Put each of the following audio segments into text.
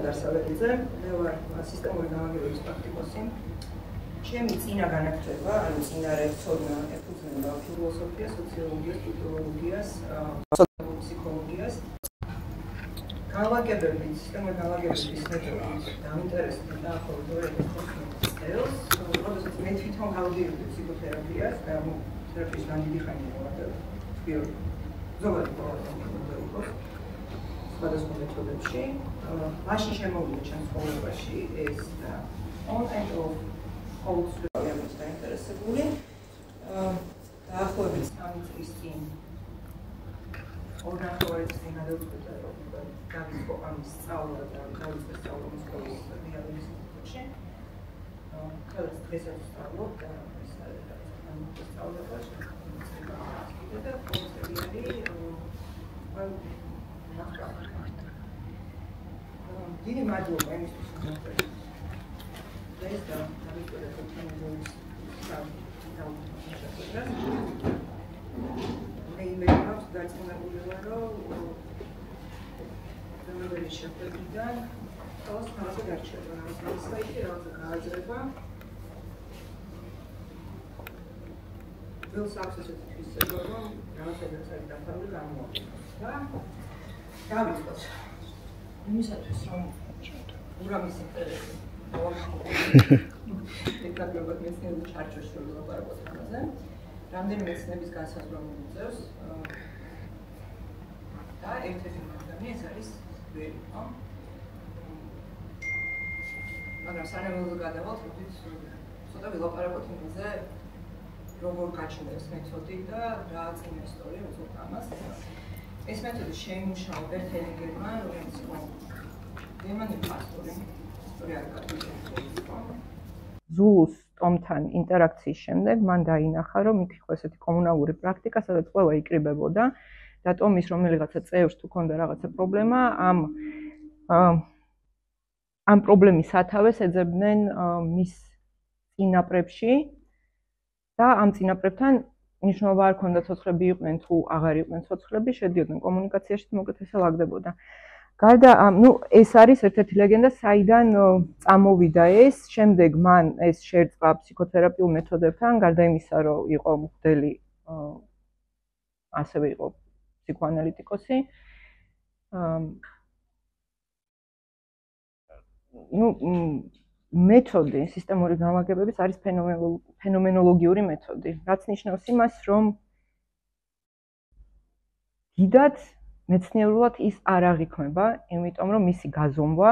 Darsaveridze, მე ვარ სისტემური გამაგრების პრაქტიკოსი. ჩემი წინა განათლება, ანუ წინა რცოდნა ეფუძნება ფილოსოფიას, სოციოლოგიას, კულტუროლოგიას, ფსიქოლოგიას. Განლაგებებით, სისტემური განლაგებების მეთოდით დაინტერესდა დაახლოებით 2015 წელს, როდესაც მე თვითონ გავდიოდი ფსიქოთერაპიას, და თერაპიის დიდი ხანი მოვარდა. ზოგადად მოვარდა. სხვადასხვა მეთოდებში. მაშინ შემოვიდა ჩემს ცხოვრებაში ეს on and off cold stream-ის დაინტერესებული. დაახლოებით 3 წლის წინ ორნახევარი წინ გადავწყვიტე, რომ დავიწყო ამის სწავლა და დავიწყე სწავლა მოსკოვის მეცნიერულ ინსტიტუტში. ხელს დღესაც ვსწავლობ და ეს არის სწავლება და პროფესიები დიდი მადლობა იმისთვის, რომ ეს და დავიწყე კონტინუს მე იმედი დაწინებული ვარ, რომ ზემოდელი შეფერდიდან თავს თავზე დარჩება. ეს საიტი რაღაცა გააზრება. ველს აქვს ესეთი თვისება, რომ რაღაცა არის დაფარული გამოვაყენოს და დავიწყოთ. იმისათვის, რომ ურამის ინტერესი დეკლარირებად მეცნიერულ ჩარჩოში ვლაპარაკობთ ამაზე. რამდენიმე მეცნიერების განსაზღვრა მოიწევს და ერთ-ერთი მათგანი ეს არის გვერი, ხო? მაგრამ სანამ გადავალთ, ცოტა ვილაპარაკოთ იმაზე, როგორ გაჩნდა ეს მეთოდი და რა წინა ისტორია უწევთ ამას. ეს მეთოდი შეიმუშავა ბერტ ჰელინგერმა, რომელიც იყო გერმანელი პასტორი, ისტორია კათოლიკოსი. ზულუს ტომთან ინტერაქციის შემდეგ მან დაინახა, რომ იქ იყო ესეთი კომუნალური პრაქტიკა, სადაც ყველა იკრიბებოდა და ტომის რომელიღაცა წევრს თუ ქონდა რაღაცა პრობლემა, ამ პრობლემის სათავეს ეძებდნენ მის წინაპრებში და ამ წინაპრებთან მნიშვნელობა არ ქონდა ცოცხლები იყვნენ თუ აღარ იყვნენ ცოცხლები, შედიოდნენ კომუნიკაციაში, მოკლედ ესე ლაგდებოდა. გარდა ეს არის ერთ-ერთი ლეგენდა, საიდან წამოვიდა ეს, შემდეგ მან ეს შეერწყა ფსიქოთერაპიულ მეთოდებთან, გარდა იმისა, რომ იყო მღვდელი, ასევე იყო ფსიქოანალიტიკოსი. მეთოდი სისტემური განლაგებების არის ფენომენოლოგიური მეთოდი, რაც ნიშნავს იმას, რომ დიდად მეცნიერულად ის არ აღიქმება, იმიტომ რომ მისი გაზომვა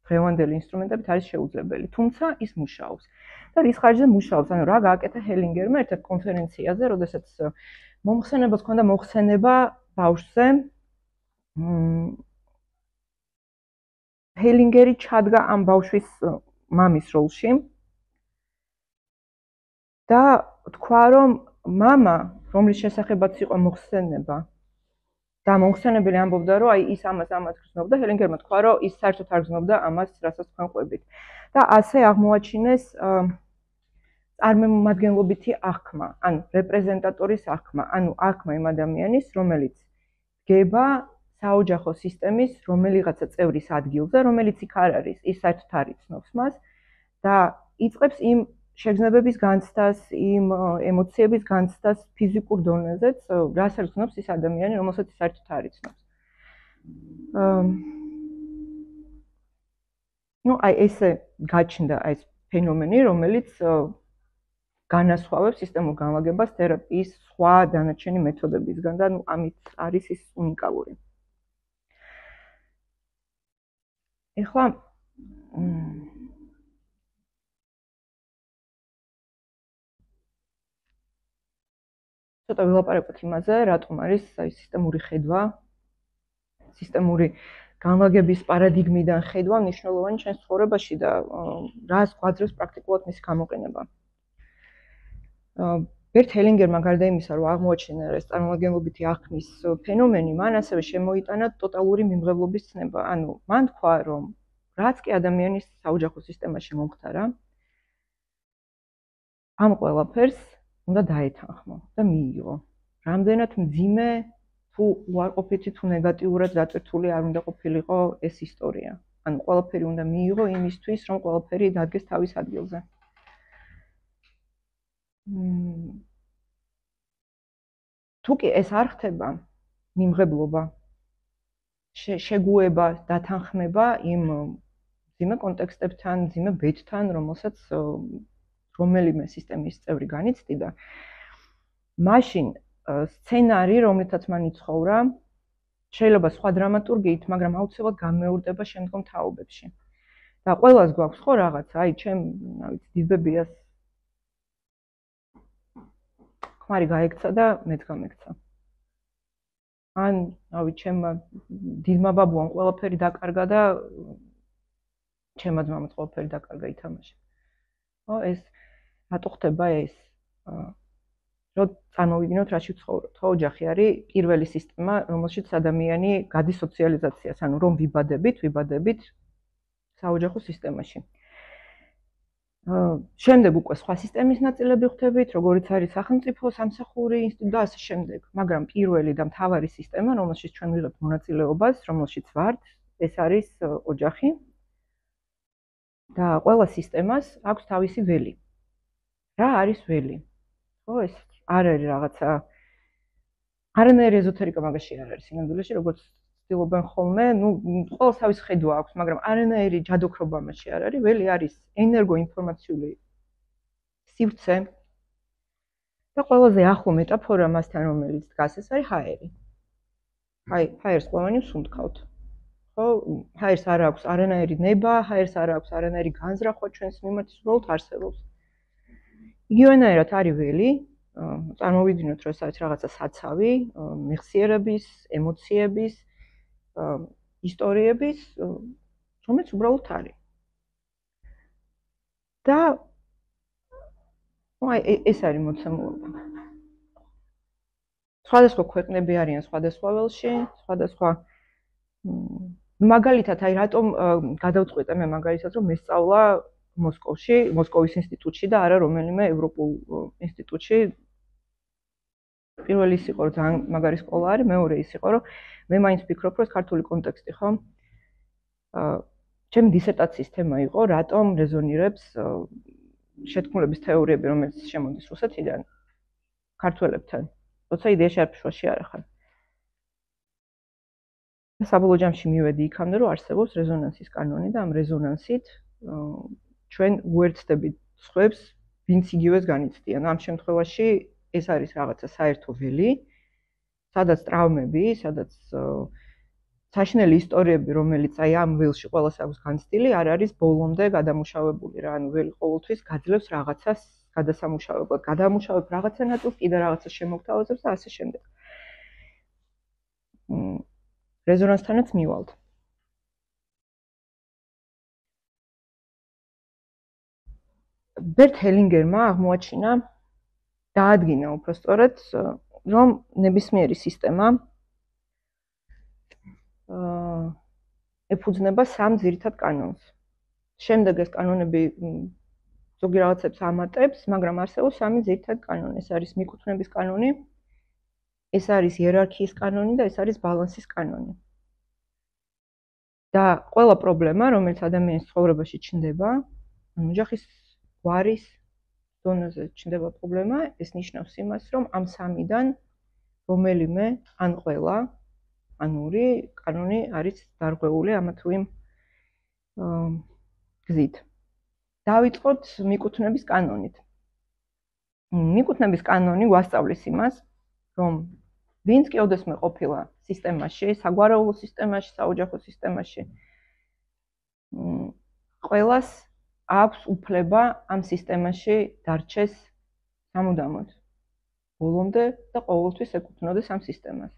დღევანდელი ინსტრუმენტებით არის შეუძლებელი, თუმცა ის მუშაობს. და რის ხარჯზე მუშაობს? ანუ რა გააკეთა ჰელინგერმა ერთ-ერთ კონფერენციაზე, როდესაც მომხსენებელს ჰქონდა მოხსენება ბავშვზე. ჰელინგერი ჩადგა ამ ბავშვის მამის როლში და თქვა, რომ მამა, რომლის შესახებაც იყო მოხსენება და მომხსენებელი ამბობდა, რომ ის ამას გრძნობდა, ჰელინგერმა თქვა, რომ ის საერთოდ არ გრძნობდა ამას, რასაც თქვენ ყვებით. და ასე აღმოაჩინეს წარმომადგენლობითი აღქმა, ანუ რეპრეზენტატორის აღქმა, ანუ აღქმა იმ ადამიანის, რომელიც დგება საოჯახო სისტემის რომელიღაცა წევრის ადგილზე, რომელიც იქ არ არის, ის საერთოდ არ იცნობს მას და იწყებს იმ შეგრძნებების განცდას, იმ ემოციების განცდას ფიზიკურ დონეზეც, რასაც გრძნობს ის ადამიანი, რომელსაც ის საერთოდ არ იცნობს. ესე გაჩნდა ეს ფენომენი, რომელიც განასხვავებს სისტემურ განლაგებას თერაპიის სხვა დანარჩენი მეთოდებისგან და ამით არის ის უნიკალური. ეხლა ცოტა ვილაპარაკოთ იმაზე, რატომ არის სისტემური ხედვა, სისტემური განლაგების პარადიგმიდან ხედვა მნიშვნელოვანი ჩვენს ცხოვრებაში და რას გვაძლევს პრაქტიკულად მისი გამოყენება. ბერტ ჰელინგერმა გარდა იმისა, რომ აღმოაჩინა ეს წარმომადგენლობითი აღქმის ფენომენი, მან ასევე შემოიტანა ტოტალური მიმღებლობის ცნება. ანუ მან თქვა, რომ რაც კი ადამიანის საოჯახო სისტემაში მომხდარა, ამ ყველაფერს უნდა დაეთანხმო და მიიღო. რამდენად მძიმე თუ უარყოფითი თუ ნეგატიურად დატვირთული არ უნდა ყოფილიყო ეს ისტორია. ანუ ყველაფერი უნდა მიიღო იმისთვის, რომ ყველაფერი დადგეს თავის ადგილზე. თუკი ეს არ ხდება, მიმღებლობა, შეგუება, დათანხმება იმ ძიმე კონტექსტებთან, ძიმე ბედთან, რომელიმე სისტემის წევრი განიცდიდა, მაშინ სცენარი, რომლითაც მან იცხოვრა, შეიძლება სხვა დრამატურგიით, მაგრამ აუცილებლად გამეორდება შემდგომ თაობებში. და ყველას გვაქვს ხო რაღაცა, აი ჩემ, რა ვიცი, დიდბებიას ქმარი გაექცა და მეც გამექცა. ან, რა ვიცი, ჩემმა დიდმა ბაბუამ ყველაფერი დაკარგა და ჩემმა ძმამაც ყველაფერი დაკარგა ითამაშა. ხო, ეს რატო ხდება ეს? რომ წარმოვიდგინოთ, რაში ვცხოვრობთ. ხო, ოჯახი არის პირველი სისტემა, რომელშიც ადამიანი გადის სოციალიზაციას, ანუ რომ ვიბადებით საოჯახო სისტემაში. შემდეგ უკვე სხვა სისტემის ნაწილები ხვდებით, როგორიც არის სახელმწიფო, სამსახური, ინსტიტუტი და ასე შემდეგ. მაგრამ პირველი და მთავარი სისტემა, რომელშიც ჩვენ ვიღებთ მონაწილეობას, რომელშიც ვართ, ეს არის ოჯახი. და ყველა სისტემას აქვს თავისი ველი. რა არის ველი? ხო, ეს არ არის რაღაცა არანაირი ეზოთერიკა მაგაში არ არის სინამდვილეში, როგორც ცდილობენ ხოლმე, ყველას თავის ხედვა აქვს, მაგრამ არანაირი ჯადოქრობა მასში არ არის. ველი არის ენერგოინფორმაციული სივრცე და ყველაზე ახლო მეტაფორა მასთან, რომელიც დგას, ეს არის ჰაერი. ჰაერს ყველანი ვსუნთქავთ. ხო, ჰაერს არ აქვს არანაირი ნება, ჰაერს არ აქვს არანაირი განზრახვა ჩვენს მიმართ, უბრალოდ არსებობს. იგივენაირად არის ველი, წარმოვიდგინოთ, რომ ეს არის რაღაცა საცავი, მეხსიერების, ემოციების, ისტორიების, რომელიც უბრალოდ არის. და ეს არის მოცემულობა. სხვადასხვა ქვეყნები არიან სხვადასხვა ველში, სხვადასხვა მაგალითად, აი რატომ გადავწყვეტე მე მაგალითად, რომ მესწავლა მოსკოვში, მოსკოვის ინსტიტუტში და არა რომელიმე ევროპულ ინსტიტუტში. პირველი ის იყო, რომ ძალიან მაგარი სკოლა არის, მეორე ის იყო, რომ მე მაინც ვფიქრობ, რომ ეს ქართული კონტექსტი ხო? ჩემი დისერტაციის თემა იყო, რატომ რეზონირებს შეთქმულების თეორიები, რომელიც შემოდის რუსეთიდან ქართველებთან. როცა იდეაში არაფერში არ ახარ. და საბოლოო ჯამში მივედი იქამდე, რომ არსებობს რეზონანსის კანონი და ამ რეზონანსით ჩვენ უერთდებით სხვებს, ვინც იგივეს განიცდიან. ამ შემთხვევაში ეს არის რაღაცა საერთო ველი, სადაც ტრავმები, სადაც საშინელი ისტორიები, რომელიც აი ამ ველში ყველას აქვს განცდილი, არ არის ბოლომდე გადამუშავებული რა. ანუ ველი ყოველთვის გაძლევს რაღაცას გადასამუშავებლად, გადამუშავებ რაღაცა ნაწილს, კიდე რაღაცა შემოგთავაზებს და ასე შემდეგ. რეზონანსთანაც მივალთ. ბერტ ჰელინგერმა აღმოაჩინა, დაადგინა უпростоრად, რომ ნებისმიერი სისტემა ეფუძნება სამ ძირითად კანონს. შემდეგ ეს კანონები ზოგი რაღაცებს ამატებს, მაგრამ არსებობს სამი ძირითად კანონი. ეს არის მიკუთვნების კანონი, ეს არის იერარქიის კანონი და ეს არის ბალანსის კანონი. და ყველა პრობლემა, რომელიც ადამიანის ცხოვრებაში ჩნდება, ოჯახის გვარის დონეზე ჩნდება პრობლემა, ეს ნიშნავს იმას, რომ ამ სამიდან რომელიმე ან ყველა ან ორი კანონი არის დარღვეული ამა თუ იმ გზით. დავიწყოთ მიკუთვნების კანონით. მიკუთვნების კანონი გვასწავლის იმას, რომ ვინც კი ოდესმე ყოფილა სისტემაში, საგვარეულო სისტემაში, საოჯახო სისტემაში, ყველას აქვს უფლება ამ სისტემაში დარჩეს სამუდამოდ. ბოლომდე და ყოველთვის ეკუთვნოდეს ამ სისტემას.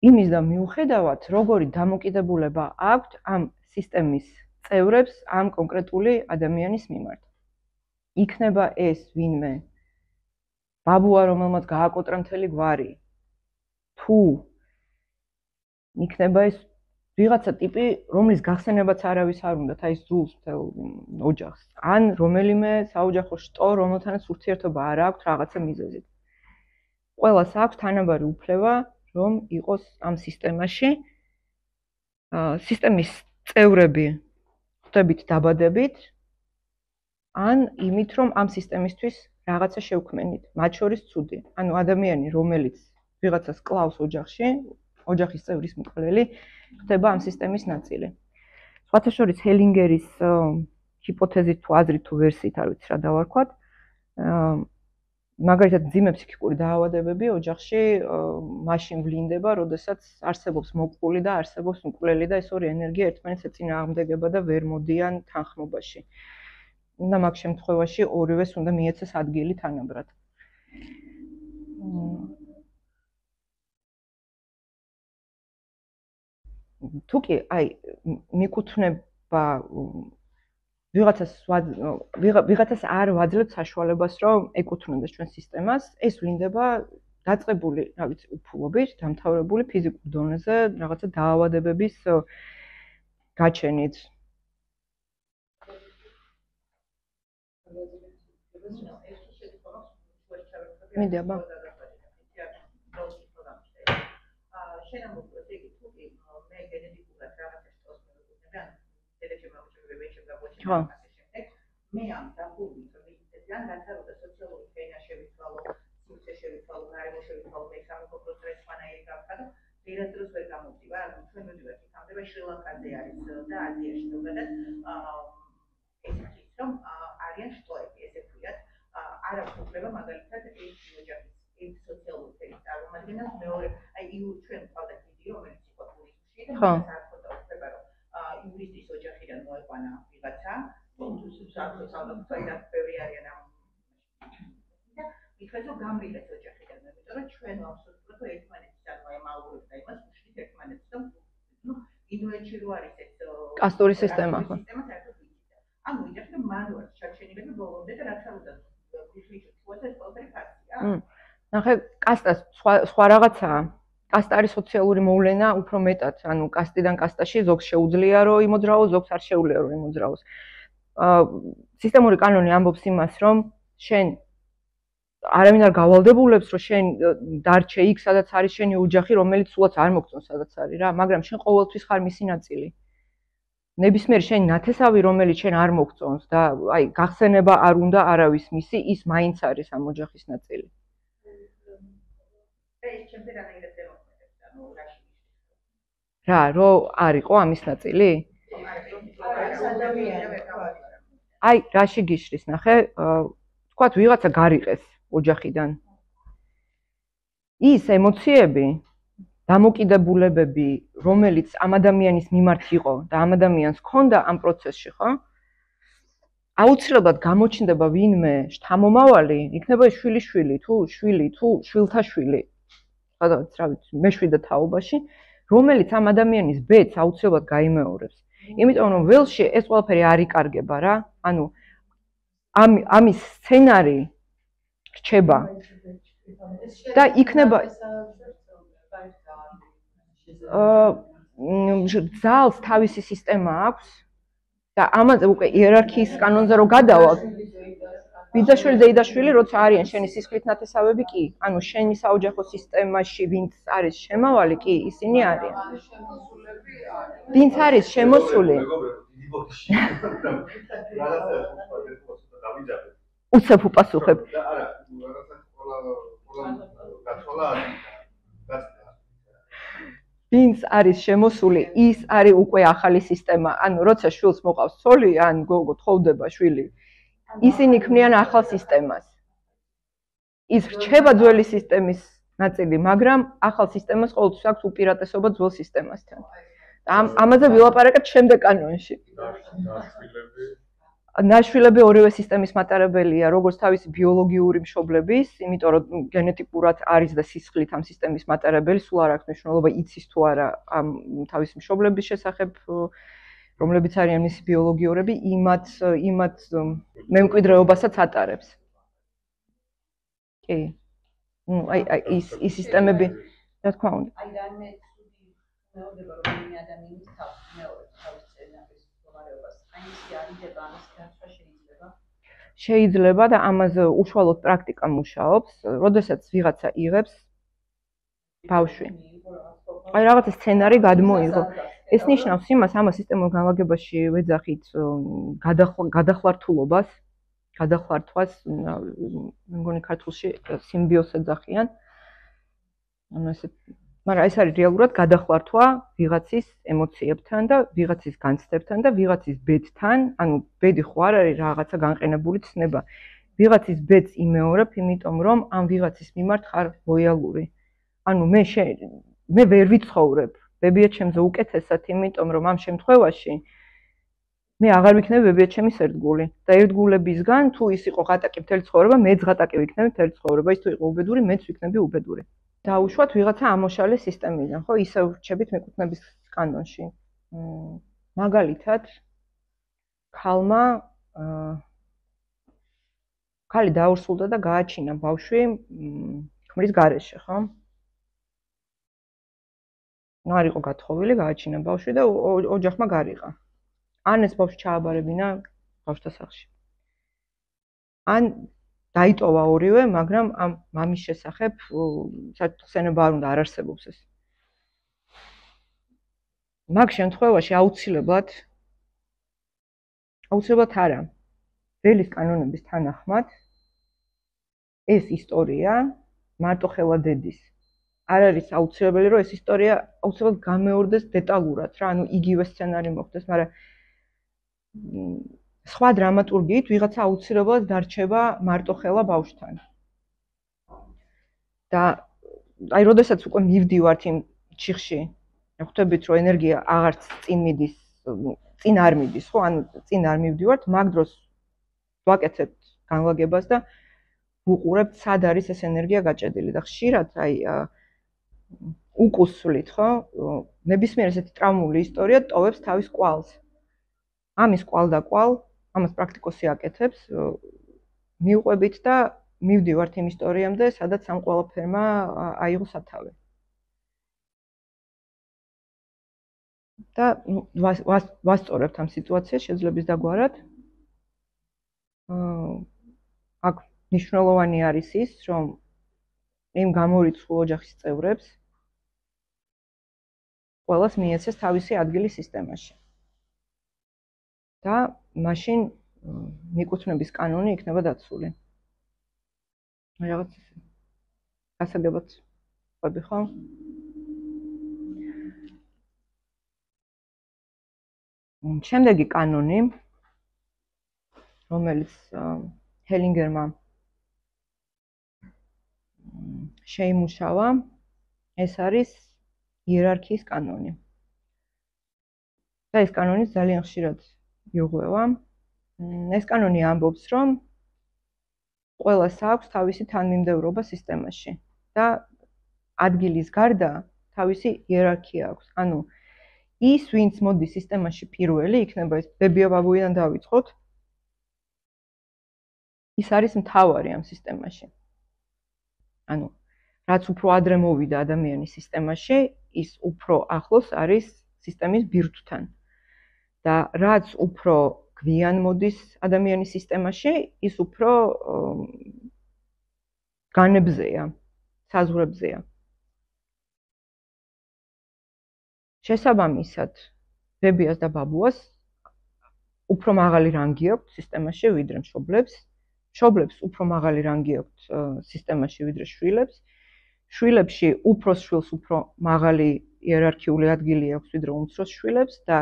იმის და მიუხედავად, როგორი დამოკიდებულება აქვთ ამ სისტემის წევრებს ამ კონკრეტული ადამიანის მიმართ. იქნება ეს ვინმე ბაბუა, რომელმაც გააკოტრა მთელი გვარი, თუ იქნება ეს ვიღაცა ტიპი, რომლის გახსენებაც არავის არ უნდათ, აი ზულს მთელ ოჯახს, ან რომელიმე საოჯახო შტო, რომელთანაც ურთიერთობა არ აქვს რაღაცა მიზეზით. ყველას აქვს თანაბარი უფლება, რომ იყოს ამ სისტემაში სისტემის წევრები ხდებით დაბადებით ან იმით, რომ ამ სისტემისთვის რაღაცა შევქმენით, მათ შორის ცუდი. ანუ ადამიანი, რომელიც ვიღაცას კლავს ოჯახში, ოჯახის წევრის მკვლელი, ხდება ამ სისტემის ნაწილი. სხვათა შორის ჰელინგერის ჰიპოთეზით თუ აზრით თუ ვერსიით, არ ვიცი რა დავარქვათ, მაგალითად ძიმე ფსიქიკური დაავადებები ოჯახში მაშინ ვლინდება, როდესაც არსებობს მოკვლული და არსებობს მკვლელი და ეს ორი ენერგია ერთმანეთს ეწინააღმდეგება და ვერ მოდიან თანხმობაში. და მაგ შემთხვევაში ორივეს უნდა მიეცეს ადგილი თანაბრად. თუკი აი მიკუთვნება ვიღაცას არ ვაძლევთ საშუალებას, რომ ეკუთვნოდეს ჩვენ სისტემას, ეს ვლინდება დაწყებული, რა ვიცი, უფულობით, დამთავრებული ფიზიკურ დონეზე რაღაცა დაავადებების გაჩენით. მიდიაბა. მე ამ დაგული პროვინციიდან განსაკუთრებით სოციალური ფენა შევიცვალო, სივრცე შევიცვალო, გარემო შევიცვალო, მე სამეფო პროცესი მანაირი გავხდა და ვერასდროს ვერ გამოვდივა, ანუ ჩვენ მოდივართ იქამდე შრი-ლანკაზე არის და აზიაში ზოგადად ეს ის რომ არიან შტოები, ესე ვთქვათ, არ აქვს უფლება მაგალითად ეს ოჯახის ეს სოციალური ფენის წარმომადგენელს მეორე, აი ჩვენ ვყავდათ ვიდეო, რომელიც იყო ტურიზმში და მას არ ჰქონდა უფლება რომ იურისტის ოჯახიდან მოეყვანა ვიღაცა ბევრი არიან ამ და იქნებ რომ გამრიდეს ოჯახიდან, იმიტომ რომ ჩვენ ვაბსოლუტურად ერთმანეთთან ვაიმალურებთ და იმას ვუშვით ერთმანეთს და ნუ ინდოეთში რო არის ეს კასტური სისტემა ხო? სისტემა საერთოდ ვიცით. ანუ ვიძახი რომ მან როაც ჩარჩენილები ბოლომდე და რაც არ უნდა ვიხლიჩო თუაცა ეს ყველაფერი ფაქტია. ნახე, კასტას სხვა რაღაცაა. კასტა არის სოციალური მოვლენა უფრო მეტად, ანუ კასტიდან კასტაში ზოგს შეუძლია რომ იმოძრაოს, ზოგს არ შეუძლია რომ იმოძრაოს. სისტემური კანონი ამბობს იმას, რომ შენ არავინ არ გავალდებულებს, რომ შენ დარჩე იქ, სადაც არის შენი ოჯახი, რომელიც სულაც არ მოგწონს, სადაც არის რა, მაგრამ შენ ყოველთვის ხარ მისი ნაწილი. ნებისმიერი შენი ნათესავი, რომელიც შენ არ მოგწონს და აი გახსენება არ უნდა არავის მისი, ის მაინც არის ამ ოჯახის ნაწილი. რა, რო არ იყო ამის ნაწილი? აი, რაში გიშლის, ნახე, თქვათ ვიღაცა გარიყეს ოჯახიდან. ის ემოციები, დამოკიდებულებები, რომელიც ამ ადამიანის მიმართ იყო და ამ ადამიანს ჰქონდა ამ პროცესში, ხო? აუცილებლად გამოჩნდება ვინმე შთამომავალი, იქნება შვილიშვილი თუ შვილი თუ შვილთა შვილი. სადაც, რა ვიცი, მეშვიდე თაობაში, რომელიც ამ ადამიანის ბედს აუცილებლად გაიმეორებს. იმიტომ რომ ველში ეს ყველაფერი არ იკარგება რა, ანუ ამის სცენარი რჩება და იქნება ძალს თავისი სისტემა აქვს და ამაზე უკვე იერარქიის კანონზე რო გადავალთ, ბიძაშვილი და იდაშვილი როცა არიან შენი სისხლით ნათესავები კი, ანუ შენი საოჯახო სისტემაში ვინც არის შემავალი კი, ისინი არიან. ვინც არის შემოსული? უცებ უპასუხებ. ვინც არის შემოსული, ის არის უკვე ახალი სისტემა. ანუ როცა შვილს მოყავს ცოლი, ან გოგო თხოვდება შვილი, ისინი ქმნიან ახალ სისტემას. ის რჩება ძველი სისტემის ნაწილი, მაგრამ ახალ სისტემას ყოველთვის აქვს უპირატესობა ძველ სისტემასთან. ამაზე ვილაპარაკებთ შემდეგ კანონში. ნაშვილები ორივე სისტემის მატარებელია, როგორც თავისი ბიოლოგიური მშობლების, იმიტომ რომ გენეტიკურად არის და სისხლით ამ სისტემის მატარებელი, სულ არ აქვს მნიშვნელობა იცის თუ არა ამ თავისი მშობლების შესახებ, რომლებიც არიან მისი ბიოლოგიურები, იმათ მემკვიდრეობასაც ატარებს. კი. აი ის სისტემები, რა თქმა უნდა. აი რამე მეუბნება რომ მე ადამიანის თავი მეორე თავის სცენარის მდგომარეობას აი ისე არიდება ამის გასვლა შეიძლება და ამაზე უშუალოდ პრაქტიკა მუშაობს, როდესაც ვიღაცა იღებს ბავშვი. აი რაღაცა სცენარი გადმოიღო. ეს ნიშნავს იმას, ამ სისტემურ განლაგებაში ვეძახით გადახლართულობას, გადახლართვას, მე მგონი ქართულში სიმბიოზს ეძახიან. ანუ ესე, მაგრამ ეს არის რეალურად გადახლართვა ვიღაცის ემოციებთან და ვიღაცის განცდებთან და ვიღაცის ბედთან, ანუ ბედი ხო არ არის რაღაცა განყენებული ცნება. ვიღაცის ბედს იმეორებ, იმიტომ რომ ამ ვიღაცის მიმართ ხარ ლოიალური. ანუ მე ვერ ვიცხოვრებ ბებია ჩემზე უკეთესად, იმიტომ რომ ამ შემთხვევაში მე აღარ ვიქნები ბებია ჩემის ერთგული და ერთგულებისგან თუ ის იყო ღატაკი მთელი ცხოვრება, მეც ღატაკი ვიქნები მთელი ცხოვრება, ის თუ იყო უბედური, მეც ვიქნები უბედური. დაუშვათ ვიღაცა ამოშალე სისტემიდან, ხო, ისევ რჩებით მეკუთვნების კანონში. მაგალითად, ქალი დაურსულდა და გააჩინა ბავშვი ქმრის გარეშე, ხო? არ იყო გათხოვილი, გააჩინა ბავშვი და ოჯახმა გარიყა. ან ეს ბავშვი ჩააბარებინა ბავშვთა სახლში. ან დაიტოვა ორივე, მაგრამ ამ მამის შესახებ საცხოვრება არ უნდა არ არსებობს ეს. მაგ შემთხვევაში აუცილებლად არა. ველის კანონების თანახმად ეს ისტორია მარტოხელა დედის. არ არის აუცილებელი, რომ ეს ისტორია აუცილებლად გამეორდეს დეტალურად, რა, ანუ იგივე სცენარი მოხდეს, მაგრამ სხვა დრამატურგიით ვიღაცა აუცილებლად დარჩება მარტოხელა ბავშვთან. და აი, როდესაც უკვე მივდივართ იმ ჩიხში, ხვდებით, რომ ენერგია აღარც წინ არ მიდის, ხო? ანუ წინ არ მივდივართ, მაგ დროს ვაკეთებთ განლაგებას და ვუყურებთ, სად არის ეს ენერგია გაჭედილი და ხშირად აი უკუსვლით, ხო? ნებისმიერ ესეთი ტრავმული ისტორია ტოვებს თავის კვალს. ამის კვალ და კვალ, ამას პრაქტიკოსი აკეთებს, მივყვებით და მივდივართ იმ ისტორიამდე, სადაც ამ ყველაფერმა აიღო სათავე. და ვასწორებთ ამ სიტუაციას შეძლებს დაგვარად. აქ მნიშვნელოვანი არის ის, რომ იმ გამორიცხულ ოჯახის წევრებს ყველას მიეცეს თავისი ადგილი სისტემაში. და მაშინ მიკუთვნების კანონი იქნება დაცული. რაღაც გასაგებად ყვები ხო? შემდეგი კანონი, რომელიც ჰელინგერმა შეიმუშავა, ეს არის იერარქიის კანონი. და ეს კანონი ძალიან ხშირად ირღვევა. ეს კანონი ამბობს, რომ ყველას აქვს თავისი თანმიმდევრობა სისტემაში და ადგილის გარდა თავისი იერარქია აქვს. ანუ ის, ვინც მოდის სისტემაში პირველი, იქნება ეს ბებია ბაბუიდან დავიწყოთ, ის არის მთავარი ამ სისტემაში. ანუ რაც უფრო ადრე მოვიდა ადამიანი სისტემაში, ის უფრო ახლოს არის სისტემის ბირთვთან. და რაც უფრო გვიან მოდის ადამიანი სისტემაში, ის უფრო განებზეა, საზღვრებზეა. შესაბამისად, ბებიას და ბაბუას უფრო მაღალი რანგი აქვს სისტემაში ვიდრე მშობლებს. მშობლებს უფრო მაღალი რანგი აქვს სისტემაში ვიდრე შვილებს. შვილებში უფროს შვილს უფრო მაღალი იერარქიული ადგილი აქვს ვიდრე უმცროს შვილებს და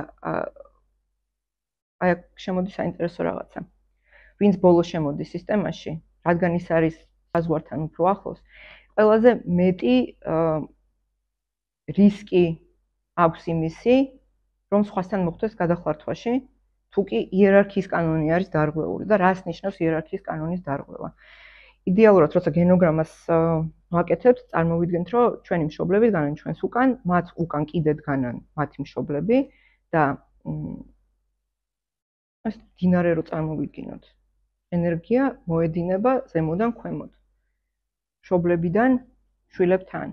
აი აქ შემოდის საინტერესო რაღაცა. ვინც ბოლოს შემოდის სისტემაში, რადგან ის არის საზღვართან უფრო ახლოს, ყველაზე მეტი რისკი აქვს იმისი, რომ სხვასთან მოხდეს გადახლართვაში, თუ კი იერარქიის კანონი არის დარღვეული და რას ნიშნავს იერარქიის კანონის დარღვევა. იდეალურად, როცა გენოგრამას ვაკეთებთ, წარმოვიდგენთ, რომ ჩვენი მშობლები დგანან ჩვენს უკან, მათ უკან კიდე დგანან მათი მშობლები და ეს დინარე რო წარმოვიდგინოთ. ენერგია მოედინება ზემოდან ქვემოთ. მშობლებიდან შვილებთან.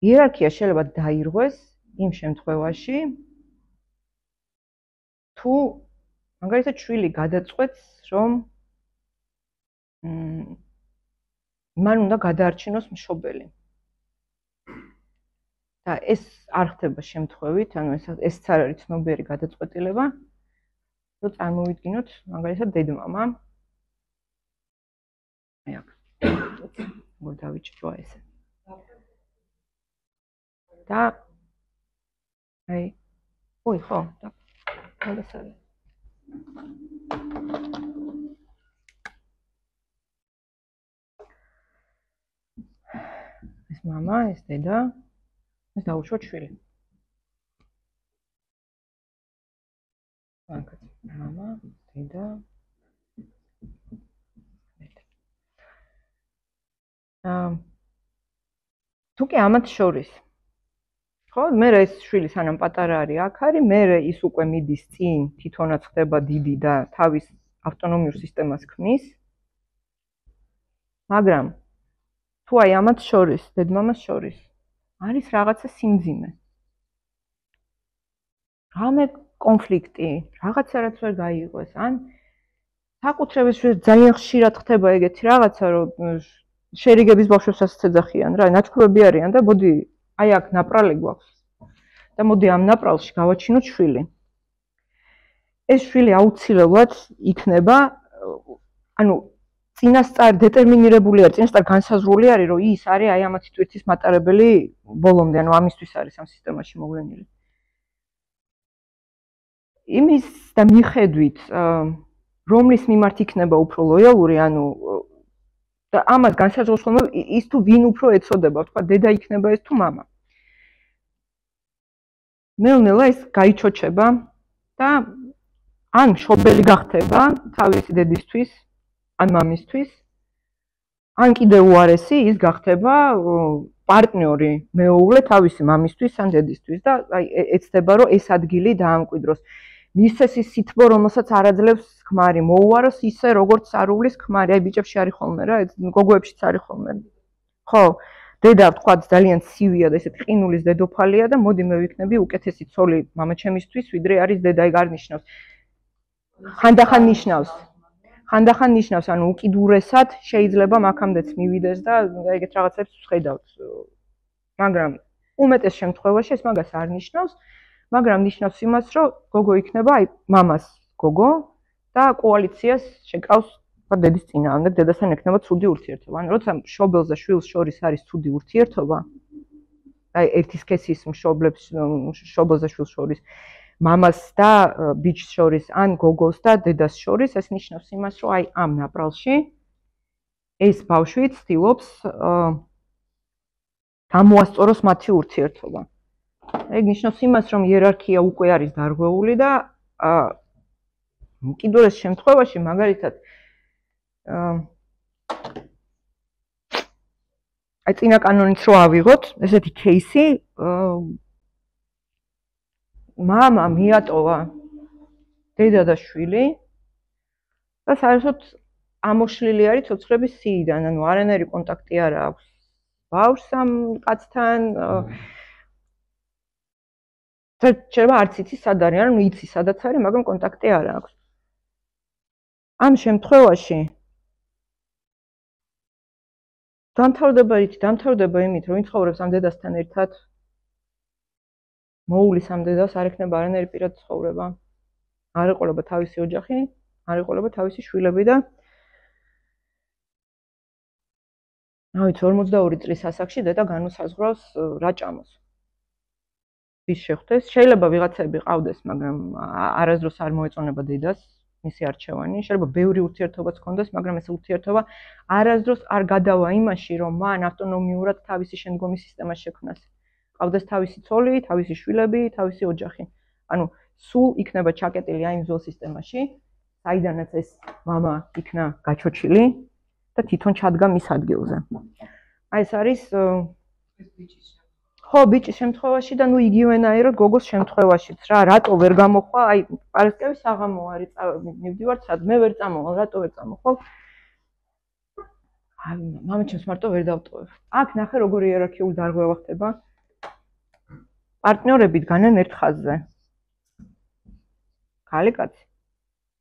იერარქია შეიძლება დაირღვეს იმ შემთხვევაში, თუ მაგალითად შვილი გადაწყვეტს, რომ მან უნდა გადაარჩინოს მშობელი. და ეს არ ხდება შემთხვევით, ანუ ეს არ არის ცნობიერი გადაწყვეტილება, რომ წარმოვიდგინოთ მაგალითად დედმამა. აი აქ. მოგ დავიჭრო ესე. და აი ой, ხო, და მაგასარი. ეს мама, ეს დედა, ეს დაუშვათ შვილი. მაგათ, мама, დედა. თუკი ამათ შორის ხო, მე ეს შვილი სანამ პატარა არის, აქ არის, მე ის უკვე მიდის წინ, თვითონაც ხდება დიდი და თავის ავტონომიურ სისტემას ქმნის. მაგრამ თუ აი ამათ შორის, დედმამას შორის არის რაღაცა სიმძიმე. რამე კონფლიქტი, რაღაცა რაც ვერ გაიყვეს, ან საკუთრების ძალიან ხშირად ხდება ეგეთი რაღაცა, რომ შერიგების ბავშვებსაც ეძახიან რა, ნაჩქურები არიან და მოდი აი აქ ნაპრალი გვაქვს და მოდი ამ ნაპრალში გავაჩინოთ შვილი. ეს შვილი აუცილებლად იქნება, ანუ წინასწარ დეტერმინირებული არის, წინასწარ განსაზღვრული არის, რომ ის არის აი ამათი თვირთის მატარებელი ბოლომდე, ანუ ამისთვის არის ამ სისტემაში მოვლენილი. იმის და მიხედვით, რომლის მიმართ იქნება უფრო ლოიალური, ანუ და ამას განსაზღვროს ხოლმე ის თუ ვინ უფრო ეცოდება, თქვა დედა იქნება ეს თუ მამა. ნელ-ნელა ეს გაიჩოჩება და ან მშობელი გახდება თავისი დედისთვის, ან მამისთვის, ან კიდევ უარესი ის გახდება პარტნიორი, მეუღლე თავისი მამისთვის ან დედისთვის და აი ეცდება რომ ეს ადგილი დაამკვიდროს. მისცეს ის სითბო, რომელსაც არ აძლევს ქმარი, მოუაროს ისე როგორც არულის ქმარი, აი ბიჭებში არის ხოლმე რა, გოგოებშიც არის ხოლმე. ხო, დედა თქვა ძალიან ცივია და ესეთ ყინულის დედოფალია და მოდი მე ვიქნები უკეთესი ცოლი მამაჩემისთვის, ვიდრე არის დედა, ეგ არ ნიშნავს. ხანდახან ნიშნავს, ანუ უკიდურესად შეიძლება მაქამდეც მივიდეს და ეგეთ რაღაცებს ვხედავთ. მაგრამ უმეტეს შემთხვევაში ეს მაგას არ ნიშნავს, მაგრამ ნიშნავს იმას, რომ გოგო იქნება აი მამას გოგო და კოალიციას შეკავს დედის წინააღმდეგ, დედასთან ექნება ცუდი ურთიერთობა. ანუ როცა მშობელს და შვილს შორის არის ცუდი ურთიერთობა, აი ერთის სქესის მშობელს და შვილს შორის, მამას და ბიჭს შორის, ან გოგოს და დედას შორის, ეს ნიშნავს იმას, რომ აი ამ ნაპრალში ეს ბავშვი ცდილობს გამოასწოროს მათი ურთიერთობა. ეგ ნიშნავს იმას, რომ იერარქია უკვე არის დარღვეული და უკიდურეს შემთხვევაში, მაგალითად, აი წინა კანონით რო ავიღოთ, ესეთი кейსი, მამა მიატოვა დედა და შვილი და საერთოდ ამოშლილი არის ცოცხლების სიიდან, ანუ არანაირი კონტაქტი არ აქვს ბავშვს ამ კაცთან. შეიძლება არც იცის სად არის, ანუ იცის სადაც არის, მაგრამ კონტაქტი არ აქვს. ამ შემთხვევაში დამთავრდება იმით, რომ იცხოვრებს ამ დედასთან ერთად, მოულის ამ დედას, არ ექნება არანაირი პირადი ცხოვრება, არ ეყოლება თავისი ოჯახი, არ ეყოლება თავისი შვილები და რა ვიცი 42 წლის ასაკში დედა განუსაზღვრავს რა ჭამოს. ვის შეხვდეს, შეიძლება ვიღაცები ყავდეს, მაგრამ არასდროს არ მოეწონება დედას მისი არჩევანი, შეიძლება ბევრი ურთიერთობაც ჰქონდეს, მაგრამ ეს ურთიერთობა არასდროს არ გადავა იმაში, რომ მან ავტონომიურად თავისი შემდგომი სისტემა შექმნას. ყავდეს თავისი ცოლი, თავისი შვილები, თავისი ოჯახი. ანუ სულ იქნება ჩაკეტილი აი იმ ძველ სისტემაში, საიდანაც ეს მამა იქნა გაჩოჩილი და თვითონ ჩადგა მის ადგილზე. აი ეს არის ხო, ბიჭის შემთხვევაში და ნუ იგივენაირად გოგოს შემთხვევაშიც რა, რატო ვერ გამოხვა, აი პარასკევის საღამო არის, მივდივარ სად, მე ვერ წამოვალ, რატო ვერ წამოხვალ? აი, მამაჩემს მარტო ვერ დავტოვებ. აქ ნახე როგორი იერარქიული დარღვევა ხდება. პარტნიორები დგანენ ერთ ხაზზე. ქალი კაცი.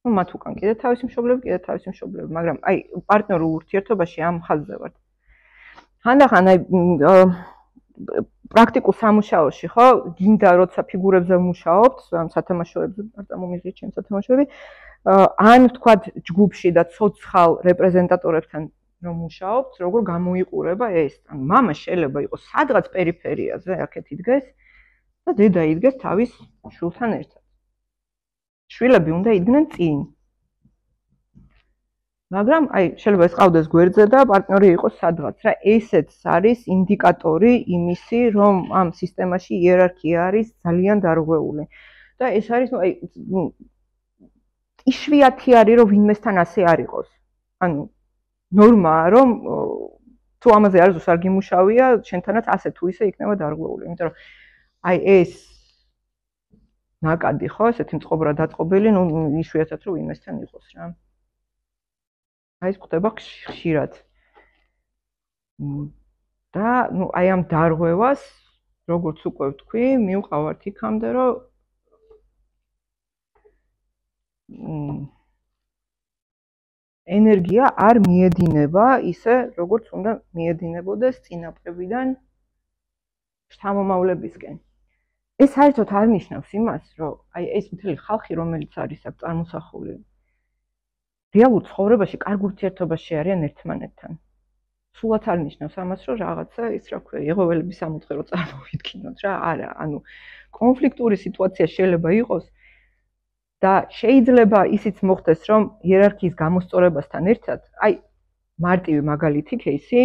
ნუ მათ უკან კიდე თავისი მშობლები, კიდე თავისი მშობლები, მაგრამ აი პარტნიორულ ურთიერთობაში ამ ხაზზე ვართ. ხანდახან აი პრაქტიკულ სამუშაოში, ხო, გინდა როცა ფიგურებზე ვმუშაობთ, ან სათამაშოებზე, არ წარმომიდგენთ ჩემი სათამაშოები, ან ვთქვათ ჯგუფში და ცოცხალ რეპრეზენტატორებთან რომ მუშაობთ, როგორ გამოიყურება ეს. ან მამა შეიძლება იყოს სადღაც პერიფერიაზე, აქეთ იდგეს და დედა იდგეს თავის შვილთან ერთად. შვილები უნდა იდგნენ წინ. მაგრამ აი შეიძლება ეს ყავდეს გვერდზე და პარტნიორი იყოს სადღაც რა ესეც არის ინდიკატორი იმისი რომ ამ სისტემაში იერარქია არის ძალიან დარღვეული და ეს არის აი იშვიათი არის რომ ვინმესთან ასე არ იყოს ანუ ნორმაა რომ თუ ამაზე არ ზუსტ არ გიმუშავია შენთანაც ასე თუ ისე იქნება დარღვეული იმიტომ რომ აი ეს ნაკადი ხო ესეთი მწყობრა დაწყობილი ნუ იშვიათად რომ ვინმესთან იყოს რა აი ეს ხდება ხშირად. და ნუ აი ამ დარღვევას, როგორც უკვე ვთქვი, მივყავართ იქამდე, რომ ენერგია არ მიედინება ისე, როგორც უნდა მიედინებოდეს წინაპრებიდან შთამომავლებისკენ. ეს საერთოდ არ ნიშნავს იმას, რომ აი ეს მთელი ხალხი, რომელიც არის აქ წარმოსახული, რეალურ ცხოვრებაში კარგ ურთიერთობაში არიან ერთმანეთთან. სულაც არ ნიშნავს ამას, რომ რაღაცა ის რა ქვია, ეღოველების სამოთხე რო წარმოვიდგინოთ რა, არა, ანუ კონფლიქტური სიტუაცია შეიძლება იყოს და შეიძლება ისიც მოხდეს, რომ იერარქიის გამოსწორებასთან ერთად, აი მარტივი მაგალითი кейსი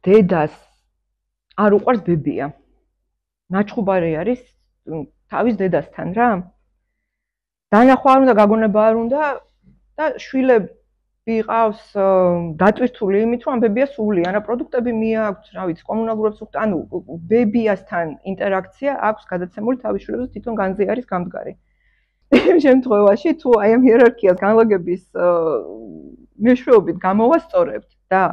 დედას არ უყვარს ბებია. ნაჩხუბარი არის თავის დედასთან რა. დანახვა არ უნდა, გაგონება არ უნდა და შვილები ყავს დატვირთული იმით, რომ ამ ბებიას სული, არა პროდუქტები მიაქვს, რა ვიცი, კომუნალურებს უხდა, ანუ ბებიასთან ინტერაქცია აქვს გადაცემული თავის შვილებზე თვითონ განზე არის გამდგარი. იმ შემთხვევაში თუ აი ამ იერარქიას განლაგების მეშვეობით გამოვასწორებთ და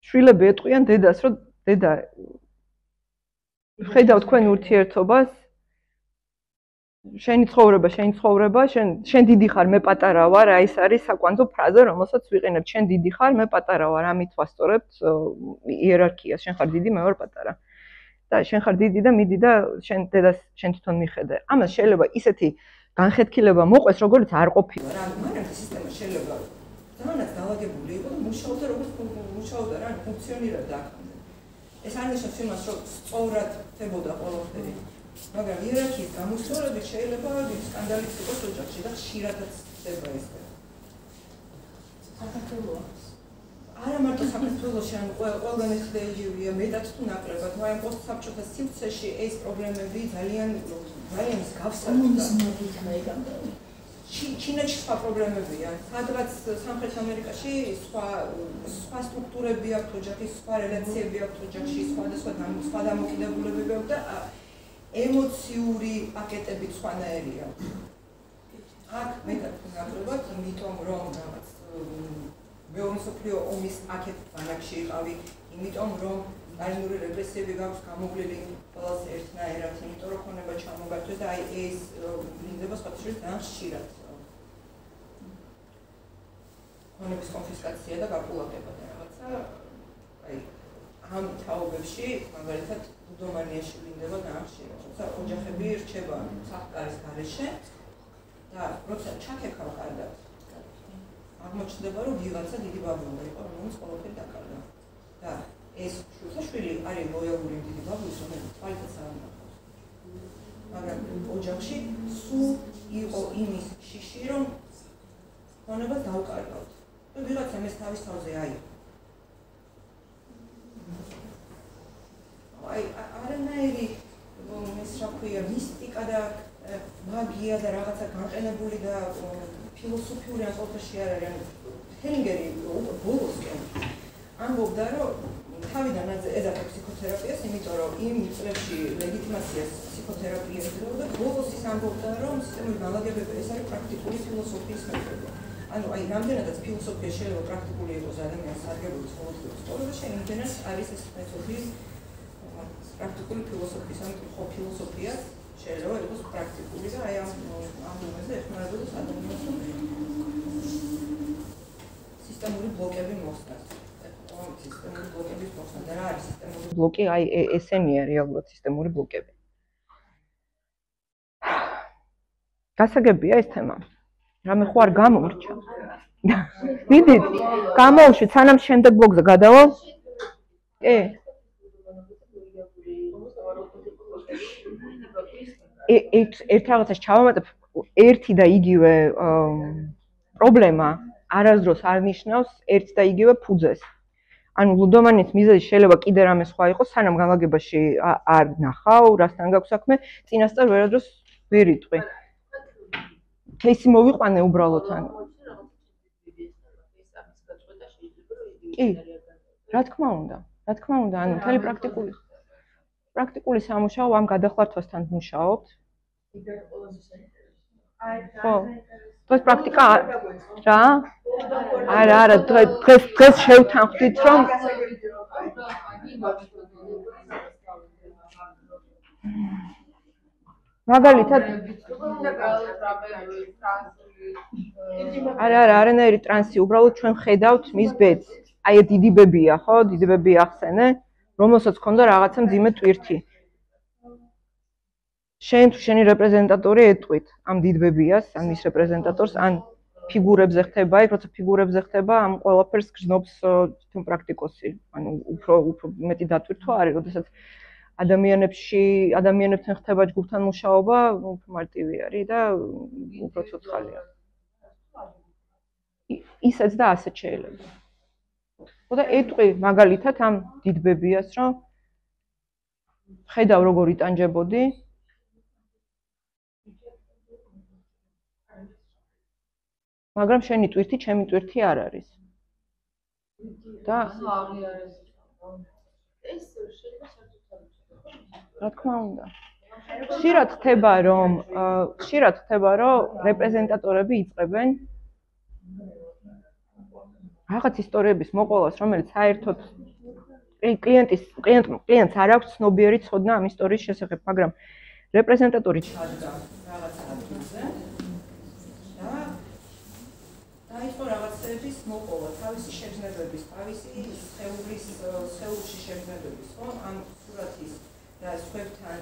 შვილები ეტყვიან დედას, რომ დედა ხედავ თქვენ ურთიერთობას შენი ცხოვრება, შენ დიდი ხარ, მე პატარა ვარ, აი ეს არის საკვანძო ფრაზა, რომელსაც ვიყენებ, შენ დიდი ხარ, მე პატარა ვარ, ამით ვასწორებთ იერარქიას, შენ ხარ დიდი, მე ვარ პატარა. და შენ ხარ დიდი და მიდი და შენ დედას შენ თვითონ მიხედე. ამას შეიძლება ისეთი განხეთქილება მოყვეს, როგორც არ ყოფილა. რა, მაგრამ ეს სისტემა შეიძლება ძალიანაც დაალაგებული იყო და მუშაობდა როგორც მუშაობდა რა, ფუნქციონირებდა აქამდე. ეს არ ნიშნავს იმას, რომ სწორად ხდებოდა ყველაფერი. მაგრამ იერარქიის გამოსწორებით შეიძლება სკანდალიც იყოს ოჯახში და ხშირადაც ხდება ეს. საქართველოს. არა მარტო საქართველოში, ანუ ყველგან ეს ხდება, მეტად თუ ნაკლებად, მაგრამ პოსტსაბჭოთა სივრცეში ეს პრობლემები ძალიან მსგავსია. ჩინეთში სხვა პრობლემებია. სადღაც სამხრეთ ამერიკაში სხვა სტრუქტურები აქვს ოჯახის, სხვა რელაციები აქვს ოჯახში, სხვა დამოკიდებულებები აქვს და ემოციური პაკეტები სხვანაირია. აქ მეტად ნაკლებად, იმიტომ რომ რაღაც მეორე მსოფლიო ომის აქეთ ბანაკში იყავი, იმიტომ რომ სტალინური რეპრესიები გაქვს გამოვლილი ყველას ერთნაირად, იმიტომ რომ ქონება ჩამოგართვეს და აი ეს ვლინდება სხვათა შორის ძალიან ხშირად. ქონების კონფისკაცია და გაკულაკება და რაღაცა აი ამ თაობებში მაგალითად დომანიაში ვლინდება ძალიან ხშირად. როცა ოჯახები რჩება საფკარის გარეშე და როცა ჩაქექავ კარგად აღმოჩნდება, რომ ვიღაცა დიდი ბაბულა იყო, რომელიც ყველაფერი დაკარგა. და ეს შვილთაშვილი არის ლოიალური დიდი ბაბუის, რომელიც თვალითაც არ ნახავს. მაგრამ ოჯახში სულ იყო იმის შიში, რომ ქონებას დავკარგავთ. და ვიღაცამ ეს თავის თავზე აიღო. აი არანაირი ეს რა ქვია, მისტიკა და მაგია და რაღაცა გაყენებული და ფილოსოფიური ან ყოველში არ არის. ჰელინგერი ბოლოსკენ ამბობდა, რომ თავიდან ეძახა ფსიქოთერაპიას, იმიტომ რომ იმ წლებში ლეგიტიმაციას ფსიქოთერაპია ეძლეოდა, ბოლოს ის ამბობდა, რომ სისტემური განლაგებები ეს არის პრაქტიკული ფილოსოფიის მეთოდი. ანუ აი რამდენადაც ფილოსოფია შეიძლება პრაქტიკული იყოს ადამიანის სარგებლობის ყოველდღიურ ცხოვრებაში, იმდენად არის ეს მეთოდი პრაქტიკული ფილოსოფიის, ანუ ხო ფილოსოფია შეიძლება იყოს პრაქტიკული და აი ამ მომენტზე ეხმარებოდეს ადამიანს სისტემური ბლოკები მოხსნას. სისტემური ბლოკების მოხსნა და რა არის სისტემური ბლოკი? აი ესენია რეალურად სისტემური ბლოკები. გასაგებია ეს თემა. რამე ხო არ გამომრჩა. მიდით, გამოვშვით, სანამ შემდეგ ბლოგზე გადავალ. კი. ერთ რაღაცას ჩავამატებ, ერთი და იგივე პრობლემა არასდროს არ ნიშნავს ერთ და იგივე ფუძეს. ანუ ლუდომანის მიზეზი შეიძლება კიდე რამე სხვა იყოს, სანამ განლაგებაში არ ნახავ, რასთან გაქვს საქმე, წინასწარ ვერადროს ვერ იტყვი. кейსი მოვიყვანე უბრალოდ ან. კი. რა თქმა უნდა, ანუ მთელი პრაქტიკული სამუშაო ამ გადახლართვასთან მუშაობთ. ხო. ეს პრაქტიკა რა? არა, დღეს შევთანხმდით, რომ მაგალითად არა, არანაირი ტრანსი, უბრალოდ ჩვენ ხედავთ მის ბედს. აი დიდი ბებია, ხო? დიდი ბები ახსენე, რომელსაც ჰქონდა რაღაცა მძიმე ტვირთი. შენ თუ შენი რეპრეზენტატორი ეტყვით ამ დიდ ბებიას, ან მის რეპრეზენტატორს, ან ფიგურებზე ხდება, იქ როცა ფიგურებზე ხდება, ამ ყველაფერს გრძნობს თვითონ პრაქტიკოსი. ანუ უფრო მეტი დატვირთვა არის, როდესაც ადამიანებთან ხდება ჯგუფთან მუშაობა, უფრო მარტივი არის და უფრო ცოცხალია. ისეც და ასეც შეიძლება. და ეტყვი მაგალითად ამ დიდ ბებიას, რომ ხედავ როგორ იტანჯებოდი. მაგრამ შენი ტვირთი, ჩემი ტვირთი არ არის. და რა თქმა უნდა. ხშირად ხდება, რომ რეპრეზენტატორები იწყებენ რაღაც ისტორიების მოყოლას, რომელიც საერთოდ კლიენტს არ აქვს ცნობიერი ცოდნა ამ ისტორიის შესახებ, მაგრამ რეპრეზენტატორი ჩადგა რაღაც ადგილზე და დაიწყო რაღაცების მოყოლა, თავისი შეგრძნებების, თავისი სხეულში შეგრძნებების, ხო? ამ სურათის და სხვებთან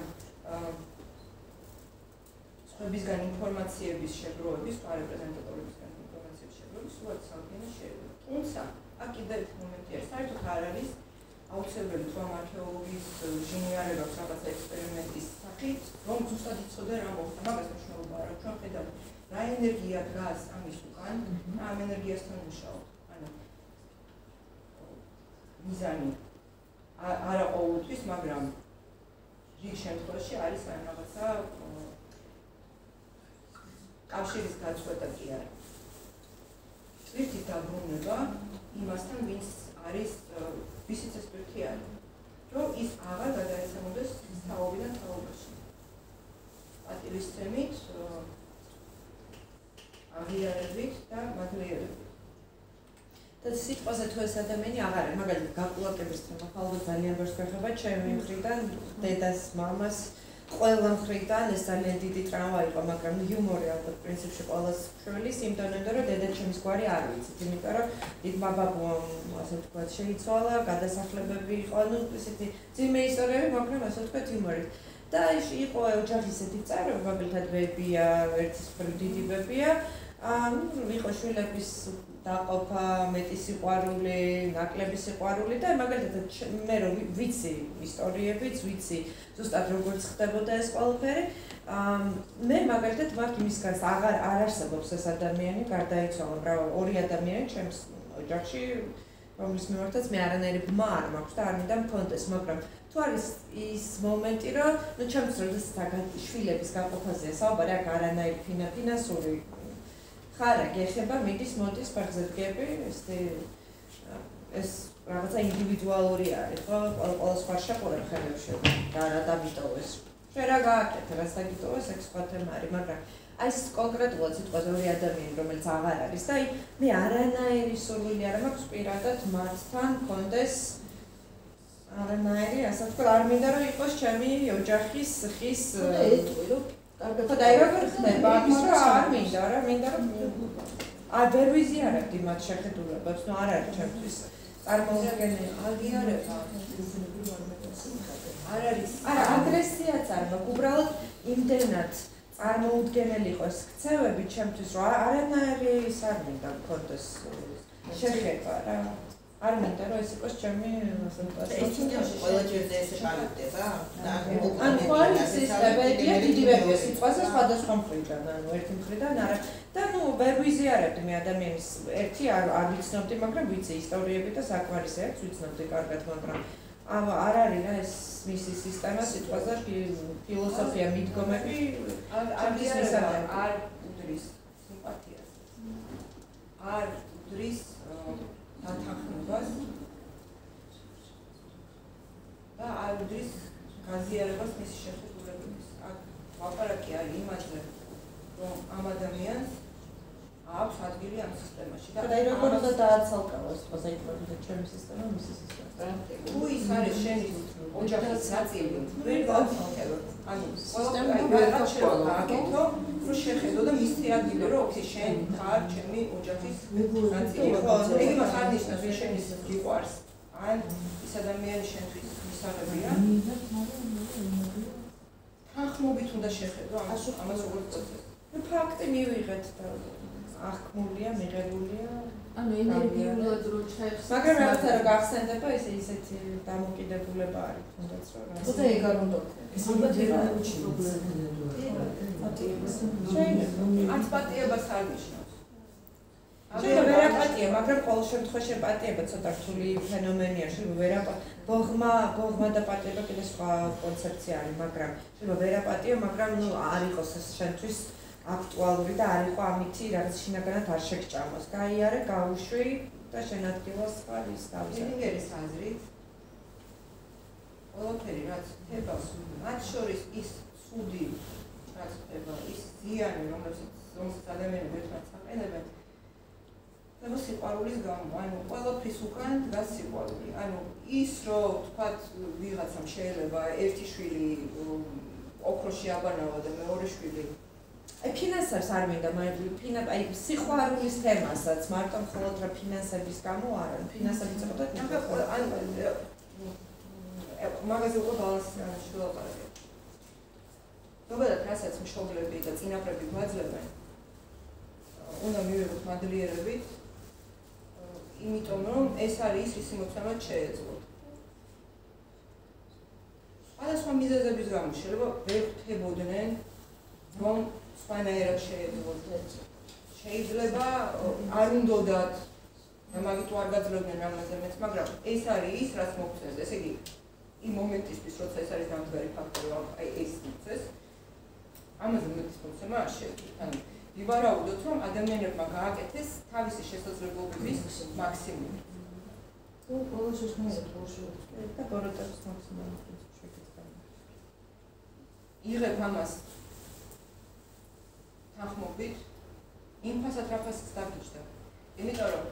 სხვებისგან ინფორმაციების შეგროვების, რეპრეზენტატორებისგან ინფორმაციების შეგროვების, სურათის აღდგენა შეიძლება. თუმცა, აქ კიდევ ერთი მომენტი არის, საერთოდ არ არის აუცილებელი რომ არქეოლოგიის ჟინიარება რაღაცა ექსპერიმენტის სახით, რომ ზუსტად იცოდე რა მოხდა, მაგას მნიშვნელობა არ აქვს, ჩვენ ხედავთ რა ენერგია დგას ამის უკან და ამ ენერგიასთან მუშაობთ. ანუ მიზანი არა ყოველთვის, მაგრამ რიგ შემთხვევაში არის ან რაღაცა კავშირის გაწყვეტა კი არა. ტვირთის დაბრუნება იმასთან, ვინც არის ვისიც ეს ტვირთი არის, რომ ის აღარ გადაეცემოდეს თაობიდან თაობაში. პატივისცემით, აღიარებით და მადლიერებით. და სიტყვაზე თუ ეს ადამიანი აღარ არის, მაგალითად გაკულაკების თემა ხალხს ძალიან ბევრს გვეხება, ჩემი მხრიდან, დედას, მამას, ყველა მხრიდან ეს ძალიან დიდი ტრავმა იყო, მაგრამ იუმორი ალბათ პრინციპში ყველას შვილის იმ დონემდე, რომ დედა ჩემის გვარი არ ვიცით, იმიტომ რომ დიდმა ბაბუამ ასე ვთქვათ შეიცვალა, გადასახლებები იყო, ანუ ესეთი ძიმე ისტორიები, მაგრამ ასე ვთქვათ იუმორით. და იყო ოჯახის ესეთი წარება, მაგალითად ბებია, ერთის მხრივ დიდი ბებია, იყო შვილების დაყოფა, მეტი სიყვარული, ნაკლები სიყვარული და მაგალითად მე რომ ვიცი ისტორიებიც, ვიცი ზუსტად როგორც ხდებოდა ეს ყველაფერი, მე მაგალითად ვარ იმისგან აღარ არსებობს ეს ადამიანი, გარდაიცვალა ორი ადამიანი ჩემს ოჯახში, რომლის მიმართაც მე არანაირი ბმა არ მაქვს და არ მინდა მქონდეს, მაგრამ თუ არის ის მომენტი, რომ ნუ ჩემს როდესაც შვილების გაყოფაზეა საუბარი, აქ არანაირი ფინანსური ხარა გეხება, მიდის, მოდის, ფარგზეთგები, ეს რაღაცა ინდივიდუალური არის, ხო? ყველას ხარ შეყურებ ხელებში და რა დამიტოვეს. შენ რა გააკეთე, რაც დაგიტოვეს, ეს სხვა თემა არის, მაგრამ აი ეს კონკრეტულად სიტყვაზე ორი ადამიანი, რომელიც აღარ არის და მე არანაირი სურვილი არ მაქვს პირადად მათთან კონდეს არანაირი, ასე ვთქვათ, არ მინდა რომ იყოს ჩემი ოჯახის ხის ეტყვი რომ კარგად და როგორ ხდება ის რომ არ მინდა რომ არ ვერ ვიზიარებდი მათ შეხედულებებს, ნუ არ არის ჩემთვის წარმოუდგენელი აღიარება არ არის. არა, აგრესიაც არ მაქვს, უბრალოდ იმდენად წარმოუდგენელი იყოს ქცევები ჩემთვის, რომ არანაირი ის არ მინდა მქონდეს შეხება რა. არ მინდა რომ ეს იყოს ჩემი ეს ყველა ჯერზე ესე ყალიბდება და ან ხვალის სისტემებია დიდებია სიტყვაზე სხვადასხვა მხრიდან, ანუ ერთი მხრიდან არა და ნუ ვერ ვიზიარებდი მე ადამიანის ერთი არ ვიცნობდი, მაგრამ ვიცი ისტორიები და საკმარისია, ვიცნობდი კარგად, მაგრამ არ არის რა ეს მისი სისტემა სიტყვაზე ფილოსოფია მიდგომები არ უდრის სიმპათიას არ უდრის დათანხმებას და არ უდრის გაზიარებას მისი შეხედულებების. აქ ლაპარაკი არის იმაზე, რომ ამ ადამიანს აქვს ადგილი ამ სისტემაში და როგორ უნდა დააცალკავა სიტყვაზე იქნება ჩემი სისტემა, მისი სისტემა. თუ ის არის შენი ოჯახის ნაწილი, ვერ გავხსენებ. ანუ სისტემა შეიძლება აკეთო, რომ შეხედო და მისცი ადგილი, რომ ოკეი, შენ ხარ ჩემი ოჯახის ნაწილი. იგი მას არ ნიშნავს, რომ შენ გიყვარს. ან ის ადამიანი შენთვის მისაღებია. თანხმობით უნდა შეხედო ამას როგორც პროცესს. ფაქტი მივიღეთ და აღქმულია, მიღებულია. ანუ ენერგიულად რო ჩაიხსნა. მაგრამ რაღაცა რო გახსენდება, ისეთი დამოკიდებულება არის თუნდაც რომ. ხოდა ეგ არ უნდა. ეს ათპატიებას არ ნიშნავს. შეიძლება ვერაპატია, მაგრამ ყოველ შემთხვევაში პატიება ცოტა რთული ფენომენია, შეიძლება ბოღმა და პატიება კიდე სხვა კონცეფცია არის, მაგრამ შეიძლება ვერაპატია, მაგრამ ნუ არ იყოს ეს შენთვის აქტუალური და არ იყო ამითი რაღაც შინაგანად არ შეგჭამოს. გაიარე, გაუშვი და შენადგილოს ხარ ის თავის. ელინგერის აზრით ყველაფერი რაც ხდება, მათ შორის ის ცუდი რაც ხდება, ის ზიანი, რომელსაც ადამიანები ერთმანეთს აყენებენ, ხდება სიყვარულის გამო. ანუ ყველაფრის უკან დგას სიყვარული. ანუ ის რომ თქვათ ვიღაცამ შეიძლება ერთი შვილი ოქროში აბანავა და მეორე შვილი ფინანსებს არ მინდა, აი სიყვარულის თემასაც მარტო მხოლოდ რა ფინანსების გამო არა, ფინანსები წეყოთ და ან მაგაზე უკვე ბალანსის შეგელაპარაკე. ზოგადად რასაც მშობლები და წინაპრები გვაძლევენ, უნდა მივიღოთ მადლიერებით, იმიტომ რომ ეს არის ის ისი მოცემად შეეძლოთ. სხვადასხვა მიზეზების გამო შეიძლება ვერ ხდებოდნენ, რომ სხვანაირად შეეძლოთ. შეიძლება არ უნდათ და მაგით არ გაძლევდნენ ამაზე მეც, მაგრამ ეს არის ის, რაც მოგწევს. ესე იგი, იმ მომენტისთვის, როცა ეს არის დამდგარი ფაქტორი, აი ეს მოგწევს, ამაზე მეტის მოცემა არ შეიძლება. ანუ ვივარაუდოთ, რომ ადამიანებმა გააკეთეს თავისი შესაძლებლობების მაქსიმუმი. თუ ყველა შეშმარებით ბოლშევიკს და ბოროტების მაქსიმუმი შეგეცდა. იღებ ამას თანხმობით, იმ ფასად რა ფასიც დაგიჯდა. იმიტომ რომ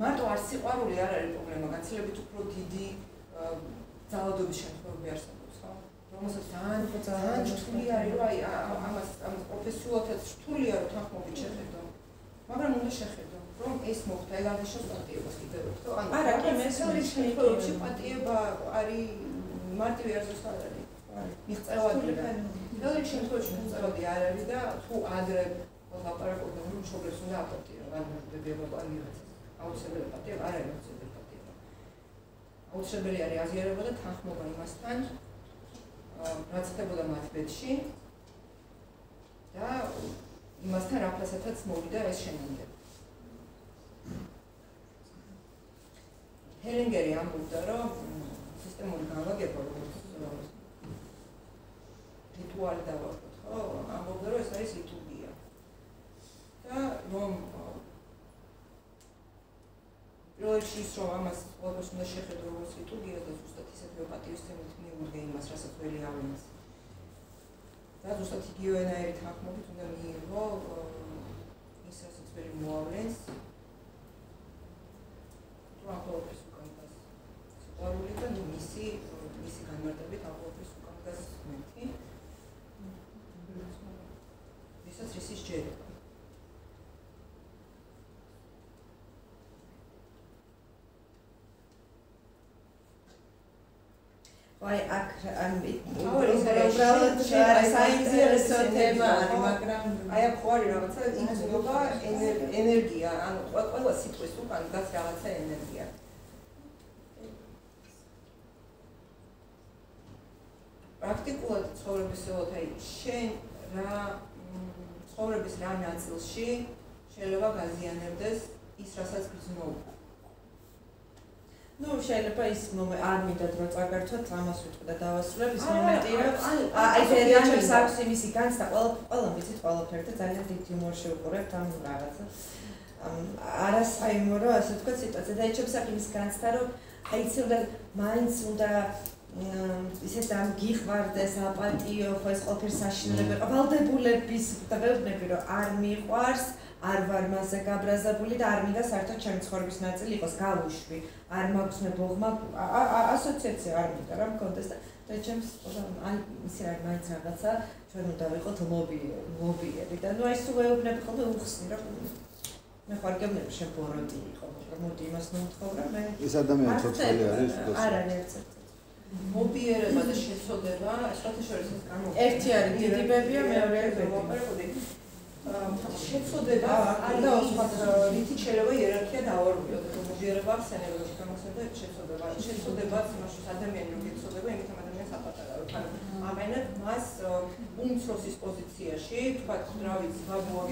მარტო არ სიყვარული არ არის პრობლემა, გაცილებით უფრო დიდი ძალადობის შემთხვევები არსებობს, ხო? რომელსაც ძალიან რთული არის, რომ აი ამას პროფესიულადაც რთულია, რომ თანხმობით შეხედო. მაგრამ უნდა შეხედო, რომ ეს მოხდა, ეგ არ ნიშნავს პატიებას კიდევ ერთხელ. არა, კი მესამის შემთხვევებში პატიება არის მარტივი აზრს არ არის. მიღწევადია. ბევრი შემთხვევაში მიღწევადი არ არის და თუ ადრე ლაპარაკობდა, რომ მშობლებს უნდა აპატიო, ან მეგობრებია ან ვიღაცას. აუცილებელი პატიება არ არის აუცილებელი პატიება. აუცილებელი არის აზიარება და თანხმობა იმასთან, რაც ხდებოდა მათ ბედში და იმასთან რა ფასადაც მოვიდა ეს შენამდე. ჰელინგერი ამბობდა, რომ სისტემური განლაგება, როგორც რიტუალი დავარქოთ, ხო? ამბობდა, რომ ეს არის ლიტურგია. და რომ პირველში ის რომ ამას ყველას უნდა შეხედო როგორც ლიტურგიას და ზუსტად ისეთივე პატივისცემით მიუღია იმას, რასაც ველი ავლენს. და ზუსტად იგივენაირი თანხმობით უნდა მიიღო ის, რასაც ველი მოავლენს. თუ ამ ყოველთვის უკან დგას სიყვარული და მისი განმარტებით ამ ყოველთვის უკან დგას მეთი. ვისაც ისიც ჯერება. აი აქ უბრალოდ საინტერესო თემა არის, მაგრამ აი აქ ხო არის რაღაცა იგრძნობა ენერგია, ანუ ყველა სიტყვის უკან დგას რაღაცა ენერგია. პრაქტიკულად ცხოვრებისეულად აი შენ რა ცხოვრების რა ნაწილში შეიძლება გაზიანებდეს ის, რასაც გრძნობ. Ну, შეიძლება ის არ მინდათ რომ წაგართვათ ამას ვიტყვი და დავასრულებ ის მომენტი რომ აი ფედერაჩებს აქვს იმისი განცდა ყველა ვიცით ყველაფერი და ძალიან დიდ იუმორში ვუყურებთ ამ რაღაცას არასაიმორო ასე ვთქვათ სიტუაცია და ეჩებს აქვს იმის განცდა რომ აი იცი უნდა მაინც უნდა ისეთ ამ გიყვარდეს აპატიო ხო ეს ყველაფერი საშინელება ვალდებულების და ვეუბნები რომ არ მიყვარს არ ვარ მასზე გაბრაზებული და არ მინდა საერთოდ ჩემი ცხოვრების ნაწილი იყოს გავუშვი არ მაქვს მე ბოღმა ასოციაცია არ მინდა რა მქონდეს და ჩემს აი ისე არ მაინც რაღაცა ჩვენ უნდა ვიყოთ ლობიები და ნუ აი სულ ვეუბნები ხოლმე უხსნი რომ მე ხარ გემნები შენ ბოროტი იყო მაგრამ მოდი იმას მომთხოვ რა მე ეს ადამიანი ცოცხალი არის არ არის ერთ მობიერება და შეცოდება სხვათა შორის ეს ერთი არის დიდიბებია მეორეა მოპარებოდი შეცოდება და რითი შეიძლება იერარქია დავარღვიოთ რომ მობიერება სენერგოში გამოსება შეცოდებაც იმაშიც ადამიანი რომ გეცოდება იმით ამ ადამიანს აპატარავ თან ამენად მას უმცროსის პოზიციაში თქვა რა ვიცი ბაბუა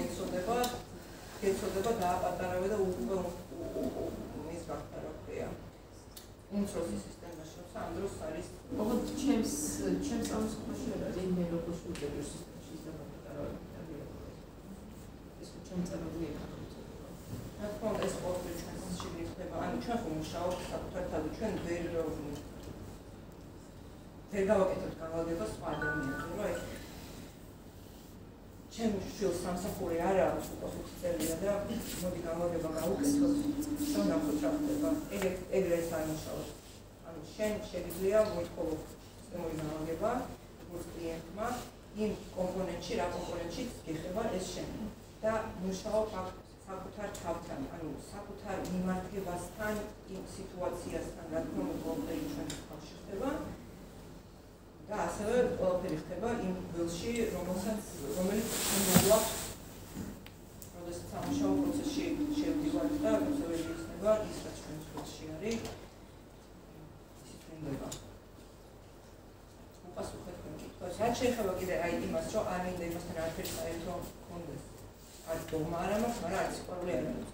გეცოდება დააპატარავე და უკვე ის გახდა რა ქვია უმცროსის სისტემაში რომ სამ დროს არის ოღონდ ჩემს სამსახურში რეგიონი როგორც უწევი სისტემაში ის დააპატარავე რა თქმა უნდა ეს ყოველთვის ჩვენს შიგნით ხდება ანუ ჩვენ ხომ მუშაობთ საკუთარ თავზე ჩვენ ვერ გავაკეთებთ განლაგებას სხვა ადამიანებზე რომ აი ჩემი შვილს სამსახური არ აქვს უკვე 5 წელია და მოდი განლაგება გავუკეთოთ რომ ნახოთ რა ხდება ეგრე ეს არ მუშაობს ანუ შენ შეიძლება მოითხოვო სისტემური განლაგება როგორც კლიენტმა იმ კომპონენტში რა კომპონენტში გეხება ეს შენ და მუშაობ საკუთარ თავთან, ანუ საკუთარ მიმართებასთან, იმ სიტუაციასთან, რა თქმა უნდა, ყველაფერი ჩვენს თავში ხდება და ასევე ყველაფერი ხდება იმ გველში, რომელიც მოგვაქვს, როდესაც სამუშაო პროცესში შევდივართ და როდესაც იქნება ის, რაც ჩვენს გველში არის, ისიც ხდება. უპასუხეთ მეკითხვას. რაც შეეხება კიდე აი იმას, რომ არ მინდა იმასთან არაფერი საერთო მქონდეს. არის დოგმა არ მაქვს, მაგრამ არის სიყვარული არ მაქვს.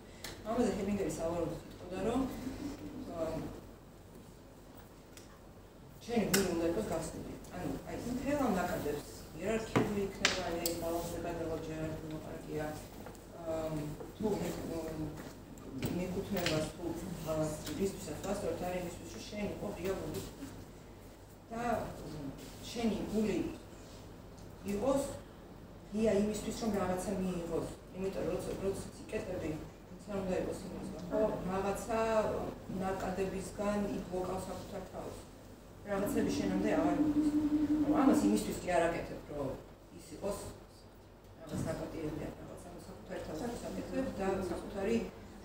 ამაზე ჰემინგეი სავარაუდოდ იტყოდა, რომ ჩვენი გული უნდა იყოს გასული. ანუ აი მთელ ამ ნაკადებს იერარქიული იქნება, აი ბალანსზე გადავარჯე არქიმოპარკია. თუ მეკუთვნებას თუ ისთვისაც ვასწორებთ არის იმისთვის, რომ შენი იყო ღია გული. და შენი გული იყოს ღია იმისთვის, რომ რაღაცა მიიღოს. იმიტომ რომ როდესაც იკეთები, რა უნდა იყოს იმასთან, ხო, რაღაცა ნაკადებისგან იბლოკავს საკუთარ თავს. რაღაცები შენამდე აღარ მოდის. ამას იმისთვის კი არ აკეთებ, რომ ის იყოს რაღაც ნაკადები, რაღაცა საკუთარ თავს აკეთებ და საკუთარი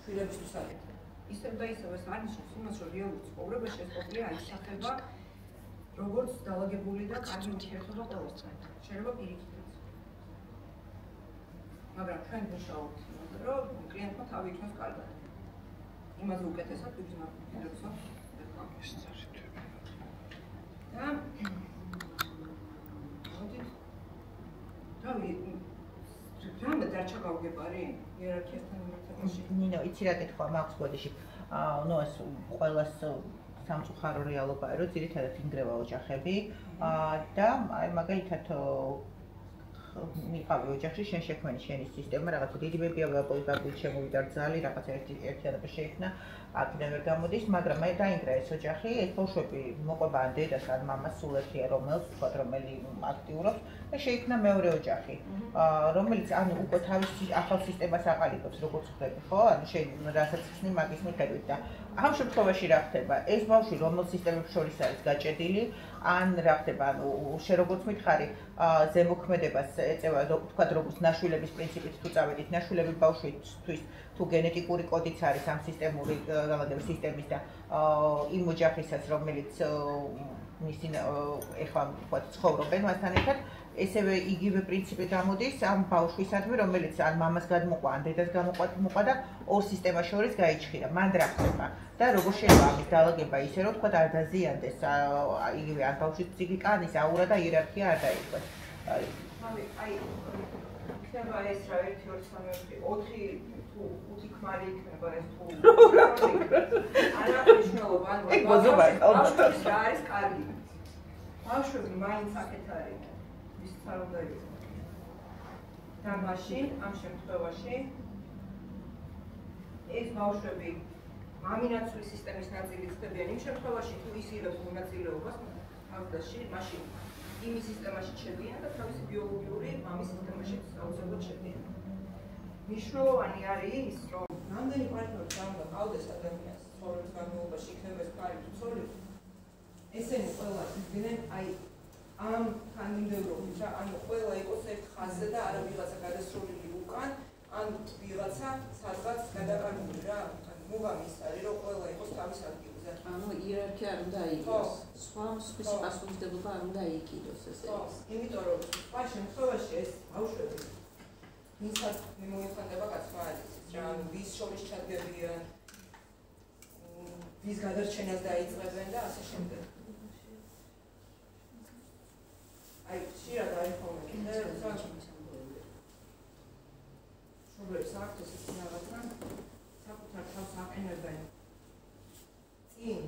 შვილებისთვის აკეთებ. ისევ და ისევ ეს არნიშნავს იმას, რომ რეალურ ცხოვრებაში ეს ყოფილი აისახება როგორც დაალაგებული და კარგი ურთიერთობა ყოველთვის. შეიძლება პირიქით მაგრამ ჩვენ ვმუშაობთ იმაზე, რომ კლიენტმა თავი იქნას კარგად. იმაზე უკეთესად ვიგრძნობ ფიდროსო. და რამე დარჩა გავგებარი იერარქიასთან მიმართებაში. ნინო, იცი რა კითხვა მაქვს ბოდიში. ნუ ეს ყველას სამწუხარო რეალობაა, რომ ძირითადად ინგრევა ოჯახები და აი მაგალითად მიყავი ოჯახში შენ შექმენი შენი სისტემა რაღაცა დიდი ბებია ბაბუი შემოვიდა რძალი რაღაცა ერთი ადამიანი შეიქმნა აქედან ვერ გამოდის მაგრამ მე დაინგრა ეს ოჯახი ეს ბავშვები მოყვება ან დედას ან მამას სულ ერთია რომელს თქვა რომელი აქტიურობს და შეიქმნა მეორე ოჯახი რომელიც ანუ უკვე თავისი ახალ სისტემას აყალიბებს როგორც ხდება ხო ანუ შენ რასაც ხსნი მაგის მიხედვით და ამ შემთხვევაში რა ხდება ეს ბავშვი რომელ სისტემებს შორის არის გაჭედილი ან რა ხდება ანუ შენ როგორც მითხარი ზემოქმედებას ეწევა თქვა როგორც ნაშვილების პრინციპით თუ წავედით ნაშვილები ბავშვისთვის თუ გენეტიკური კოდიც არის ამ სისტემური განლაგების სისტემის და იმ ოჯახისაც რომელიც მისი ეხლა ვთქვათ ცხოვრობენ მასთან ერთად ესევე იგივე პრინციპი გამოდის ამ ბავშვისადმი რომელიც ან მამას გადმოყვა ან დედას გამოყვა და ორ სისტემას შორის გაიჩხირა მან რა ხდება და როგორ შეიძლება ამის დალაგება ისე რომ ვთქვათ არ დაზიანდეს იგივე ან ბავშვის ფსიქიკა ან ის აურა და იერარქია არ დაიყვეს აი იქნება ეს რა 1 2 3 4 თუ 5 ქმარი იქნება ეს თუ არა მნიშვნელობა ანუ ბავშვს რა არის კარგი ბავშვები მაინც აქეთ არის ის არ უნდა იყოს და მაშინ ამ შემთხვევაში ეს ბავშვები მამინაცვლის სისტემის ნაწილი ხდებიან იმ შემთხვევაში თუ ის იღებს მონაწილეობას თავდაში მაშინ იმის სისტემაში შედიან და თავისი ბიოლოგიური მამის სისტემაში აუცილებლად შედიან. მნიშვნელოვანი არის ის, რომ რამდენი პარტნიორი უნდა ყავდეს ადამიანს ცხოვრების განმავლობაში იქნება ეს კარი თუ ცოლი, ესენი ყველა იდგნენ აი ამ თანმიმდევრობით რა, ანუ ყველა იყოს ერთ ხაზზე და არა ვიღაცა გადასროლილი უკან, ან ვიღაცა სადღაც გადაკარგული რა, მოგამის არის რომ ყველა იყოს თავის ადგილზე. ანუ იერარქია არ უნდა აიგოს. სხვის პასუხისმგებლობა არ უნდა აიგოს ესე. ხო, იმიტომ რომ სხვა შემთხვევაში ეს ბავშვები ვინცაც მიმოიხანდება კაცმა არის რა, ვის შორის ჩადგებიან, ვის გადარჩენას დაიწყებენ და ასე შემდეგ. აი, შეიძლება დაიხოვნე კიდე შობლებს აქვთ ესეთი რაღაცა, საკუთარ თავს აყენებენ წინ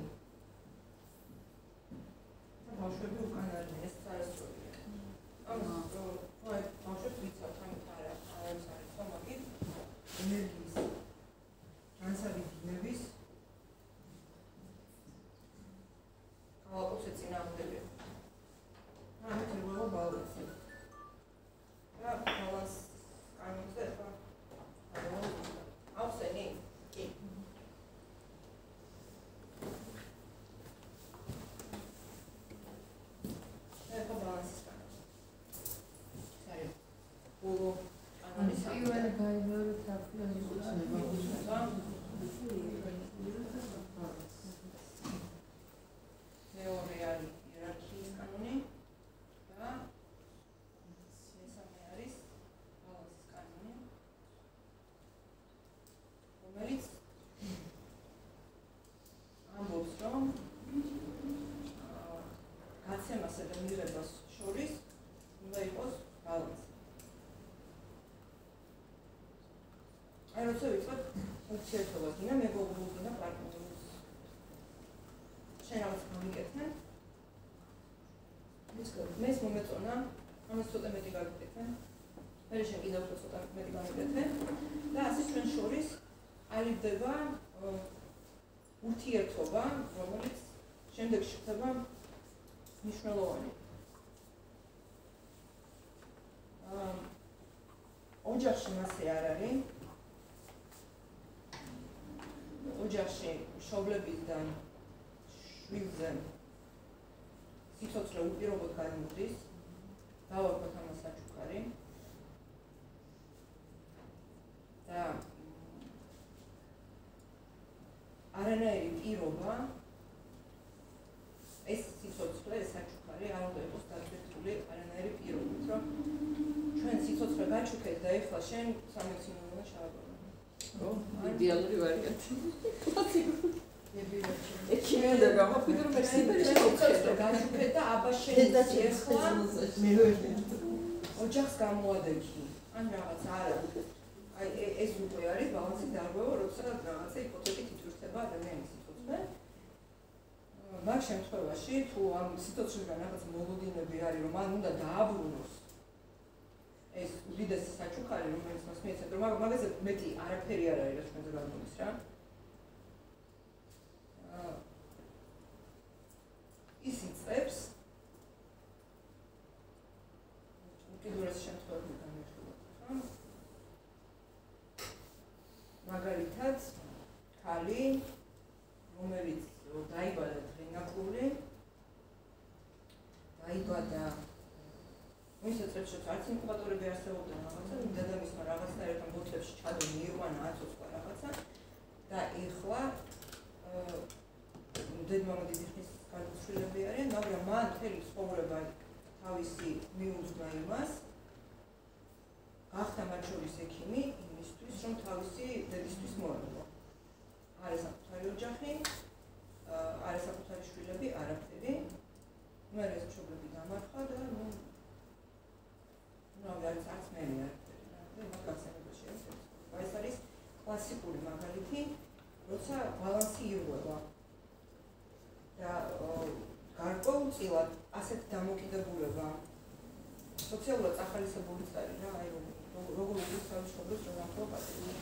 ბავშვები უკან არიან, ეს არასწორია. ამას ბავშვებს ვიცავთ, ამით არა არის ხომაკით ენერგიის განსაკუთრების კალაპოცე წინააღმდეგია. ამით ეღება ბალანსი. რა ბალანს განუწევ ხა? ავსენი? კი. პირველი გაიმეორე საფრთხეს უცნება. მეორე არის იერარქიის კანონი და მესამე არის ბალანსის კანონი, რომელიც ამბობს, რომ გაცემასა და მიღებას შორის უნდა იყოს ბალანსი. აი როცა ვიტყვით ურთიერთობა გინდა მეგობრულ გინდა პარტნიორს შენ რაღაც გამიკეთებ მეს მომეწონა ამას ცოტა მეტი გავიკეთებ მე შენ კიდევ ცოტა მეტი გავიკეთებ და ასე ჩვენ შორის აიდება ურთიერთობა რომელიც შემდეგში ხდება მნიშვნელოვანი ოჯახში მასე არ არის ოჯახში მშობლებიდან შვილზე სიცოცხლე უპირობოდ გამოდის, დავარქვათ ამას საჩუქარი და არანაირი პირობა ეს სიცოცხლე, ეს საჩუქარი არ უნდა იყოს დაგჭირებული არანაირი პირობით, რომ ჩვენ სიცოცხლე გაჩუქეთ და ეხლა შენ 13 მილიონი შევაგო. იდეალური ვარიანტი. ექიმენდა გამოფიტურ მერსიპერში გაჩუქეთ და აბა შენ ეხლა მე ოჯახს გამოადექი. ან რაღაც არა. აი ეს უკვე არის ბალანსის დარღვევა, როცა რაღაცა იპოთეკით ითვირთება ადამიანის სიცოცხლე. მაგ შემთხვევაში თუ ამ სიცოცხლიდან რაღაც მოლოდინები არის, რომ მან უნდა დააბრუნოს ეს უდიდესი საჩუქარი, რომელიც მას მიეცეთ, რომ მაგაზე მეტი არაფერი არ არის, რაც ჩვენზე გამოდის რა. ის იწყებს უკიდურეს შემთხვევებში განვიხილოთ, ხო? მაგალითად, ქალი, რომელიც დაიბადა დღენაკრული, დაიბადა ვისაც არც ინკუბატორები არსებობდა რაღაცა, დედამისმა რაღაცნაირად ამ ბოთლებში ჩადო მიიყვანა აცოცხლა რაღაცა და ეხლა დედმამა დიდი ხნის გადაცვლილები არიან, მაგრამ მან მთელი ცხოვრება თავისი მიუძღვნა იმას, გახდა მათ შორის ექიმი იმისთვის, რომ თავისი დედისთვის მოეღო. არა საკუთარი ოჯახი, არა საკუთარი შვილები, არაფერი. მერე ეს მშობლები დამარხა და არც მე არაფერი. მაგაცემება შეიძლება. ეს არის კლასიკური მაგალითი, როცა ბალანსი ირღვევა. და გარკვეულწილად ასეთ დამოკიდებულება სოციალურად ახალისებულიც არის რა, აი როგორ უგულისხმობს შობლებს რომ ახლა პატივი.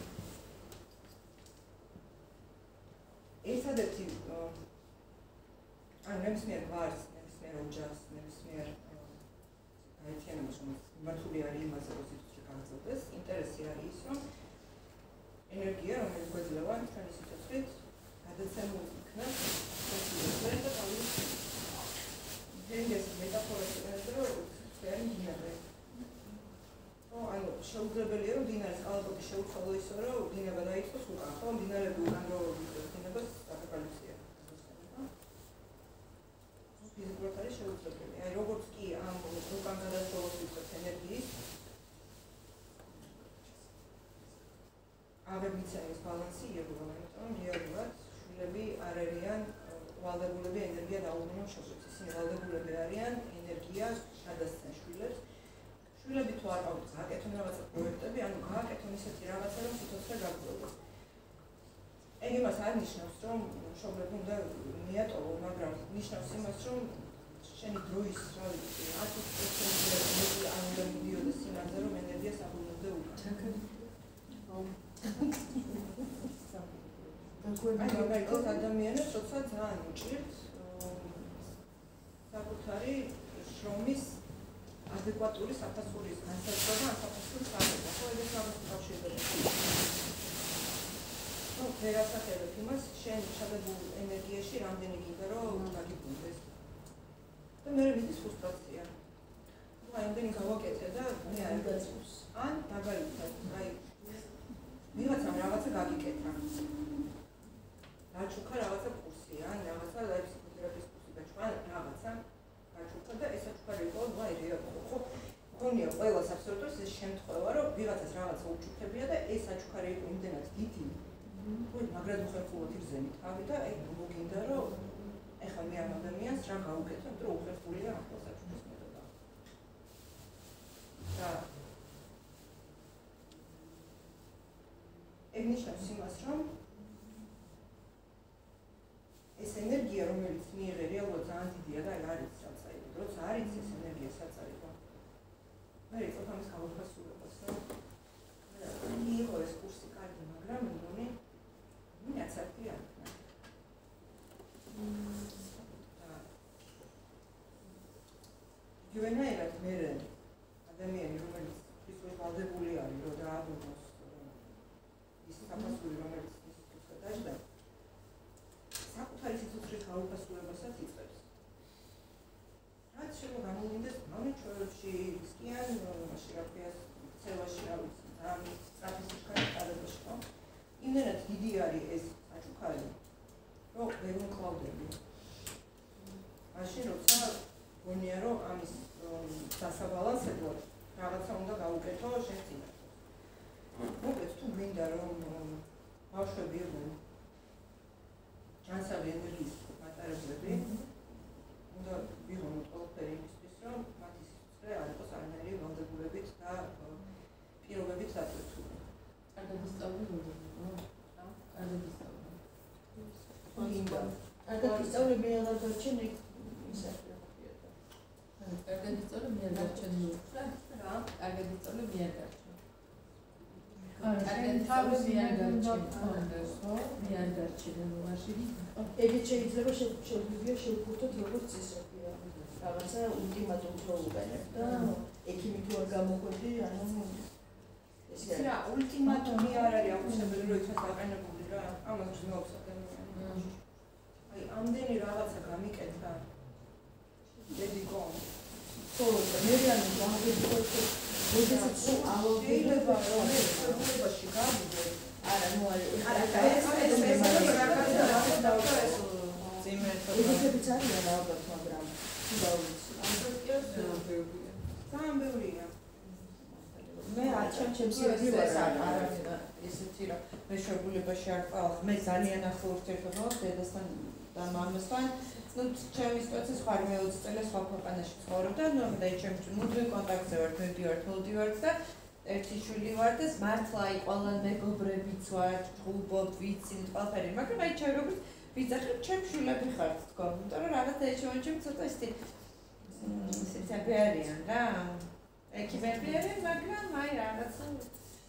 ერთადერთი ან ნებისმიერ ვარს, ნებისმიერ ოჯახს, ნებისმიერ აერთიანებას, რომელიც მართული არის იმაზე, რომ სიცოცხლე გაგრძელდეს, ინტერესი არის ის, რომ ენერგია, რომელიც გვეძლევა ჩვენი სიცოცხლით, გადაცემული იქნას სიცოცხლეზე და თავის ეს მეტაფორას იყენებს, რომ წერი დინარე. ანუ შეუძლებელია, რომ დინარის კალაპოტი შეუცვალო ისე, რომ დინება დაიწყოს უკან, ხო? დინარები უკან რო დინებას აპოკალიფსია. ფიზიკურად არის შეუძლებელი. აი როგორც კი ამ უკან გადასვლას ვიწევთ ენერგიის აღარ მიცემს ბალანსი ირღვევა, იმიტომ რომ რეალურად შვილები არ არიან ვალდებულები ენერგია დაუბრუნონ შვილებს. ისინი ვალდებულები არიან ენერგია გადასცენ შვილებს. შვილები თუ არ ყავთ გააკეთონ რაღაცა პროექტები, ანუ გააკეთონ ისეთი რაღაცა, რომ სიცოცხლე გაგრძელდეს. ეგ იმას არ ნიშნავს, რომ მშობლები უნდა მიატოვონ, მაგრამ ნიშნავს იმას, რომ შენი დროის, რა ვიცი, 10% მეტი არ უნდა მიდიოდეს იმაზე, რომ ენერგიას აბრუნებდე უკან. აი, მაგალითად ადამიანებს, როცა ძალიან უჭირთ საკუთარი შრომის ადეკვატური საფასურის განსაზღვრა და საფასურის აღება, ხო, ეს ამას უკავშირდება. ну, ვერასახელებ იმას, შენ ჩადებულ ენერგიაში რამდენი გინდა, რომ გაგიბრუნდეს. და მე მიდის ფრუსტრაცია. ну, აი, იმდენი გავაკეთე და მე არ გაწევს. ან მაგალითად, აი, ვიღაცამ რაღაცა გაგიკეთა. გაჩუქა რაღაცა კურსი, ან რაღაცა ფსიქოთერაპიის კურსი გაჩუქა, რაღაცა გაჩუქა და ეს საჩუux იყო, ну, აი, ხო, გონია ყველას აბსოლუტურად ეს შემთხვევა, რომ ვიღაცას რაღაცა უჩუქებია და ეს საჩუქარი იყო იმდენად დიდი, მაგრამ უხერხულად იგზენით თავი და ეგ მოგინდა, რომ ეხლა მე ამ ადამიანს რა გავუკეთო, იმიტომ რომ უხერხულია ახლა საჩუქრის მეთოდა. და ეგ ნიშნავს იმას, რომ ეს ენერგია, რომელიც მიიღე რეალურად ძალიან დიდია და არ იცის რაც აიღო. როცა არ იცის ეს ენერგია რაც აიღო. მე რიცხვ ამის გამოფასურებას, რომ მიიღო ეს კურსი კარგი, მაგრამ მეგონი მეაცარდი არ იქნა. იგივენაირად მე ადამიანი, რომელიც ისე ვალდებული არის, რომ დააბრუნოს ის საფასური, რომელიც ის სიცოცხლე დაждდა, საკუთარი სიცოცხლის გაუფასურებასაც იწყებს. რაც შეიძლება გამოვლინდეს მონიტორში, სკიან, მაშინ რა ქვია, ცელაში, რა ვიცი, ამ სტრატეგიულ კადრებში, ხო? იმენად დიდი არის ეს საჩუქარი, რომ ვერ მოკლავდები. მაშინ როცა გონია, რომ ამის დასაბალანსებლად რაღაცა უნდა გაუკეთო შენ წინასწარ. მოკლედ თუ გვინდა რომ ბავშვები იყვნენ ჯანსაღი ენერგიის მატარებლები, უნდა ვიღონოთ ყველაფერი იმისთვის, რომ მათი სიცოცხლე არ იყოს არანაირი ვალდებულებით და პირობებით დატვირთული. კარგად ისწავლე როდესაც? კარგად ისწავლე. კარგად ისწავლე მე აღარ დარჩენ იქ ისე. კარგად ისწავლე მე არ დარჩენ რა? კარგად ისწავლე მე არ დარჩენ. კარგად ისწავლე მე არ დარჩენ. მე არ დარჩენ მაშინ. ეგეც შეიძლება შეგვიძლია შევფუთოთ როგორც ისე. რაღაცა ულტიმატუმს რო უყენებ და ექიმი თუ არ გამოგვედი, ანუ ეს რა ულტიმატუმი არ არის აუცილებელი რომ იქნას დაყენებული რა, ამას გზნობს ადამიანი. აი, ამდენი რაღაცა გამიკეთა. დედიკო. ხო, მე რიანი გამოგეძო, როდესაც შეიძლება რომ ეს პრობლემაში გავიდე. არა, ნუ არა. არა, ეს რაღაცა დავწერე. წინ მეთოდი. ეგეთებიც არიან ალბათ, მაგრამ თუ დავიცი. ამიტომ კი ვსწავლობია. ძალიან ბევრია. მე ჩემს ისეთი რომ მე შეგულებაში არ ყავ, მე ძალიან ახლო ურთიერთობა აქვს დედასთან და მამასთან. Ну, ჩემი სიტუაცია სხვა 20 წელი სხვა ქვეყანაში ცხოვრობდა, ну, და ჩემს მუდმივ კონტაქტზე ვარ, მოდივარ და ერთი შვილი ვარ და მართლა აი ყველა მეგობრებიც ვარ, ჭუბობ, ვიცით ყველაფერი, მაგრამ აი ჩემ როგორც ვიძახი, ჩემ შვილები ხართ თქო, იმიტომ რომ რაღაც ეჩვენჩემ ცოტა ისეთი სიცები არიან რა. ეკიბები არიან, მაგრამ აი რაღაც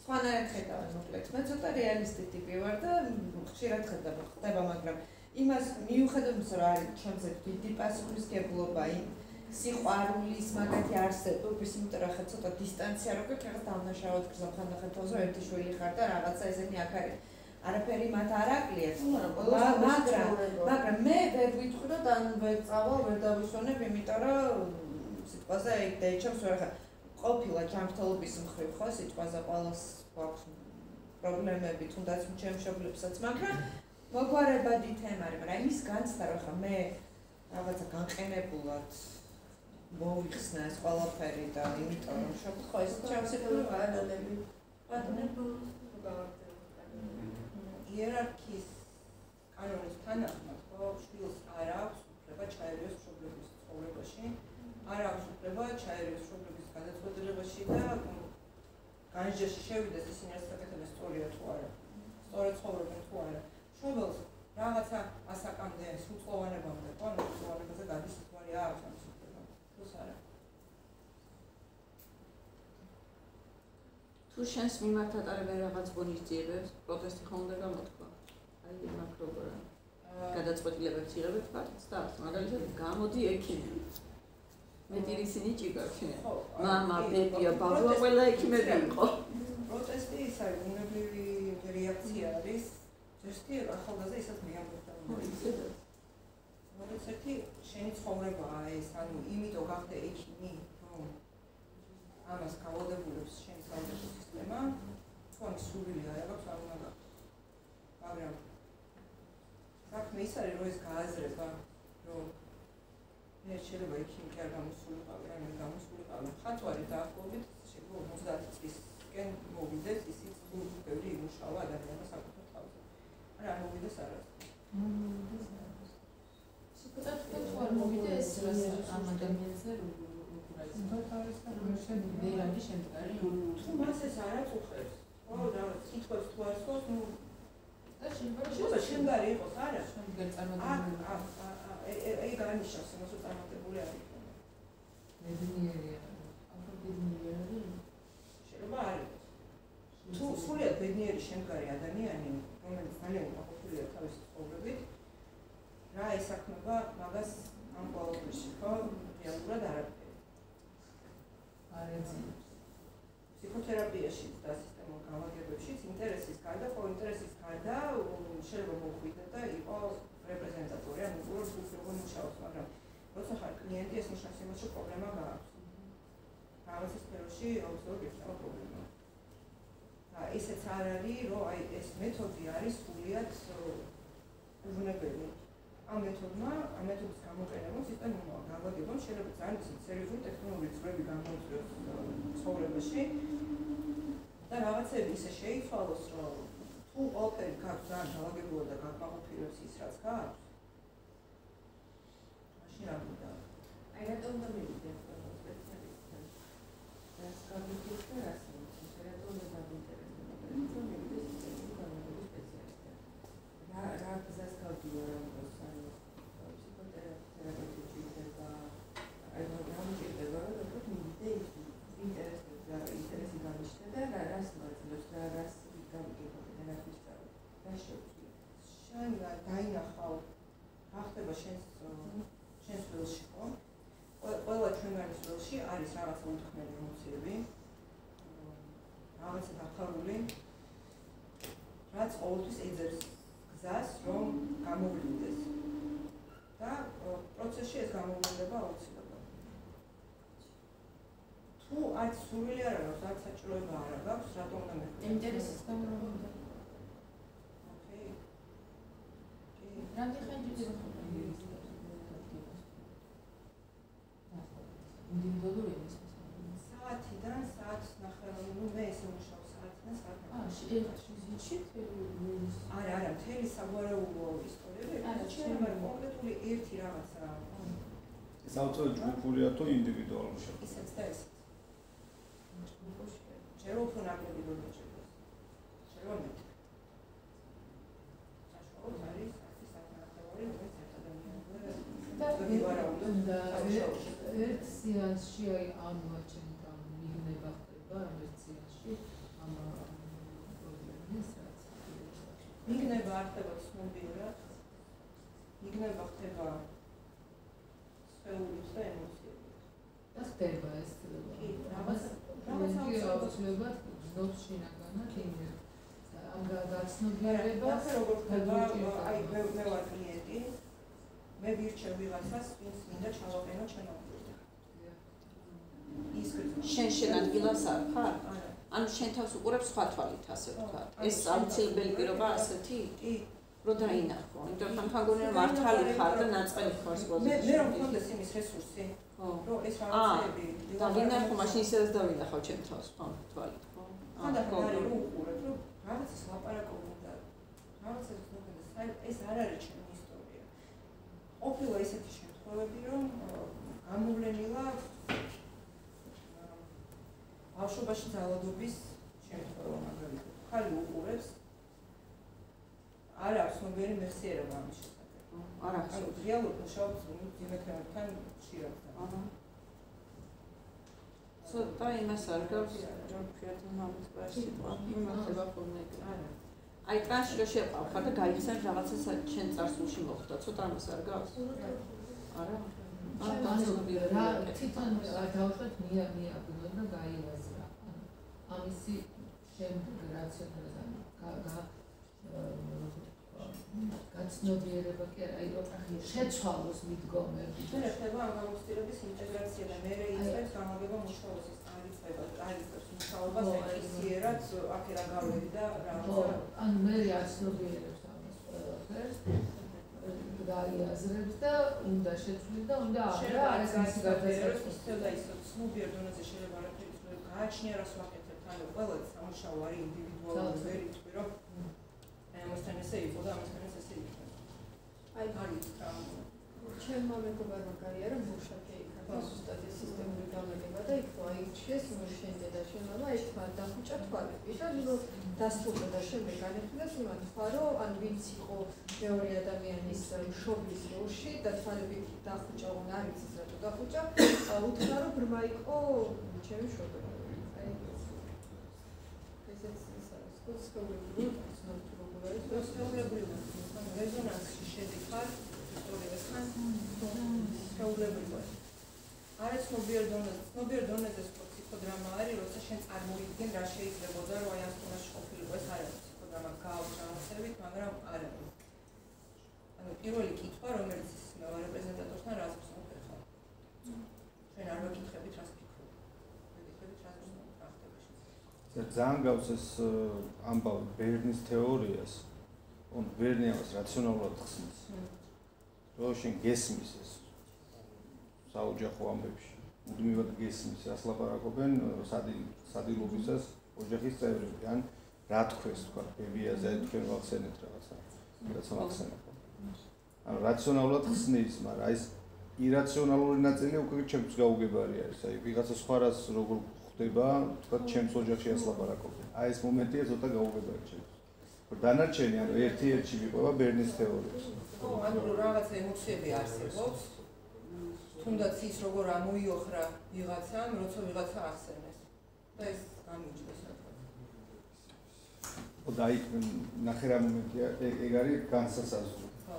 სხვანაირად ხედავენ მოკლედ. მე ცოტა რეალისტი ტიპი ვარ და ხშირად ხდება, მაგრამ იმას მიუხედავად იმისა, რომ არის ჩემზე დიდი პასუხისმგებლობა იმ სიყვარულის მაგათი არსებობის, იმიტომ რომ ხა ცოტა დისტანცია რო გაქვს, რაღაც დამნაშავად გრძნობ ხანდახან თავს, რომ ერთი შვილი ხარ და რაღაცა ესენი აქ არის. არაფერი მათ არ აკლიათ, მაგრამ მე ვერ ვიტყვი, რომ და ვერ წავალ, ვერ დავისვენებ, იმიტომ რომ სიტყვაზე ეგ დაიჩემს რა ხა ყოფილა ჯანმრთელობის მხრივ ხო სიტყვაზე ყველას გვაქვს პრობლემები, თუნდაც ჩემ მშობლებსაც, მაგრამ მოგვარებადი თემა არის, მაგრამ იმის განცდა რომ ხა მე რაღაცა განყენებულად მოვიხსნა ეს ყველაფერი და იმიტომ რომ ხო ეს ჩემსიფრული ბანანები იერარქიის კანონის თანახმად ხო შვილს არ აქვს უფლება ჩაერიოს მშობლების ცხოვრებაში, არ აქვს უფლება ჩაერიოს მშობლების გადაწყვეტილებაში და განჯაში შევიდეს ისინი რაც საკეთებენ სწორია თუ არა, სწორად ცხოვრობენ თუ არა. მშობელს რაღაცა ასაკამდე სრულწლოვანებამდე ხო, სრულწლოვანებაზე გადის თვარი აქვს ამ უფლება. თუს არა. თუ შენს მიმართ ატარებენ რაღაც ღონისძიებებს, პროტესტი ხომ უნდა გამოთქვა? აი მაგ როგორ გადაწყვეტილებებს იღებთ ფაქტს, მაგალითად გამოდი ექიმი. მეტი ისინი ჭიგავენ. მამა, ბებია, ბაბუა ყველა ექიმები იყო. პროტესტი ის არის, უნებრივი რეაქცია არის. ერთი ახალგაზრდა ისაც მეამბობდა. მოდი ერთი შენი ცხოვრებაა ეს, ანუ იმიტომ გახდე ექიმი, რომ ამას გავადებულებს შენი საერთო სისტემა, თუ ამის სურვილი არ აქვს, არ უნდა გახდეს. მაგრამ საქმე ის არის, რომ ეს გააზრება, რომ მე შეიძლება ექიმი კი არ გამოსულიყავი, ან გამოსულიყავი, ხათვარი დაახლოებით შეიძლება 50 წლისკენ მოვიდეს ისიც თუ ბევრი იმუშავა ადამიანმა საკუთარ თავზე. არა, არ მოვიდეს არა. სიტყვით თუ არ მოვიდეს რას ამ ადამიანზე ვერანდი შემდგარი თუ მას ეს არ აწუხებს, ხო, რაღაც სიტყვებს თუ არ სწორს, ნუ და შეიძლება შემდგარი იყოს, არა? შემდგარი წარმატებული. ეგ არნიშნავს იმას, რომ წარმატებული არ იქნება. ბედნიერია. ახლა ბედნიერი შეიძლება არ იყოს. თუ სულიად ბედნიერი შემდგარი ადამიანი, რომელიც ძალიან უპაყოფილია თავისი ცხოვრებით, რა ესაქმება მაგას ამ ყოველდღიში, ხო? რეალურად არაფერი. არეძინებს. ფსიქოთერაპიაში და სისტემურ განმაგებებშიც ინტერესის გარდა, ხო ინტერესის გარდა შეიძლება მოხვიდეთ და იყოს რეპრეზენტატორი, ანუ როგორ მუშაობს, მაგრამ როცა ხარ კლიენტი, ეს ნიშნავს იმას, რომ პრობლემა გააქვს. რაღაცის სფეროში აუცილებლად იქნება პრობლემა. და ესეც არ არის, რომ აი ეს მეთოდი არის სრულიად უზრუნებელი. ამ მეთოდის გამოყენება სისტემურმა განმაგებამ შეიძლება ძალიან სერიოზული ტექნოლოგიური ძვრები გამოიწვიოს ცხოვრებაში და რაღაცები ისე შეიცვალოს, რომ თუ ყველაფერი გაქვს ძალიან გავაგებულა და გაკმაყოფილებს ის, რაც გაქვს, მაშინ რა უნდა? აი რატომ უნდა მივიდე სპეციალისტთან? რას გავიგეთ და რას მივიდე? რატომ უნდა დავინტერესდე? რატომ მივიდე სისტემური განმაგების სპეციალისტთან? რა გზას გავდივარ ამ დროს? ფსიქოთერაპევტი ჭირდება, აი გამჭირდება, რომ როგორ მივიდე ინტერესი გამიშთა და რას მაძლევს, რას გავიგებ თერაპიის სწავლა? რა შეუძლია? შენ დაინახავ, რა ხდება შენს ველში, ხო? ყველა ჩვენგანის ველში არის რაღაცა უთხრელი ემოციები, რაღაცა დაფარული, რაც ყოველთვის ეძებს გზას, რომ გამოვლინდეს. და პროცესში ეს გამოვლინდება აუცილებლად. თუ არც სურვილი არ აქვს, არც საჭიროება არ აქვს, რატომ უნდა მეკითხო? ინტერესის გამოვლინდა. ოკეი. რამდენი ხანი ჭირდება? ინდივიდუალური იმის საათიდან საათს ნახევარი, ნუ მე ესე მუშაობ საათიდან საათამდე. არა, მთელი საგვარეულო ისტორიები, მაგრამ კონკრეტული ერთი რაღაცა. ეს აუცილებლად ჯგუფურია თუ ინდივიდუალური მუშაობა? ისეც და ესეც. ჯერ უფრო ნაკლები გონიჭება. შეიძლება მეტი. საშუალოდ არის საათი რომელიც ერთ ადამიანზე ერთ სეანსში ამოაჩენდა მიგნება ხდება ერთ სეანსში ამ პრობლემის რაც მიგნება არ ხდება ცნობიერად მიგნება ხდება სხეულით და ემოციებით და ხდება ეს აუცილებლად გზნობს შინაგანად იმ ამ გაცნობიერებას როგორ ხდება აი მე ვარ კლიენტი მე ვირჩევ ვიღაცას ვინც მინდა ჩავაყენო ჩემო შენ ადგილას არ ხარ? ანუ შენ თავს უყურებს სხვა თვალით, ასე ვთქვათ. ეს აუცილებელი პირობა ასეთი? კი. რომ დაინახო. იმიტომ რომ ხანგრძლივი რომ მართალი ხარ და ნაწყელი ხარ პოზიციაში. მე რომ მქონდეს იმის რესურსი, რომ ეს რაღაცები დავინახო, მაშინ ისედაც დავინახავ ჩემ თავს, ხო, თვალით, ხო? ხანდახან არის რომ უყურებ, რომ რაღაცას ლაპარაკობ და რაღაცას მოგონდეს, ეს არ არის ჩემი ისტორია. ყოფილა ისეთი შემთხვევები, რომ გამოვლენილა ბავშვობაში ძალადობის შემთხვევა მაგალითად. ხალი უყურებს არ აქვს მოგერი მეხსიერება ამის შესახებ. არ აქვს. ანუ რეალურად მუშაობს ძიმექრებთან ხშირად. ცოტა იმას არ გავს, რომ ფიატო მომწყვეტ სიტყვა. იმართება ხოლმე. აი ტრანსში რო შეყავ და გაიხსენ რაღაცას ჩემ წარსულში მოხდა. ცოტა ამას არ გავს? არა. რა თვითონ დავუშვათ მიაბნო და გაიაზრა. ამისი შემდეგ რაციონალიზმი გაცნობიერება კი არა, აი შეცვალოს მიდგომები. მე ხდება ამ გამოცდილების ინტეგრაცია და მე რეიწყებს გამაგება მუშაობის არიწევს მუშაობას ეფიციერად აქ რა გავლები და რაღაცა. ანუ მე აცნობიერებს ამას ყველაფერს. გაიაზრებს და უნდა შეცვლილ და უნდა არა არის მისი გადაწყვეტილება. ისევ და ისევ ცნობიერ დონეზე შეიძლება არაფერი გააჩნია რას ვაკეთებ. ანუ ყველა სამუშაო არის ინდივიდუალური, ვერ იტყვი რომ ამასთან ესე იყო და ამასთან ესე იყო. აი არის რა. ჩემმა მეგობარმა გაიარა მუშაკი იქა ზუსტად ეს სისტემური გამაგება და იქ აირჩიეს შენდა და შემამა ერთმა დახუჭა თვალები და ნუ დასრულდა და შემდეგ განეხილეს იმათ თვარო ან ვინც იყო მეორე ადამიანის მშობლის როლში და თვალები დახუჭა ან არის ის რატო დახუჭა უთხრა რომ ბრმა იყო ჩემი მშობელი აი ესეც ის არის სკოლასკოლები სკოლასკოლები რეზონანსში შედიხარ ისტორიასთან სკოლასკოლები არის ცნობიერ დონეზე ფსიქოდრამა არის, როცა შენ წარმოიდგენ რა შეიძლებოდა, რომ აი ამ თემაში ყოფილიყო, ეს არის ფსიქოდრამა გავჩანაცებით, მაგრამ არ არის. ანუ პირველი კითხვა, რომელიც ის რეპრეზენტატორთან რას ხდება. ჩვენ არ ვეკითხებით რას ფიქრობ. ვეკითხებით რას ხდება. ძალიან გავს ეს ამბავი ბერნის თეორიას, ბერნი ამას რაციონალურად ხსნის. რომ შენ გესმის ეს საოჯახო ამბებში. მუდმივად გესმის, რას ლაპარაკობენ სადილობისას ოჯახის წევრები, ან რა თქვეს თქვა ბებიაზე, თქვენ ვახსენეთ რაღაცა მახსენებ. ანუ რაციონალურად ხსნის, მაგრამ ეს ირაციონალური ნაწილი უკვე ჩემს გაუგებარი არის. აი ვიღაცა სხვა რას როგორ ხდება, თქვა ჩემს ოჯახში ას ლაპარაკობენ. აი ეს მომენტია ცოტა გაუგებარი ჩემს. დანარჩენი ანუ ერთ-ერთი ვიყვება ბერნის თეორიას. ხო, ანუ რაღაცა ემოციები არსებობს. თუნდაც ის როგორ ამოიოხრა ვიღაცამ, როცა ვიღაცა ახსენეს. და ეს გამიჩნდეს რა. და აი ნახე რა მომენტია, ეგ არის განსასაზღვრო. ხო.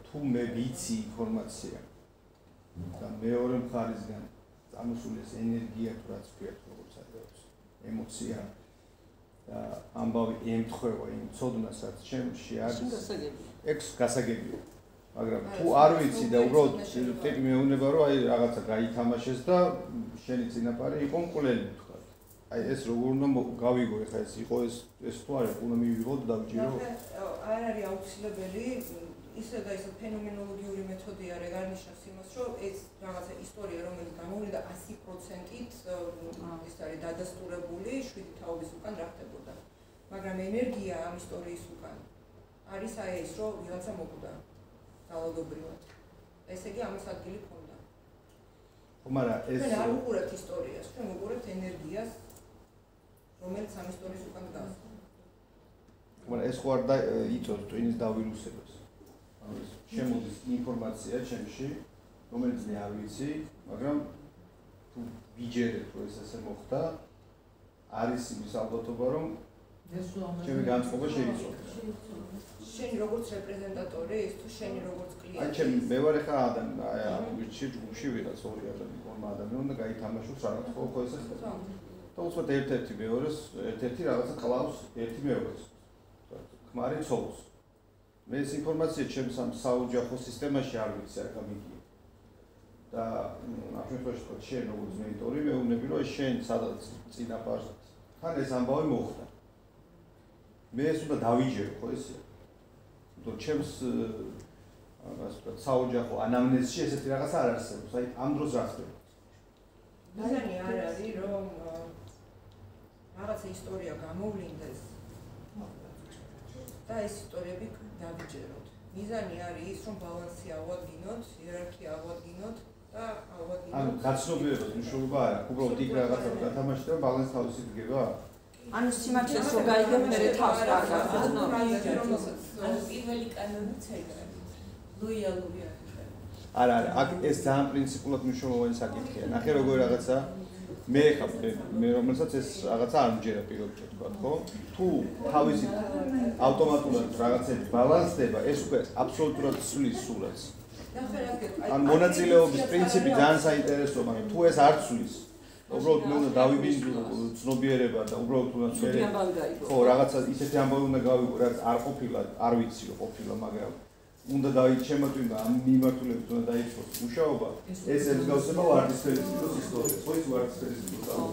თუ მე ვიცი ინფორმაცია და მეორე მხარისგან წამოსული ეს ენერგია თუ რაც ქვია როგორც არის, ემოცია და ამბავი ემთხვევა იმ ცოდნას, რაც ჩემში არის. ეგ გასაგებია. მაგრამ თუ არ ვიცი და უბრალოდ ტიპი მეუბნება რომ აი რაღაცა გაითამაშეს და შენი წინაპარი იყო მკვლელი თქვა. აი ეს როგორ უნდა გავიგო ეხლა ეს იყო ეს თუ არის უნდა მივიღო და დავიჭირო. არ არის აუცილებელი ისე და ისე ფენომენოლოგიური მეთოდია რეგარნიშნავს იმას რომ ეს რაღაცა ისტორია რომელიც გამოვლინდა 100%-ით ეს არის დადასტურებული 7 თაობის უკან რა ხდებოდა. მაგრამ ენერგია ამ ისტორიის უკან არის აი ეს, რომ ვიღაცა მოკვდა ძალადობრივად. ესე იგი ამას ადგილი ჰქონდა. მაგრამ ეს ჩვენ არ ვუყურებთ ისტორიას, ჩვენ ვუყურებთ ენერგიას, რომელიც ამ ისტორიის უკან დგას. მაგრამ ეს ხო არ იწევს ტვინის დავირუსებას. შემოდის ინფორმაცია ჩემში, რომელიც მე არ ვიცი, მაგრამ თუ ვიჯერებ, რომ ეს ასე მოხდა, არის იმის ალბათობა, რომ ჩემი განწყობა შეიცვალა. შენი როგორც რეპრეზენტატორი, თუ შენი როგორც კლიენტი. აი ჩემი მე ვარ ახლა ადამიანი, აი ვიჩი ჯგუფში ვიღაც ორი ადამიანი უნდა გაითამაშოს რაღაც ხო ესე ხდება. და უცბად ერთ-ერთი მეორეს, ერთ-ერთი რაღაცა კლავს ერთი მეორეს. ქმარი ცოლს. მე ეს ინფორმაცია ჩემს ამ საოჯახო სისტემაში არ ვიცი არ გამიგია. და ამ შემთხვევაში შენ როგორც მენტორი მეუბნები რომ შენ სადაც წინაპართან ეს ამბავი მოხდა. მე ეს უნდა დავიჯერო ხო ესეა. თუმცა ჩემს ასე ვთქვათ საოჯახო ანამნეზში ესეთი რაღაც არ არსებობს. აი ამ დროს რა ხდება? მიზანი არ არის რომ რაღაცა ისტორია გამოვლინდეს და ეს ისტორიები დავიჯეროთ. მიზანი არის ის რომ ბალანსი ავადგინოთ, იერარქია ავადგინოთ და ავადგინოთ. ანუ გაცნობიერებას მნიშვნელობა არა, უბრალოდ იქ რაღაცა გათამაშდა და ბალანსი თავისი დგება. ანუ სიმართლეს რო გაიგებ მე თავს რა ანუ პირველი კანონიც ეგრე. ლოიალური არა, აქ ეს ძალიან პრინციპულად მნიშვნელოვანი საკითხია. ნახე როგორ რაღაცა მე ხარ მე რომელსაც ეს რაღაცა არ მჯერა პირობითი თქვა, ხო? თუ თავისი ავტომატურად რაღაცები ბალანსდება, ეს უკვე აბსოლუტურად ცვლის სურათს. ან მონაწილეობის პრინციპი ძალიან საინტერესოა, მაგრამ თუ ეს არ ცვლის, უბრალოდ მე უნდა დავიბინძურო ცნობიერება და უბრალოდ უნდა ხო, რაღაცა ისეთი ამბავი უნდა გავიგო, რაც არ ყოფილა, არ ვიცი რომ ყოფილა, მაგრამ უნდა დაიჩემატვინა ამ მიმართულებით უნდა დაიწყოს მუშაობა. ეს ემსგავსება ვარდისფერის სპილოს ისტორიას. ხო ის ვარდისფერის სპილოს.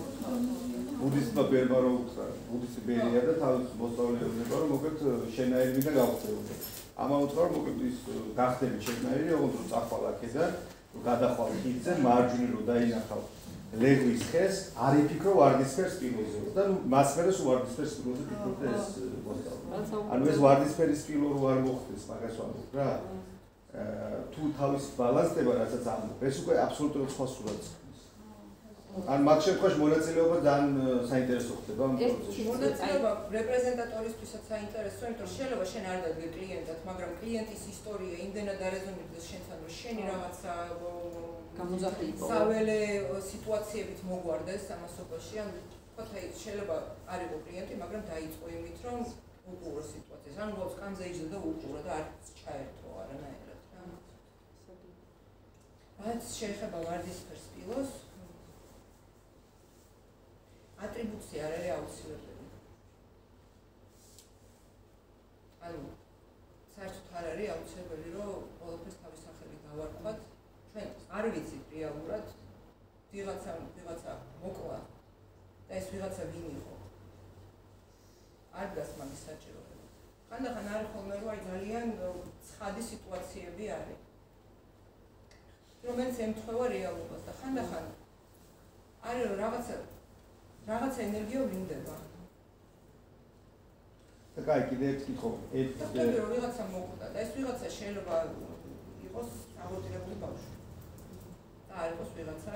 ბუდისტმა ბერმა რო უთხრა, ბუდისტი ბერია და თავის მოსწავლეებს ნება რომ მოკლედ შენაერი მინდა გავხდებოდე. ამან უთხრა რომ მოკლედ ის გახდები შენაერი, ოღონდ რომ წახვალ აქედან, გადახვალ ხიდზე, მარჯვნივ რო დაინახავ ლეგვის ხეს, არ იფიქრო ვარდისფერ სპილოზე. და ნუ მასმერეს ვარდისფერ სპილოზე ფიქრობდა ეს მოსწავლე. ანუ ეს ვარდისფერის სპილო რო არ მოხდეს, მაგას ვამბობ რა. თუ თავის ბალანსდება, რასაც ამბობ, ეს უკვე აბსოლუტურად სხვა სურათს. ან მაგ შემთხვევაში მონაწილეობა ძალიან საინტერესო ხდება ამ პროცესში. მონაწილეობა რეპრეზენტატორისთვისაც საინტერესოა, იმიტომ რომ შეიძლება შენ არ დადგე კლიენტად, მაგრამ კლიენტის ისტორია იმდენად არეზონირდეს შენთან, რომ შენი რაღაცა საველე სიტუაციებით მოგვარდეს ამასობაში, ან თქვათ აი შეიძლება არ იყო კლიენტი, მაგრამ დაიწყო იმით, რომ უყურო სიტუაციას. ან უბრალოდ კანზე იჯდა და უყურო და არც ჩაერთო არანაირად რა. რაც შეეხება ვარდისფერ სპილოს ატრიბუცია არ არის აუცილებელი. ანუ საერთოდ არ არის აუცილებელი, რომ ყველაფერს თავის სახელი გავარკვათ. ჩვენ არ ვიცით რეალურად ვიღაცა მოკლა და ეს ვიღაცა ვინ იყო. არ დგას მაგის საჭიროება. ხანდახან არის ხოლმე რომ აი ძალიან ცხადი სიტუაციები არის, რომელიც ემთხვევა რეალობას და ხანდახან არის რომ რაღაცა ენერგია ვლინდება. და კაი, კიდე ერთი კითხვა. რომ ვიღაცა მოკვდა და ეს ვიღაცა შეიძლება იყოს აღორძინებული ბავშვი. და არ იყოს ვიღაცა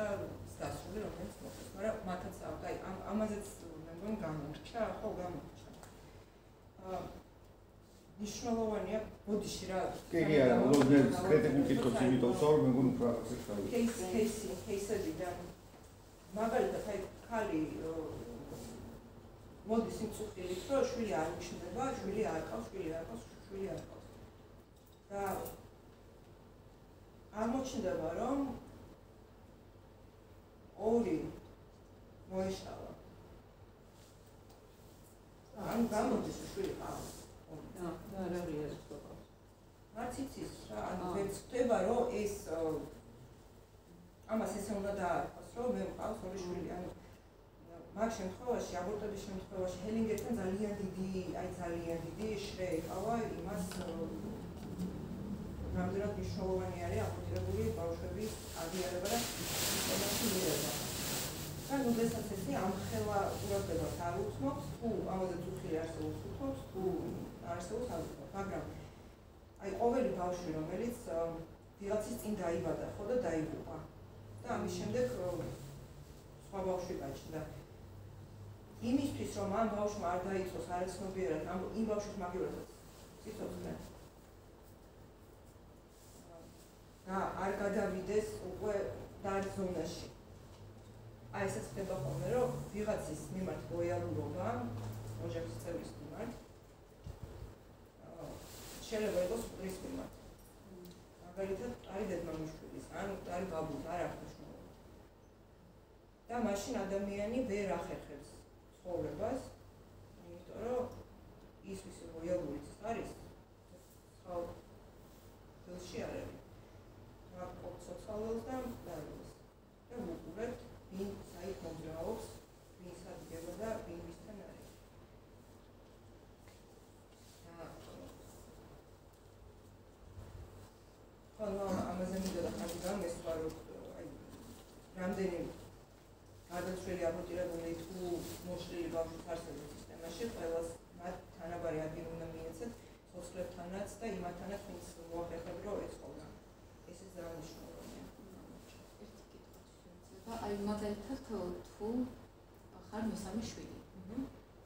დასული, რომელიც მოკვდეს, მაგრამ მათაც აი ამაზეც მე მგონი გამორჩა, ხო გამორჩა. მნიშვნელოვანია ბოდიში რა. კი, არა, უბრალოდ კრიტიკულ კითხვებს იმიტომ ვსაუბრობ, მე მგონი უფრო რაღაცა ხდება. кейსებიდან მაგალითად აი ხალი მოდის იმ წუთით, რომ შვილი არ მიშნდება, შვილი არ ყავს. და აღმოჩნდება, რომ ორი მოეშალა. ან გამოდის შვილი ყავს. და რა არის ეს? არც იცის რა, ანუ ვერც ხდება, რომ ეს ამას ესე უნდა დაარქვას, რომ მე მყავს ორი შვილი, ანუ მაგ შემთხვევაში, აბორტების შემთხვევაში ჰელინგერთან ძალიან დიდი შრე ეკავა იმას, რამდენად მნიშვნელოვანი არის აბორტირებული ბავშვების აღიარება და როდესაც ესე ამხელა ყურადღებას არ უთმობს, თუ ამაზე წუხილი არსებობს უთმობს, თუ არსებობს არ უთმობს, მაგრამ აი ყოველი ბავშვი, რომელიც ვიღაცის წინ დაიბადა, ხო და დაიღუპა. და ამის შემდეგ სხვა ბავშვი გაჩნდა. იმისთვის, რომ ამ ბავშვმა არ დაიწყოს არაცნობიერად, იმ ბავშვის მაგივრად სიცოცხლე და არ გადავიდეს უკვე დარჩ ზონაში. აი ესეც ხდება ხოლმე, რომ ვიღაცის მიმართ ლოიალურობა, ოჯახის წევრის მიმართ შეიძლება იყოს მკვდრის მიმართ. მაგალითად, არის დედმამიშვილის, ან არის ბაბუს, არ აქვს მნიშვნელობა. და მაშინ ადამიანი ვერ ახერხებს ცხოვრებას, იმიტომ რომ ის ვისი ლოიალურიც არის, სხვა ხელში არ არის. აქვს სოციალურს და დარგს. და უყურებთ, ვინ საით მოძრაობს, ვინ სადგება და ვინ ვისთან არის. ხოლო ამაზე მინდოდა ხაზი გამესვა, რომ რამდენი გადაცვლილი აპოტირებული თუ მოშლილი ბავშვის არსებობის სისტემაში, ყველას მათ თანაბარი ადგილი უნდა მიეცეთ სოციალებთანაც და იმათთანაც, ვინც მოახერხებს, რომ ეცხოვრა. ესეც ძალიან მნიშვნელოვანია. აი მაგალითად თუ ხარ მესამე შვილი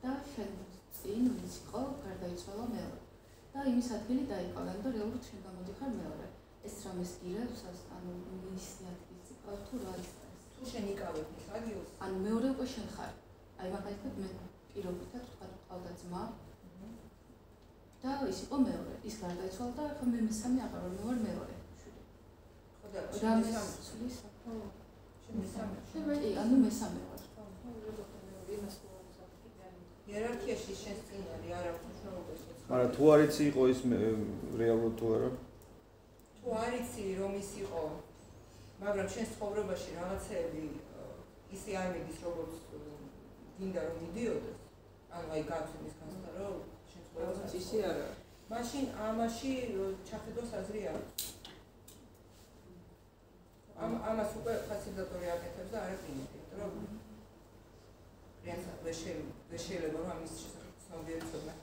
და შენ წინ ვინც იყო გარდაიცვალა მეორე და იმის ადგილი დაიკავენ და რეალურად შენ გამოდიხარ მეორე. ეს რამეს გირევს ანუ მისი ადგილს იკავ თუ რა არის ეს? თუ შენ იკავებ ის ადგილს, ანუ მეორე უკვე შენ ხარ. აი მაგალითად მე პირობითად ვყავდა ძმა და ის იყო მეორე. ის გარდაიცვალა და ახლა მე მესამე აღარ ვარ მეორე შვილი. ხო და რამეს ცulis ხო ანუ მესამე ვარ. იერარქიაში შენ წინ არის, არ აქვს მნიშვნელობა. მაგრამ თუ არ იცი იყო ის რეალურად თუ არა? თუ არ იცი რომ ის იყო, მაგრამ შენ ცხოვრებაში რაღაცები ისე არ მიდის, როგორც გინდა რომ მიდიოდეს, ანუ აი გაქვს იმის განცდა, რომ შენ ცხოვრებაში ისე არ არის. მაშინ ამაში ჩახედოს აზრი აქვს. ამას უკვე ფასილიტატორი აკეთებს და არ აკეთებს, იმიტომ რომ რეალურად ვერ შეიძლება რომ ამის შესახებ ცნობიერი ცოდნა.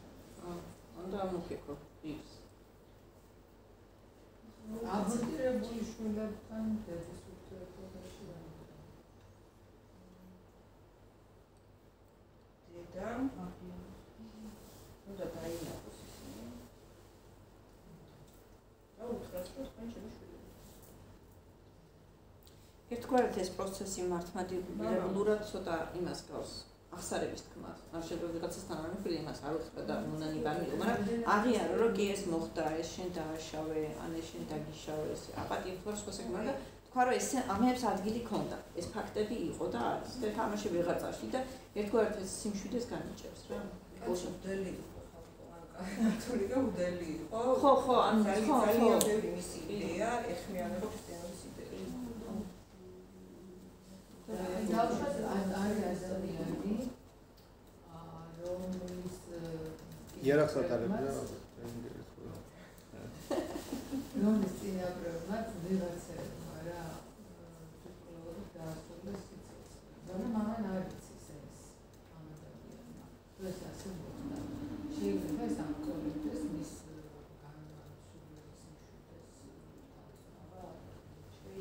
უნდა ამოფიქრო ის. აბორტირებული შვილებთან დედის ურთიერთობაში დედამ უნდა დაინახოს ისინი და უთხრას რომ თქვენ ჩემი შვილები. ერთგვარად ეს პროცესი მართლმადიდებლურად ცოტა იმას გავს ახსარების თქმას. არ შეიძლება ვიღაცასთან არ მიფრინდი იმას არ უცხო და უნანი ბანიო, მაგრამ აღიარო რომ კი ეს მოხდა, ეს შენ დააშავე, ან ეს შენ დაგიშავე, ეს აპატია თუ სხვა საკითხი და თქვა რომ ეს ამებს ადგილი ქონდა. ეს ფაქტები იყო და არის. და თამაში ვიღაცაში და ერთგვარად ეს სიმშვიდეს განიჭებს რა. უდელი იყო ხალხო, ან კათოლიკე და უდელი იყო. ხო, ანუ ძალიან ბევრი მისი იდეა ეხმიანება ქრისტიანობის იდეას. დავუშვათ არის ასწავლიანი რომლის იერახსად არის რა რომლის წინაპრებმაც ვიღაცებმა რა ფსიქოლოგიურად დაასრულეს სიცოცხლე. მაგრამ მამან არ იცის ეს ამ ადამიანმა. ეს ასე მოხდა. შეიძლება ეს ამკოლებდეს მის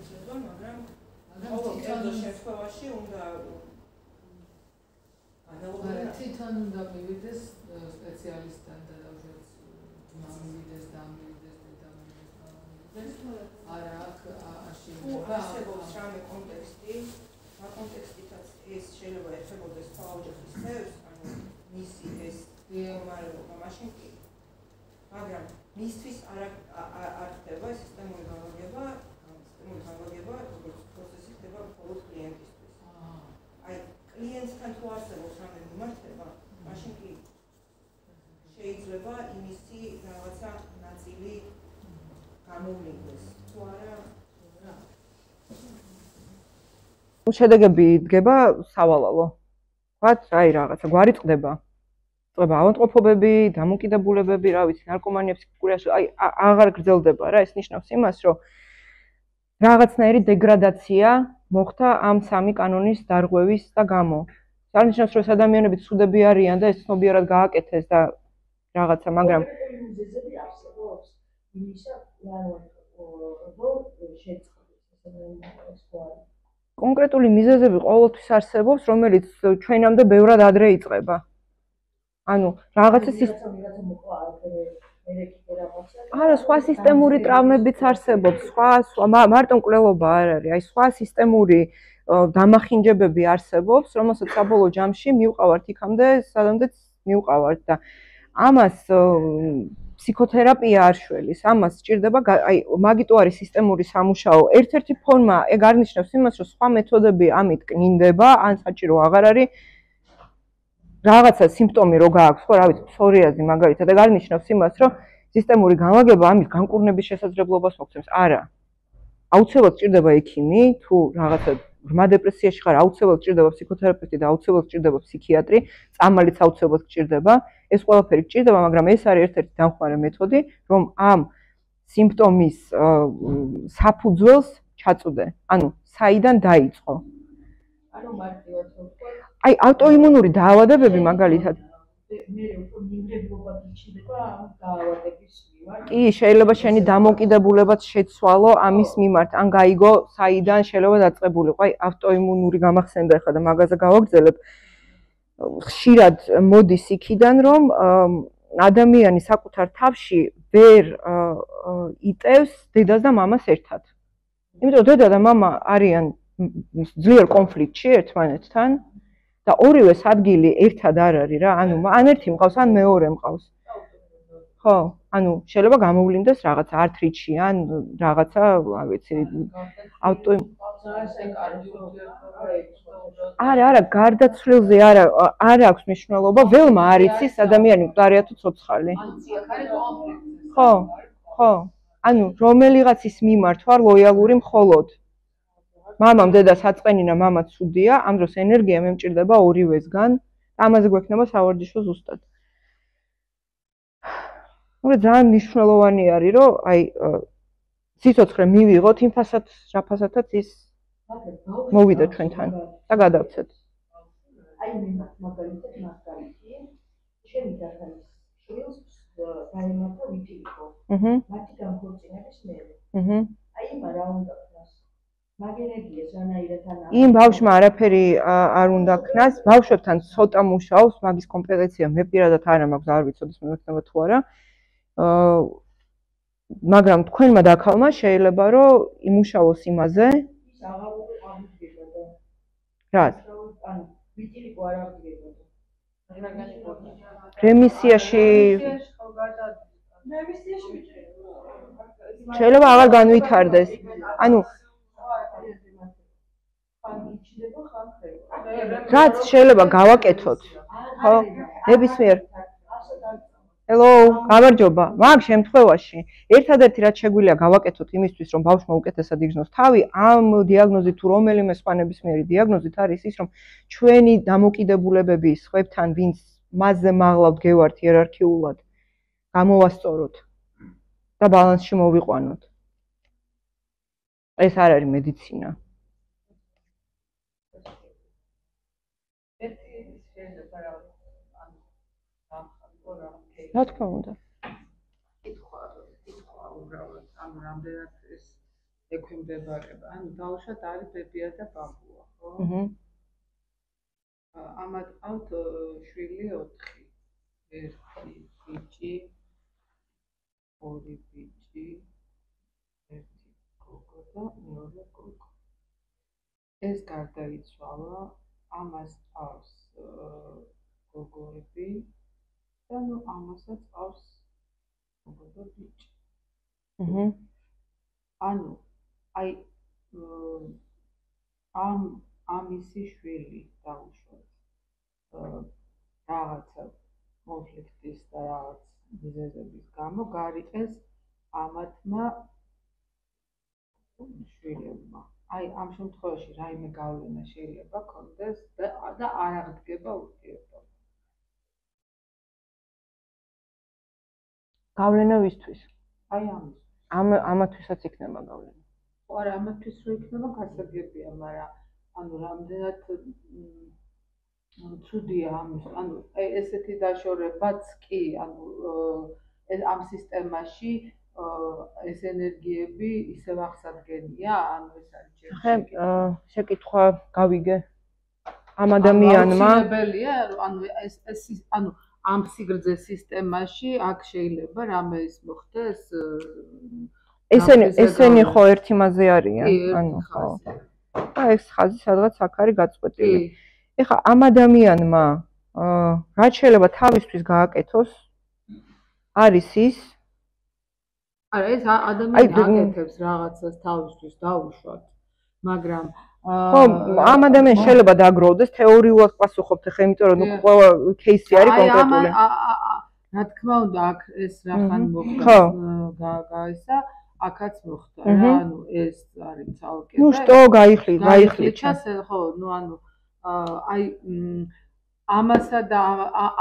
შეიძლება, მაგრამ ყოველ შემთხვევაში უნდა ანალოგია თვითონ უნდა მივიდეს სპეციალისტთან და დავუშვათ მამიდეს და ამიდეს და დამიდეს არა აქ შეიძლება არსებობს რამე კონტექსტი, რა კონტექსტითაც ეს შეიძლება ეხებოდეს სხვა ოჯახის წევრს, ანუ მისი ეს მდგომარეობა მაშინ კი. მაგრამ მისთვის არ ხდება სისტემური განლაგება, როგორც პროცესი ხდება მხოლოდ კლიენტისთვის. აი კლიენტთან თუ არსებობს რამე მიმართება, მაშინ კი შეიძლება იმისი რაღაცა ნაწილი გამოვლინდეს. თუ არა, რა. შედეგები დგება სავალალო. ვთქვათ, აი რაღაცა გვარი წდება. წდება ავადმყოფობები, დამოკიდებულებები, რა ვიცი, ნარკომანია, ფსიქიკურიაში, აი აღარ გრძელდება რა, ეს ნიშნავს იმას, რომ რაღაცნაირი დეგრადაცია მოხდა ამ სამი კანონის დარღვევის და გამო. არნიშნავს, რომ ეს ადამიანები ცუდები არიან და ეს ცნობიერად გააკეთეს და რაღაცა, მაგრამ მიზეზები არსებობს იმისა, რომ შეწყდეს კონკრეტული მიზეზები ყოველთვის არსებობს, რომელიც ჩვენამდე ბევრად ადრე იწყება. ანუ რაღაცა არა, სხვა სისტემური ტრავმებიც არსებობს, სხვა მარტო მკვლელობა არ არის, აი სხვა სისტემური დამახინჯებები არსებობს, რომელსაც საბოლოო ჯამში მივყავართ იქამდე, სადამდეც მივყავართ და ამას ფსიქოთერაპია არ შველის, ამას სჭირდება, აი მაგიტო არის სისტემური სამუშაო. ერთ-ერთი ფორმა, ეგ არნიშნავს იმას, რომ სხვა მეთოდები ამით კნინდება, ან საჭირო აღარ არის. რაღაცა სიმპტომი რო გააქვს, ხო, რა ვიცი, ფსორიაზი მაგალითად, ეგ არნიშნავს იმას, რომ სისტემური განლაგება ამის განკურნების შესაძლებლობას მოგცემს. არა. აუცილებლად სჭირდება ექიმი, თუ რაღაცა ბრმა დეპრესიაში ხარ, აუცილებლად სჭირდება ფსიქოთერაპევტი და აუცილებლად სჭირდება ფსიქიატრი, წამალიც აუცილებლად სჭირდება. ეს ყველაფერი სჭირდება, მაგრამ ეს არის ერთ-ერთი დამხმარე მეთოდი, რომ ამ სიმპტომის საფუძველს ჩაწვდე. ანუ საიდან დაიწყო? ანუ მარტივად ვთქვათ, აი ავტოიმუნური დაავადებები მაგალითად მე უფრო მიმდევრობა გიჩნდება ამ დაავადების მიმართ. კი, შეიძლება შენი დამოკიდებულებაც შეცვალო ამის მიმართ, ან გაიგო საიდან შეიძლება დაწყებულიყო. აი ავტოიმუნური გამახსენდა ხა და მაგაზე გავაგრძელებ. ხშირად მოდის იქიდან, რომ ადამიანი საკუთარ თავში ვერ იტევს დედას და მამას ერთად. იმიტომ რომ დედა და მამა არიან ძლიერ კონფლიქტში ერთმანეთთან და ორივეს ადგილი ერთად არ არის რა, ანუ ან ერთი მყავს, ან მეორე მყავს. ხო, ანუ შეიძლება გამოვლინდეს რაღაცა arthritis ან რაღაცა, არ ვიცი, არა, გარდაცვლილზე არ აქვს მნიშვნელობა, ველმა არ იცის ადამიანი მკვდარია თუ ცოცხალი. ხო, ანუ რომელიღაცის მიმართ ვარ ლოიალური მხოლოდ. მამამ დედას აწყენინა, მამა ცუდია, ამ დროს ენერგია მემჭირდება ორივესგან, ამაზე გვექნება სავარჯიშო ზუსტად. ძალიან მნიშვნელოვანი არის, რომ აი სიცოცხლე მივიღოთ იმ ფასათაც ის მოვიდა ჩვენთან და გადავცეთ. აი მე მაგალითად მაგალითი, ჩემი დათანის შვილს დაემართა ვიტილიკო. მათი განქორწინების მერე. აი მა რა უნდა ქნას? მაგენეგიეს რანაირად ანა. იმ ბავშვმა არაფერი არ უნდა ქნას, ბავშვებთან ცოტა მუშაობს, მაგის კომპეტენცია მე პირადად არ მაქვს, არ ვიცოდი ეს მექნება თუ არა. მაგრამ თქვენმა დაქალმა შეიძლება რომ იმუშაოს იმაზე. ის აღარ აღიდგება. რა? ანუ ვიტილიკო არ აღიდგება. რემისიაში შეიძლება აღარ განვითარდეს. ანუ რაც შეიძლება გავაკეთოთ. ხო? ნებისმიერ Hello, გამარჯობა. მაგ შემთხვევაში ერთადერთი რაც შეგვიძლია გავაკეთოთ იმისთვის, რომ ბავშვმა უკეთესად იგრძნოს თავი, ამ დიაგნოზით თუ რომელიმე სხვა ნებისმიერი დიაგნოზით არის ის, რომ ჩვენი დამოკიდებულებები სხვებთან, ვინც მასზე მაღლავთ გევართ იერარქიულად, გამოვასწოროთ და ბალანსში მოვიყვანოთ. ეს არ არის მედიცინა. რა თქმა უნდა. კითხვა უბრალოდ, ანუ რამდენად ეს ექვემდებარება. ანუ დაუშვათ არის ბებია და ბაბუა, ხო? ამათ ყავთ შვილი 4. 1 ბიჭი, 2 ბიჭი, 1 გოგო და 2 გოგო. ეს გარდაიცვალა, ამას ყავს გოგოები. და ნუ ამასაც ყავს გოგო ბიჭი. ანუ აი ამისი შვილი დაუშვათ რაღაცა კონფლიქტის და რაღაც მიზეზების გამო გარიყეს ამათმა შვილებმა. აი ამ შემთხვევაში რაიმე გავლენა შეიძლება ქონდეს და არ აღდგება ურთიერთობა. გავლენა ვისთვის? აი ამათვისაც იქნება გავლენა. არა, ამათთვის რო იქნება გასაგებია, მაგრამ ანუ რამდენად ცუდია ამის, ანუ ესეთი დაშორებაც კი, ანუ ამ სისტემაში ეს ენერგიები ისევ აღსადგენია, ანუ ეს არის შეკითხვა გავიგე ამ ადამიანმა. აუცილებელია, ანუ ანუ ამ სიგრძე სისტემაში აქ შეიძლება რამე ის მოხდეს? ესენი ხო ერთი მასზე არიან, ანუ ხო. ეს ხაზი სადღაც აქ არის გაწყვეტილი. ეხლა ამ ადამიანმა რაც შეიძლება თავისთვის გააკეთოს არის ის არა ეს ადამიანი აკეთებს რაღაცას თავისთვის დაუშვათ, მაგრამ ხო ამ ადამიანს შეიძლება დააგროვდეს თეორიულად პასუხობთ ხე, იმიტომ რომ ყველა кейსი არის კონკრეტული. რა თქმა უნდა აქ ეს რახან მოხდა გაისა აქაც მოხდა რა, ანუ ეს არის ცალკე. ნუ შტო გაიხლიჩა. ხო, ნუ ანუ აი ამასა და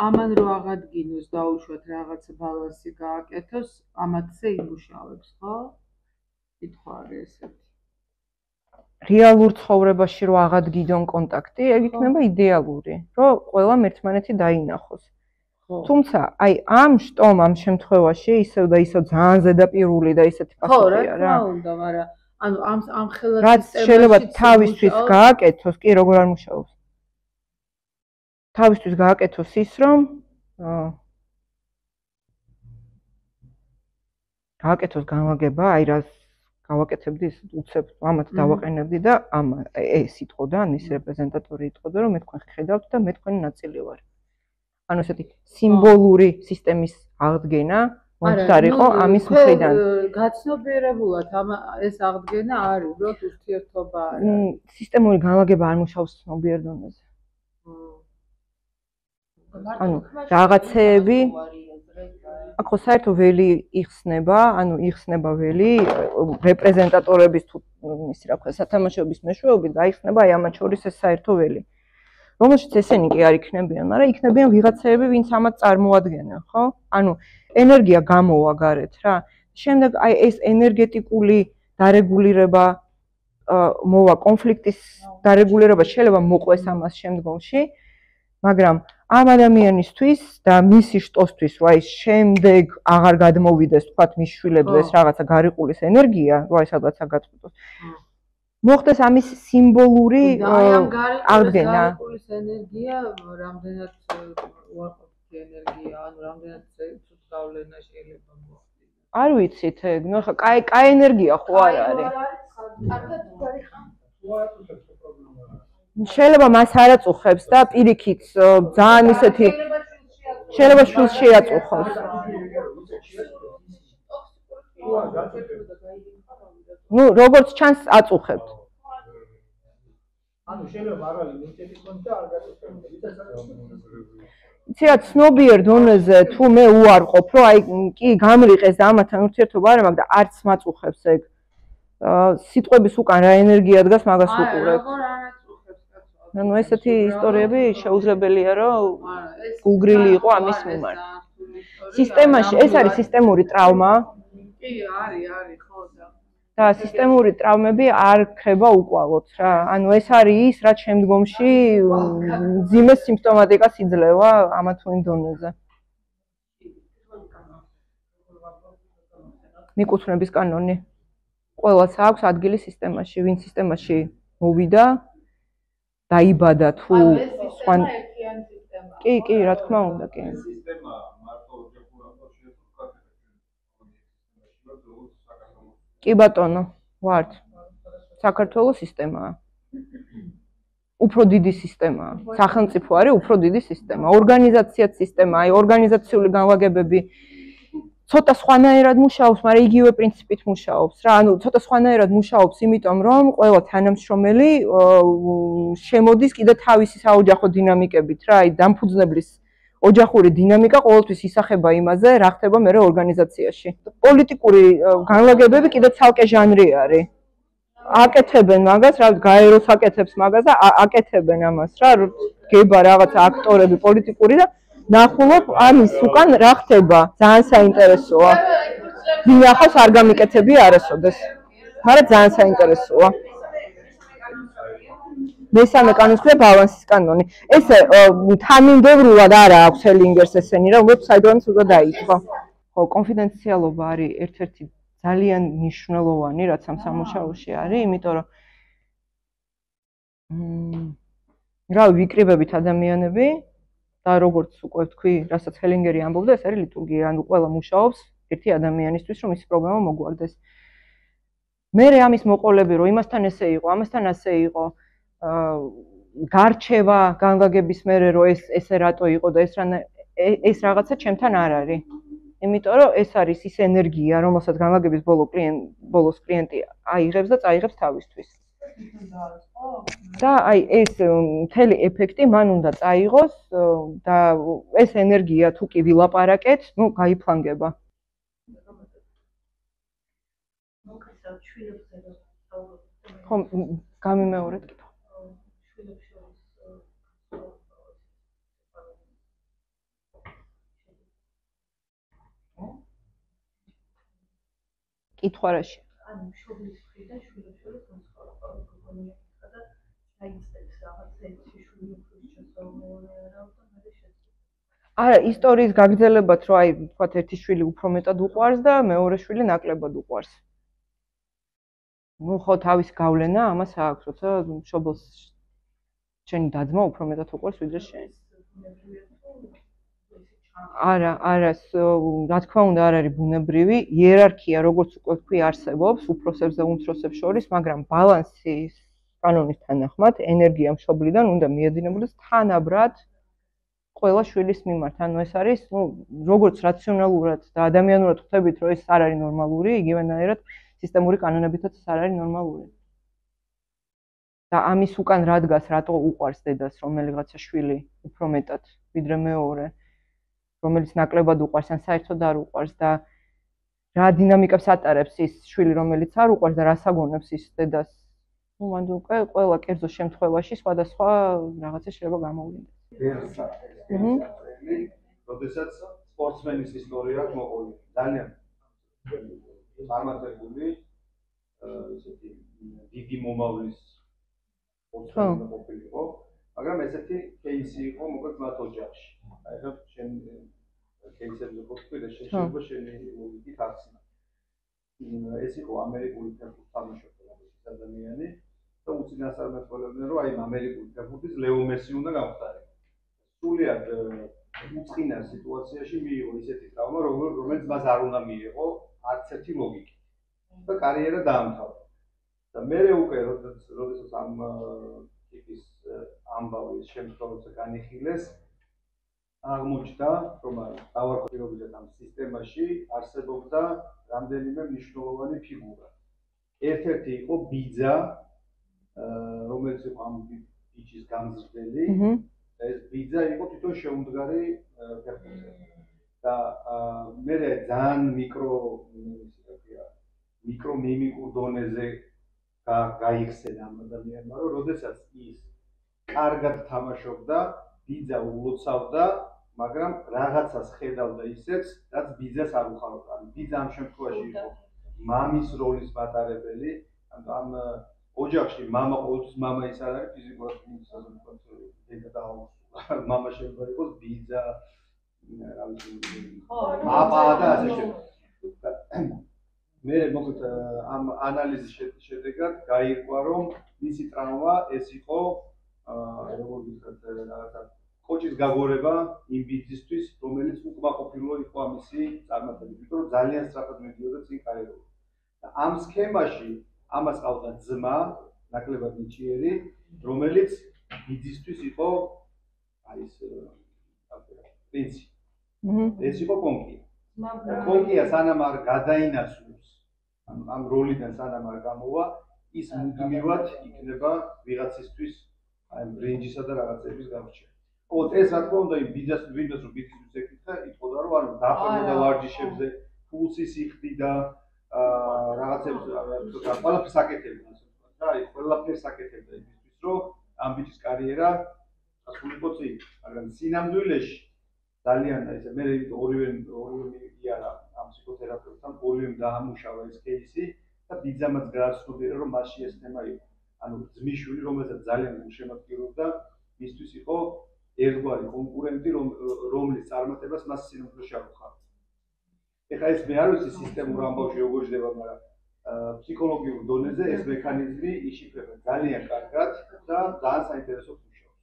ამან რო აღადგინოს დაუშვათ რაღაცა ბალანსი გააკეთოს, ამათზე იმუშავებს, ხო? კითხვა არის ესეთი. რეალურ ცხოვრებაში რო აღადგინონ კონტაქტი, ეგ იქნება იდეალური, რომ ყველამ ერთმანეთი დაინახოს. თუმცა, აი ამ შტომ ამ შემთხვევაში ისევ და ისევ ძალიან ზედაპირული და ისეთი პასუხია რა. ხო, რა თქმა უნდა, მაგრამ ანუ ამ ხელა რაც შეიძლება თავისთვის გააკეთოს, კი როგორ არ მუშაობს. თავისთვის გააკეთოს ის, რომ გააკეთოს განლაგება, აი რას გავაკეთებდი ის უცებ ამათ დავაყენებდი და ამ ეს იტყოდა, ის რეპრეზენტატორი იტყოდა, რომ მე თქვენ ხედავთ და მე თქვენი ნაწილი ვარ. ანუ ესეთი სიმბოლური სისტემის აღდგენა მომხდარიყო ამის მხრიდან. გაცნობიერებულად ეს აღდგენა არის, რომ ურთიერთობა არის. სისტემური განლაგება არ მუშაობს ცნობიერ დონეზე. ანუ რაღაცეები აქ საერთო ველი იხსნება, ანუ იხსნება ველი რეპრეზენტატორების თუ ისი რა ქვია, სათამაშოების მეშვეობით დაიხსნება აი ამათ შორის ეს საერთო ველი. რომელშიც ესენი კი არ იქნებიან, მაგრამ იქნებიან ვიღაცეები, ვინც ამათ წარმოადგენენ, ხო? ანუ ენერგია გამოვა გარეთ რა. შემდეგ აი ეს ენერგეტიკული დარეგულირება მოვა, კონფლიქტის დარეგულირება შეიძლება მოყვეს ამას შემდგომში, მაგრამ ამ ადამიანისთვის და მისი შტოსთვის, რა ის შემდეგ აღარ გადმოვიდეს, თქვათ, მის შვილებზე ეს რაღაცა გარიყულის ენერგია, რა ის სადღაცა გაწყვეტოს. მოხდეს ამის სიმბოლური აღდგენა. გარიყულის ენერგია, რამდენად უარყოფითი ენერგია, ანუ რამდენად ცუდ გავლენა შეიძლება მოხდეს. არ ვიცით, ნუ ხა კაი ენერგია ხო არ არის. შეიძლება მას არ აწუხებს და პირიქით ძალიან ისეთი შეიძლება შულს შეაწუხოს. ნუ როგორც ჩანს აწუხებთ. ანუ შეიძლება მაღალი იმუნიტეტი ქონდეს და არ გაწუხებდეს. ცირა ცნობიერ დონეზე თუ მე უარყოფ, რომ აი კი გამრიყეს და ამათთან ურთიერთობა არ მაქვს და არც მაწუხებს ეგ. სიტყვების უკან რა ენერგია დგას მაგას ვუყურებ. ანუ ესეთი ისტორიები შეუძლებელია რომ გულგრილი იყო ამის მიმართ. სისტემაში ეს არის სისტემური ტრავმა. კი, არის, ხო და სისტემური ტრავმები არ ხება უკვალოდ რა. ანუ ეს არის ის, რაც შემდგომში მძიმე სიმპტომატიკას იძლევა ამა თუ იმ დონეზე. მიკუთვნების კანონი. ყველას აქვს ადგილი სისტემაში, ვინ სისტემაში მოვიდა დაიბადა თუ სხვა კი, რა თქმა უნდა, კი. სისტემა მარტო ოჯახურად შეხვდება კი ბატონო, ვართ. საქართველოს სისტემაა. უფრო დიდი სისტემაა. სახელმწიფო არის უფრო დიდი სისტემა. ორგანიზაციაც სისტემაა, აი ორგანიზაციული განლაგებები ცოტა სხვანაირად მუშაობს, მაგრამ იგივე პრინციპით მუშაობს რა. ანუ ცოტა სხვანაირად მუშაობს, იმიტომ რომ ყველა თანამშრომელი შემოდის კიდე თავისი საოჯახო დინამიკებით რა. აი დამფუძნებლის ოჯახური დინამიკა ყოველთვის ისახება იმაზე, რა ხდება მერე ორგანიზაციაში. პოლიტიკური განლაგებები კიდე ცალკე ჟანრი არის. აკეთებენ მაგას, რა გაეროს აკეთებს მაგას და აკეთებენ ამას რა. გება რაღაც აქტორები პოლიტიკური და ნახულობ ამის უკან რა ხდება, ძალიან საინტერესოა. ვინ ახავს არ გამიკეთებია არასოდეს. მაგრამ ძალიან საინტერესოა. მესამე კანონის ქვია ბალანსის კანონი. ეს თანმიმდევრულად არა აქვს ჰელინგერს ესენი, რა, უბრალოდ საიდანაც უნდა დაიწყო. ხო, კონფიდენციალობა არის ერთ-ერთი ძალიან მნიშვნელოვანი, რაც ამ სამუშაოში არის, იმიტომ რომ რა ვიკრიბებით ადამიანები და როგორც უკვე ვთქვი, რასაც ჰელინგერი ამბობდა, ეს არის ლიტურგია, ანუ ყველა მუშაობს ერთი ადამიანისთვის, რომ ის პრობლემა მოგვარდეს. მერე ამის მოყოლები, რომ იმასთან ესე იყო, ამასთან ასე იყო, გარჩევა განლაგების მერე, რომ ესე რატო იყო და ეს რაღაცა ჩემთან არ არის. იმიტომ რომ ეს არის ის ენერგია, რომელსაც განლაგების ბოლოს კლიენტი აიღებს და წაიღებს თავისთვის. და აი ეს მთელი ეფექტი მან უნდა წაიღოს და ეს ენერგია თუ კი ვილაპარაკეთ, ნუ გაიფლანგება. ხო, გამიმეორეთ კითხვა. კითხვა რაში? ანუ მშობლის მხრიდან შვილებს შორის განსხვავება გოგონია და დაიწყებს რაღაც ერთი შვილი უფრო შესაძლებელი არა და მე შეძლებ. არა, ისტორიის გაგრძელებათ, რომ აი, თქვათ, ერთი შვილი უფრო მეტად უყვარს და მეორე შვილი ნაკლებად უყვარს. ნუ ხო თავის გავლენა ამას აქვს, როცა მშობელს შენი დაძმა უფრო მეტად უყვარს ვიდრე შენ. არა, რა თქმა უნდა არ არის ბუნებრივი, იერარქია როგორც უკვე ვთქვი არსებობს უფროსებს და უმცროსებს შორის, მაგრამ ბალანსის კანონის თანახმად ენერგია მშობლიდან უნდა მიედინებოდეს თანაბრად ყველა შვილის მიმართ. ანუ ეს არის, ნუ როგორც რაციონალურად და ადამიანურად ხვდებით, რომ ეს არ არის ნორმალური, იგივენაირად სისტემური კანონებითაც ეს არ არის ნორმალური. და ამის უკან რა დგას, რატო უყვარს დედას რომელიღაცა შვილი უფრო მეტად ვიდრე მეორე, რომელიც ნაკლებად უყვარს ან საერთოდ არ უყვარს და რა დინამიკებს ატარებს ის შვილი, რომელიც არ უყვარს და რას აგონებს ის დედას. ნუ მან უკვე ყველა კერძო შემთხვევაში სხვადასხვა რაღაცა შეიძლება გამოვლინდეს. როდესაც სპორტსმენის ისტორია აქვს მოყოლი, ძალიან წარმატებული ესეთი დიდი მომავლის სპორტსმენი ყოფილიყო, მაგრამ ესეთი кейსი იყო მოკლედ მათ ოჯახში. აი ხა შენ кейსებზე ვთქვი და შეიძლება შენი ლოგიკით ახსნა. ეს იყო ამერიკული ფეხბურთის თამაშობი ადამიანი და უწინასწარმეტყველებდნენ, რომ აი ამერიკული ფეხბურთის ლეო მესი უნდა გამხდარიყო. სულიად უწყინა სიტუაციაში მიიღო ისეთი ტრავმა, რომელიც მას არ უნდა მიიღო არც ერთი ლოგიკით. და კარიერა დაამთავრა. და მერე უკვე როდესაც ამ ტიპის ამბავი შემთხვევაში განიხილეს, აღმოჩნდა, რომ დავარქვირობიდან ამ სისტემაში არსებობდა რამდენიმე მნიშვნელოვანი ფიგურა. ერთ-ერთი იყო ბიძა, რომელიც იყო ამ ბიჭის გამზრდელი, და ეს ბიძა იყო თვითონ შეუმდგარი ფეხბურთელი. და მერე ძალიან მიკრომიმიკურ დონეზე გაიხსენა ამ ადამიანმა, რომ როდესაც ის კარგად თამაშობდა, ბიძა ულოცავდა, მაგრამ რაღაცას ხედავდა ისეთს, რაც ბიძას არ უხარობდა. ბიძა ამ შემთხვევაში იყო მამის როლის მატარებელი, ამ ოჯახში მამა ყოველთვის მამა ის არ არის ფიზიკურად დედა და მამა შეიძლება იყოს ბიძა, რა ვიცი, აპა და ასე შემდეგ. მე მოკლედ ამ ანალიზის შედეგად გაირკვა, რომ მისი ტრავმა ეს იყო როგორ ვთქვათ, რაღაცა კოჭის გაგორება იმ ბიძისთვის, რომელიც უკმაყოფილო იყო ამისი წარმატებით, იმიტომ რომ ძალიან სწრაფად მიდიოდა წინ კარიერაში. და ამ სქემაში ამას ყავდა ძმა, ნაკლებად ნიჭიერი, რომელიც ბიძისთვის იყო აი ეს პრინცი. ეს იყო კონკია. კონკია სანამ არ გადაინაცვლებს ამ როლიდან სანამ არ გამოვა, ის მუდმივად იქნება ვიღაცისთვის აი ბრინჯისა და რაღაცების გამორჩევა. ეს რა თქმა უნდა იმ ბიძას რომ ბიძისთვის ეკითხა, იტყოდა რომ ანუ დაყრდნობა ვარჯიშებზე, ფულსის იხდიდა, რაღაცებს ყველაფერს აკეთებდა, ასე ვთქვათ რა, ყველაფერს აკეთებდა იმისთვის, რომ ამ ბიჭის კარიერა ასულიყო წინ. მაგრამ სინამდვილეში ძალიან ესე მე ორივე მიგია ამ ფსიქოთერაპევტთან ორივემ დაამუშავა ეს кейსი და ბიძამაც გააცნობიერა, რომ მასში ეს თემა იყო. ანუ ძმისშვილი, რომელსაც ძალიან გულშემატკივრობდა, მისთვის იყო ერთგვარი კონკურენტი, რომლის წარმატებას მას სინამდვილეში არ უხარდა. ეხლა ეს მე არ ვიცი სისტემურ ამბავში როგორ ჯდება, მაგრამ ფსიქოლოგიურ დონეზე ეს მექანიზმი იშიფრება ძალიან კარგად და ძალიან საინტერესოდ მუშაობს.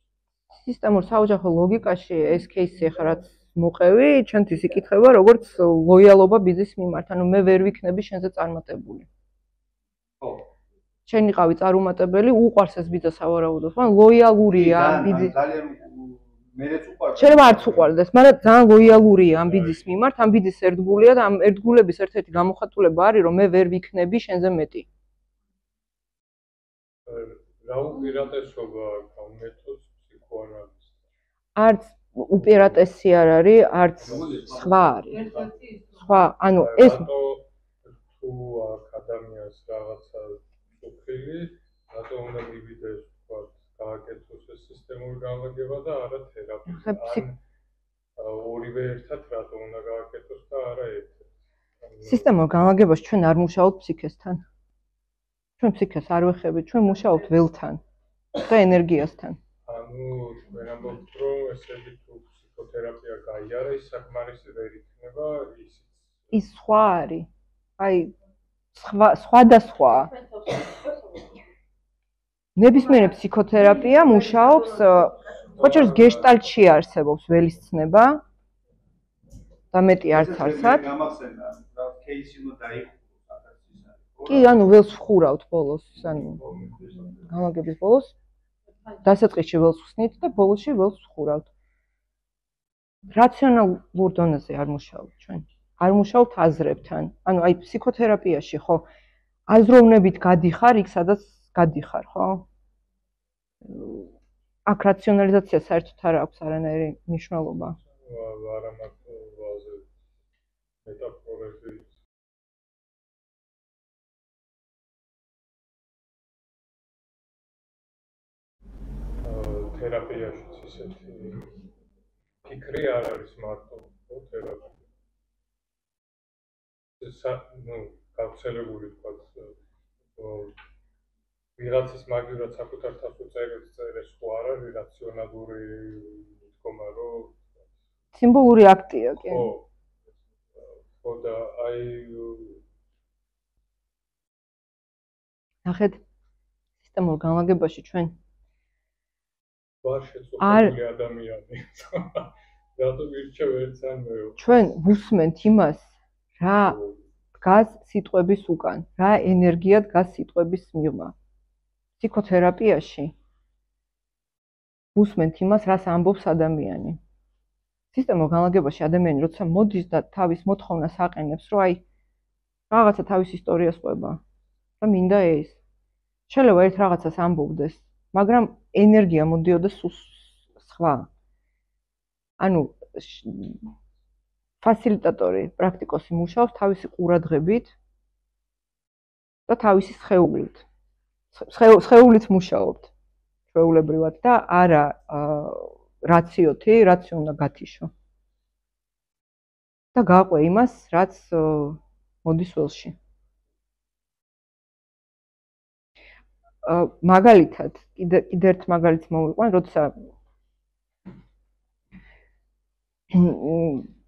სისტემურ საოჯახო ლოგიკაში ეს кейსი ახლა რაც მოყევი, ჩვენთვის იკითხება როგორც ლოიალობა ბიძის მიმართ, ანუ მე ვერ ვიქნები შენზე წარმატებული. ხო. შენ იყავი წარუმატებელი, უყვარს ეს ბიძა სავარაუდოდ, მაგრამ ლოიალურია ბიძის. ძალიან მერეც უყვარს. შეიძლება არც უყვარდეს, მაგრამ ძალიან ლოიალურია ამ ბიძის მიმართ, ამ ბიძის ერთგულია და ამ ერთგულების ერთ-ერთი გამოხატულება არის, რომ მე ვერ ვიქნები შენზე მეტი. რა უპირატესობა გამეთოს ფსიქოანალიზს? არც უპირატესი არ არის, არც სხვა არის. სხვა, ანუ ეს თუ ადამიანს რაღაცა სოფელი, რატო უნდა მივიდეს, თქვა, გააკეთოს ეს სისტემური განლაგება და არა თერაპია. ან ორივე ერთად რატო უნდა გააკეთოს და არა ერთად. სისტემურ განლაგებაში ჩვენ არ მუშაობთ ფსიქესთან. ჩვენ ფსიქეს არ ვეხებით, ჩვენ მუშაობთ ველთან და ენერგიასთან. ანუ თქვენ ამბობთ, რომ ესეთი თუ ფსიქოთერაპია გაიარა, ის საკმარისი ვერ იქნება ის სხვა არის. აი სხვადასხვა. ნებისმიერი ფსიქოთერაპია მუშაობს, ხოჭერს გეშტალტში არსებობს ველის ცნება და მეტი არც არსად. გამახსენდა, რა кейსი უნდა დაიხუროს აკაცის არის. კი, ანუ ველს ვხურავთ ბოლოს, ანუ განლაგების ბოლოს დასაწყისში ველს ვხსნით და ბოლოსში ველს ვხურავთ. რაციონალურ დონეზე არ მუშაობთ ჩვენ. არ მუშაობთ აზრებთან. ანუ აი ფსიქოთერაპიაში ხო აზროვნებით გადიხარ იქ სადაც გადიხარ, ხო? აქ რაციონალიზაცია საერთოდ არ აქვს არანაირი მნიშვნელობა. არა მარტო ვაზე მეტაფორები თერაპიაშიც ისეთი ფიქრი არ არის მარტო თერაპია. ну, გავრცელებული თქვა ვიღაცის მაგივრად საკუთარ თავს წერეს ხო არ არის რაციონალური მდგომა რომ სიმბოლური აქტია კი ხო და აი ნახეთ სისტემურ განლაგებაში ჩვენ ვარ შეწყვეტილი ადამიანი რატომ ვირჩევ ერთს ან მეორე ჩვენ ვუსმენთ იმას რა დგას სიტყვების უკან, რა ენერგია დგას სიტყვების მიღმა. ფსიქოთერაპიაში ვუსმენთ იმას, რას ამბობს ადამიანი. სისტემურ განლაგებაში ადამიანი როცა მოდის და თავის მოთხოვნას აყენებს, რომ აი რაღაცა თავის ისტორიას ყვება და მინდა ეს. შეიძლება ერთ რაღაცას ამბობდეს, მაგრამ ენერგია მოდიოდეს სხვა. ანუ ფასილიტატორი, პრაქტიკოსი მუშაობს თავისი ყურადღებით და თავისი სხეულით. სხეულით მუშაობთ ჩვეულებრივად და არა რაციოთი, რაც უნდა გათიშო. და გაყვე იმას, რაც მოდის ველში. მაგალითად, კიდე ერთ მაგალითს მოვიყვან, როცა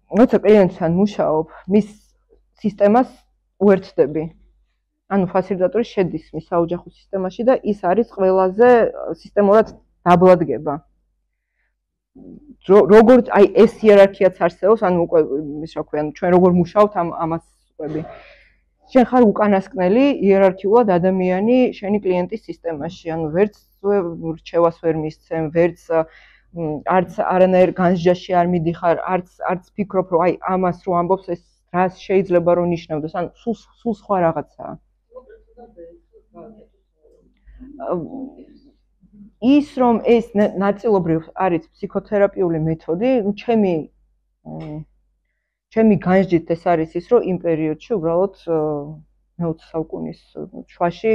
კლიენტთან მუშაობ, მის სისტემას უერთდები. ანუ ფასილიტატორი შედის მის საოჯახო სისტემაში და ის არის ყველაზე სისტემურად დაბლადგება. როგორც აი ეს იერარქიაც არსებობს, ანუ უკვე ის რა ქვია, ჩვენ როგორ მუშაობთ ამას ვყვები. შენ ხარ უკანასკნელი იერარქიულად ადამიანი შენი კლიენტის სისტემაში, ანუ ვერც რჩევას ვერ მისცემ, ვერც არც არანაირ განსჯაში არ მიდიხარ, არც ფიქრობ, რომ აი ამას რო ამბობს ეს რას შეიძლება რომ ნიშნავდეს, ანუ სულ სხვა რაღაცაა. ის რომ ეს ნაწილობრივ არის ფსიქოთერაპიული მეთოდი, ჩემი განსჯით ეს არის ის, რომ იმ პერიოდში უბრალოდ მე-20 საუკუნის შუაში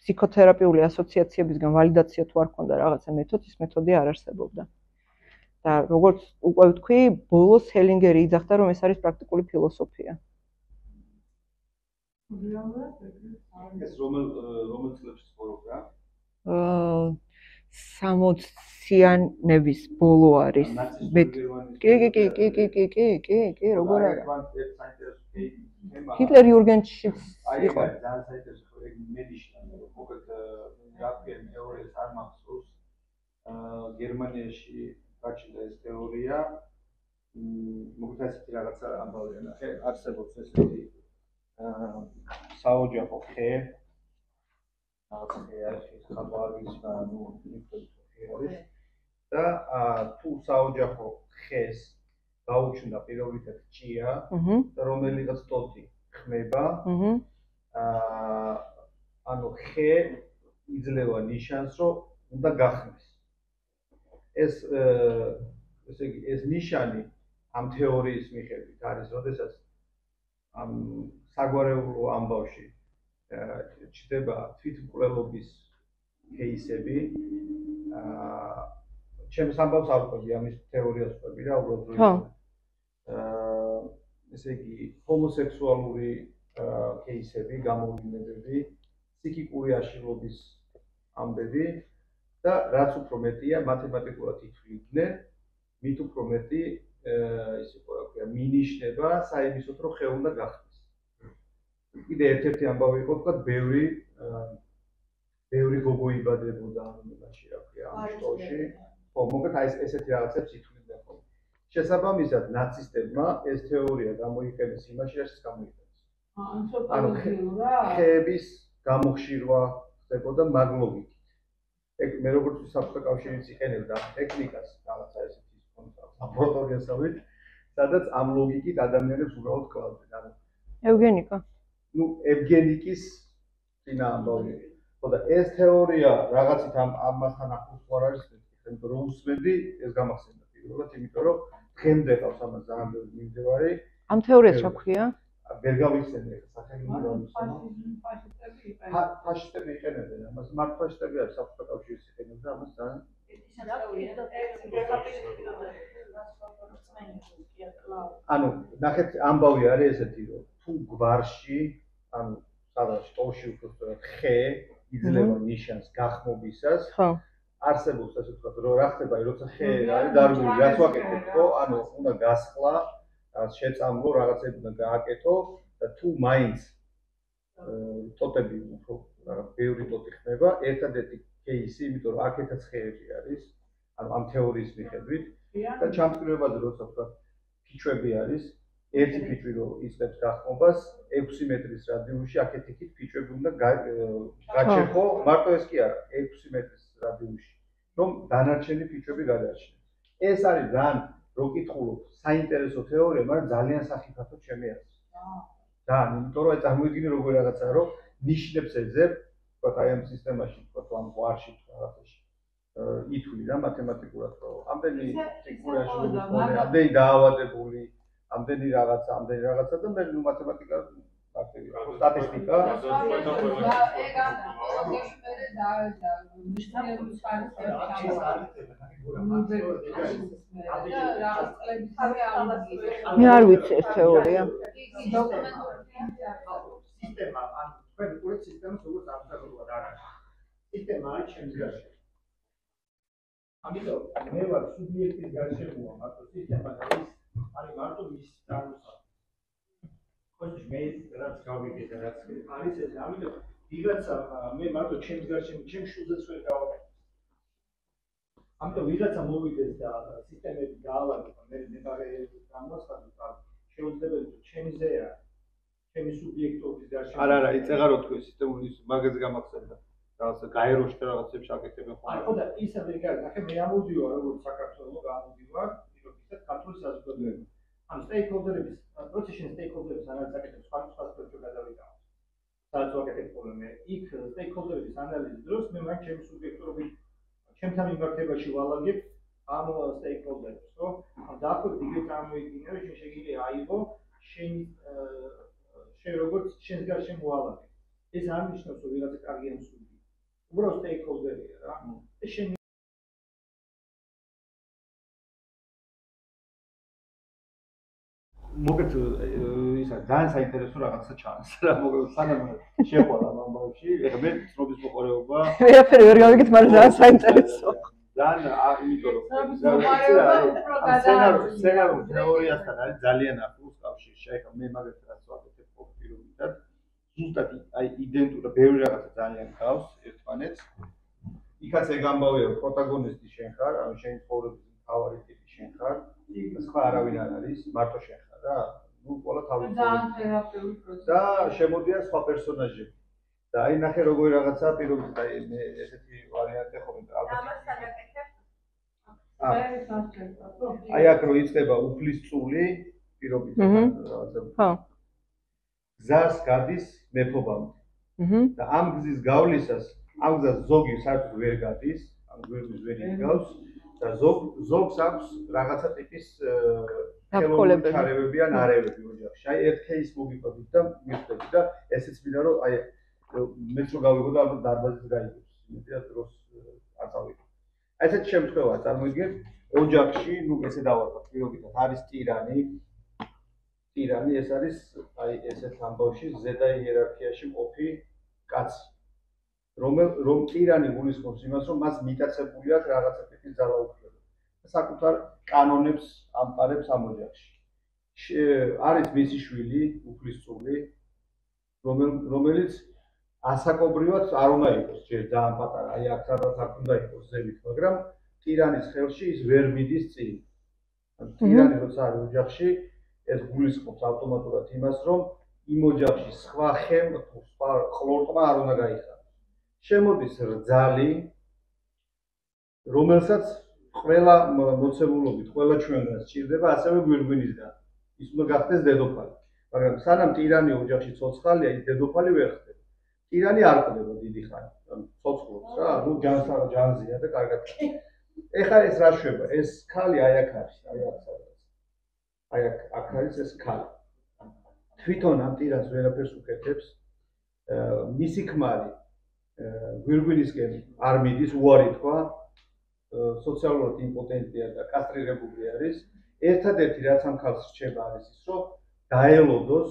ფსიქოთერაპიული ასოციაციებისგან ვალიდაცია თუ არ ქონდა რაღაცა მეთოდი, ის მეთოდი არ არსებობდა. და როგორც უკვე ვთქვი, ბოლოს ჰელინგერი იძახდა, რომ ეს არის პრაქტიკული ფილოსოფია. ეს რომელ წლებში ცხოვრობდა? 60-იანების ბოლო არის. კი, როგორ არა? ჰიტლერ იურგენშიც იყო. ძალიან საინტერესო მენიშნა, მოკლედ რაფენ თეორიას არ მახსოვს. გერმანიაში გაჩნდა ეს თეორია. მოკლედ ესეთი რაღაცა ამბავია, ნახე, არსებობს ესეთი საოჯახო ხე. რაღაცა ხე არის, ხალხო არ ვიცი, ანუ არის. და თუ საოჯახო ხეს გაუჩნდა პირობითად ჭია, რომელიღაც ტოტი ხმება, ანუ ხე იძლევა ნიშანს, რომ უნდა გახმეს. ესე იგი, ეს ნიშანი ამ თეორიის მიხედვით არის, როდესაც ამ საგვარეულო ამბავში ჩდება თვითმკვლელობის кейსები, ჩემს ამბავს არ ვყვები, ამის თეორიას ვყვები რა, უბრალოდ ესე იგი, ჰომოსექსუალური кейსები, გამოვლინებები, ფსიქიკური აშლილობის ამბები და რაც უფრო მეტია, მათემატიკურად ითვლიდნენ, მით უფრო მეტი ის იყო, რა ქვია, მინიშნება საიმისოდ, რომ ხე უნდა გახდეს. კიდე ერთ-ერთი ამბავი იყო, თქვა, ბევრი გოგო იბადებოდა ამაში, რა ქვია, ამ შტოში. ხო, მოკლედ აი ესეთი რაღაცებს ითვლიდნენ ხოლმე. შესაბამისად, ნაცისტებმა ეს თეორია გამოიყენეს იმაში, რასაც გამოიყენეს. ანუ ხეების გამოხშირვა ხდებოდა მაგ ლოგიკით. მე როგორც საბჭოთა კავშირიც იყენებდა ტექნიკას, რაღაცა ესეთი აპროტოგენსავით, სადაც ამ ლოგიკით ადამიანებს უბრალოდ კლავდნენ. ანუ ევგენიკა. ნუ ევგენიკის წინა ამბავი. ხო და ეს თეორია რაღაცით ამასთან ახლოს არ არის, იმიტომ რომ უსმენდი ეს გამახსენდა პირველად, იმიტომ რომ დღემდე ყავს ამას ძალიან ბევრი მიმდევარი. ამ თეორიას რა ქვია? ვერ გავიხსენე სახელი ფაშისტები იყენებდნენ ამას, მართ ფაშისტები არის საბჭოთა კავშირის იყენებდა ამას ძალიან. ანუ ნახეთ ამბავი არის ესეთი, რომ თუ გვარში, ანუ სადაც შტოში უბრალოდ ხე იძლევა ნიშანს გახმობისას, არსებობს ასე ვთქვათ, რომ რა ხდება, როცა ხე არის დარგული, რაც ვაკეთებ, ხო, ანუ უნდა გასხლა, შეწამლო, რაღაცები უნდა გააკეთო და თუ მაინც ტოტები უფრო ბევრი ტოტი ხმება, ერთადერთი кейსი, იმიტომ რომ აქეთაც ხეები არის, ანუ ამ თეორიის მიხედვით და ჩამწკრივებაზე როცა ვთქვათ, ფიჩვები არის, ერთი ფიჩვი რო იწყებს გახმობას 6 მეტრის რადიუსში, აქეთ-იქით ფიჩვები უნდა გაჩერხო, მარტო ეს კი არა, 6 მეტრის რადიუსში, რომ დანარჩენი ფიჩვები გადაარჩინოს. ეს არის ძალიან რო კითხულობ, საინტერესო თეორია, მაგრამ ძალიან სახიფათო ჩემი აზრით. ძალიან, იმიტომ რომ წარმოიდგინე როგორ რაღაცაა, რომ ნიშნებს ეძებ, თქვათ აი ამ სისტემაში, თქვათ ამ ყვარში რაღაცაში. ითვლი რა მათემატიკურად, რომ ამდენი ფსიქიკური აშლილობის მქონე, ამდენი დაავადებული, ამდენი რაღაცა და მე ნუ მათემატიკა სტატისტიკა მე არ ვიცი ეს თეორია. სისტემა, ანუ თქვენ უყურებთ სისტემას როგორც აბსტრაქტულად არ არის. სისტემა არის ჩემს გარშემო. ამიტომ მე ვარ სუბიექტის გარშემოა, მარტო სისტემა არის მარტო მის წარმოსახვა. ხოჭი მე რაც გავიგე და რაც არის ეს, ამიტომ ვიღაცა მე მარტო ჩემს გარშემო, ჩემს შულზეც ვერ გავაკეთე. ამიტომ ვიღაცა მოვიდეს და სისტემები გაალაგოს, მე გამოსხადო, შეუძლებელი თუ ჩემზეა, ჩემი სუბიექტობის გარშემო. არა, იწეღა რო თქვი სისტემური მაგაზე გამახსენდა. რაღაცა გაეროში და რაღაცებს აკეთებენ ხოლმე. ხო და ის ამერიკაში, ნახე მე ამოდივარ როგორც საქართველოს გამოდივარ, პირობითად ქართული საზოგადოება. ანუ სტეიკჰოლდერების პროცესში სტეიკჰოლდერებს ანალიზს აკეთებს სხვა სპეციფიკურ გადავიდაო. სადაც ვაკეთებ ხოლმე იქ სტეიკჰოლდერების ანალიზის დროს მე მაგ ჩემს სუბიექტურობით ჩემთან მიმართებაში ვალაგებ ამ სტეიკჰოლდერებს, ხო? ან დაახლოებით იგივე წარმოიდგინე, რომ შეიძლება აიღო შენ როგორც შენს გარშემო ვალაგებ. ეს არ ნიშნავს, რომ ვიღაცა კარგი ან სული. უბრალოდ სტეიკჰოლდერია რა. ეს შენ მოგეთ ისა ძალიან საინტერესო რაღაცა ჩანს რა მოგეთ სანამ შეყვალა ამ ამბავში ეხლა მე ცნობის მოყარეობა ვერაფერი ვერ გავიგეთ მაგრამ ძალიან საინტერესოა ძალიან იმიტომ რომ სცენარულ თეორიასთან არის ძალიან ახლოს კავშირში ეხლა მე მაგას რაც ვაკეთებ პირობითად ზუსტად აი იდენტურა ბევრი რაღაცა ძალიან გავს ერთმანეთს იქაც ეგ ამბავია პროტაგონისტი შენ ხარ ან შენი ცხოვრების მთავარი ტიპი შენ ხარ სხვა არავინ არ არის მარტო შენ ხარ რა ნუ ყველა თავის ძალიან თერაპიული პროცესი და შემოდიან სხვა პერსონაჟები და აი ნახე როგორი რაღაცაა პირობითად აი მე ესეთი ვარიანტი ხომ აი აქ რო იწყება უფლის წული პირობითად რაღაცა გზას გადის მეფობამდე და ამ გზის გავლისას ამ გზას ზოგი საერთოდ ვერ გადის ამ გვერდის ვერ იგავს და ზოგს აქვს რაღაცა ტიპის ხელოვნური ჩარევები ან არევები ოჯახში. აი ერთ кейს მოგიყვებით და მიხვდები და ესეც მინდა რომ აი მეც რო გავიგო და ალბათ დარბაზიც გაიგებს. იმედია დროს არ წავიდე. აი ესეთ შემთხვევაა წარმოიდგინეთ ოჯახში, ნუ ესე დავარქვა პირობითად არის ტირანი. ტირანი ეს არის აი ესეთ ამბავში ზედა იერარქიაში მყოფი კაცი. რომ ტირანი გულისხმობს იმას, რომ მას მიტაცებული აქვს რაღაცა ტიპის ძალაუფლება. საკუთარ კანონებს ამყარებს ამ ოჯახში. არის მისი შვილი, უფლისწული, რომელიც ასაკობრივად არ უნდა იყოს, ჯერ ძალიან პატარა, აი აქ სადაც არ უნდა იყოს ზევით, მაგრამ ტირანის ხელში ის ვერ მიდის წინ. ტირანი როცა არის ოჯახში, ეს გულისხმობს ავტომატურად იმას, რომ იმ ოჯახში სხვა ხემ, სხვა ყლორტმა არ უნდა გაიხაროს. შემოდის რძალი, რომელსაც ყველა მოცემულობით, ყველა ჩვენგან სჭირდება, ასევე გვირგვინისგან. ის უნდა გახდეს დედოფალი. მაგრამ სანამ ტირანი ოჯახში ცოცხალია, ის დედოფალი ვერ ხდება. ტირანი არ ყდება დიდი ხანი, ცოცხლობს რა, ნუ ჯანზია და კარგად. ეხლა ეს რა შვება? ეს ქალი აი აქ არის, აი აქ სადაც. აი აქ არის ეს ქალი. თვითონ ამ ტირანს ვერაფერს უკეთებს. მისი ქმარი გვირგვინისკენ არ მიდის, უარი თქვა. სოციალურად იმპოტენტია და კასტრირებული არის. ერთადერთი რაც ამ ქალს რჩება არის ის, რომ დაელოდოს,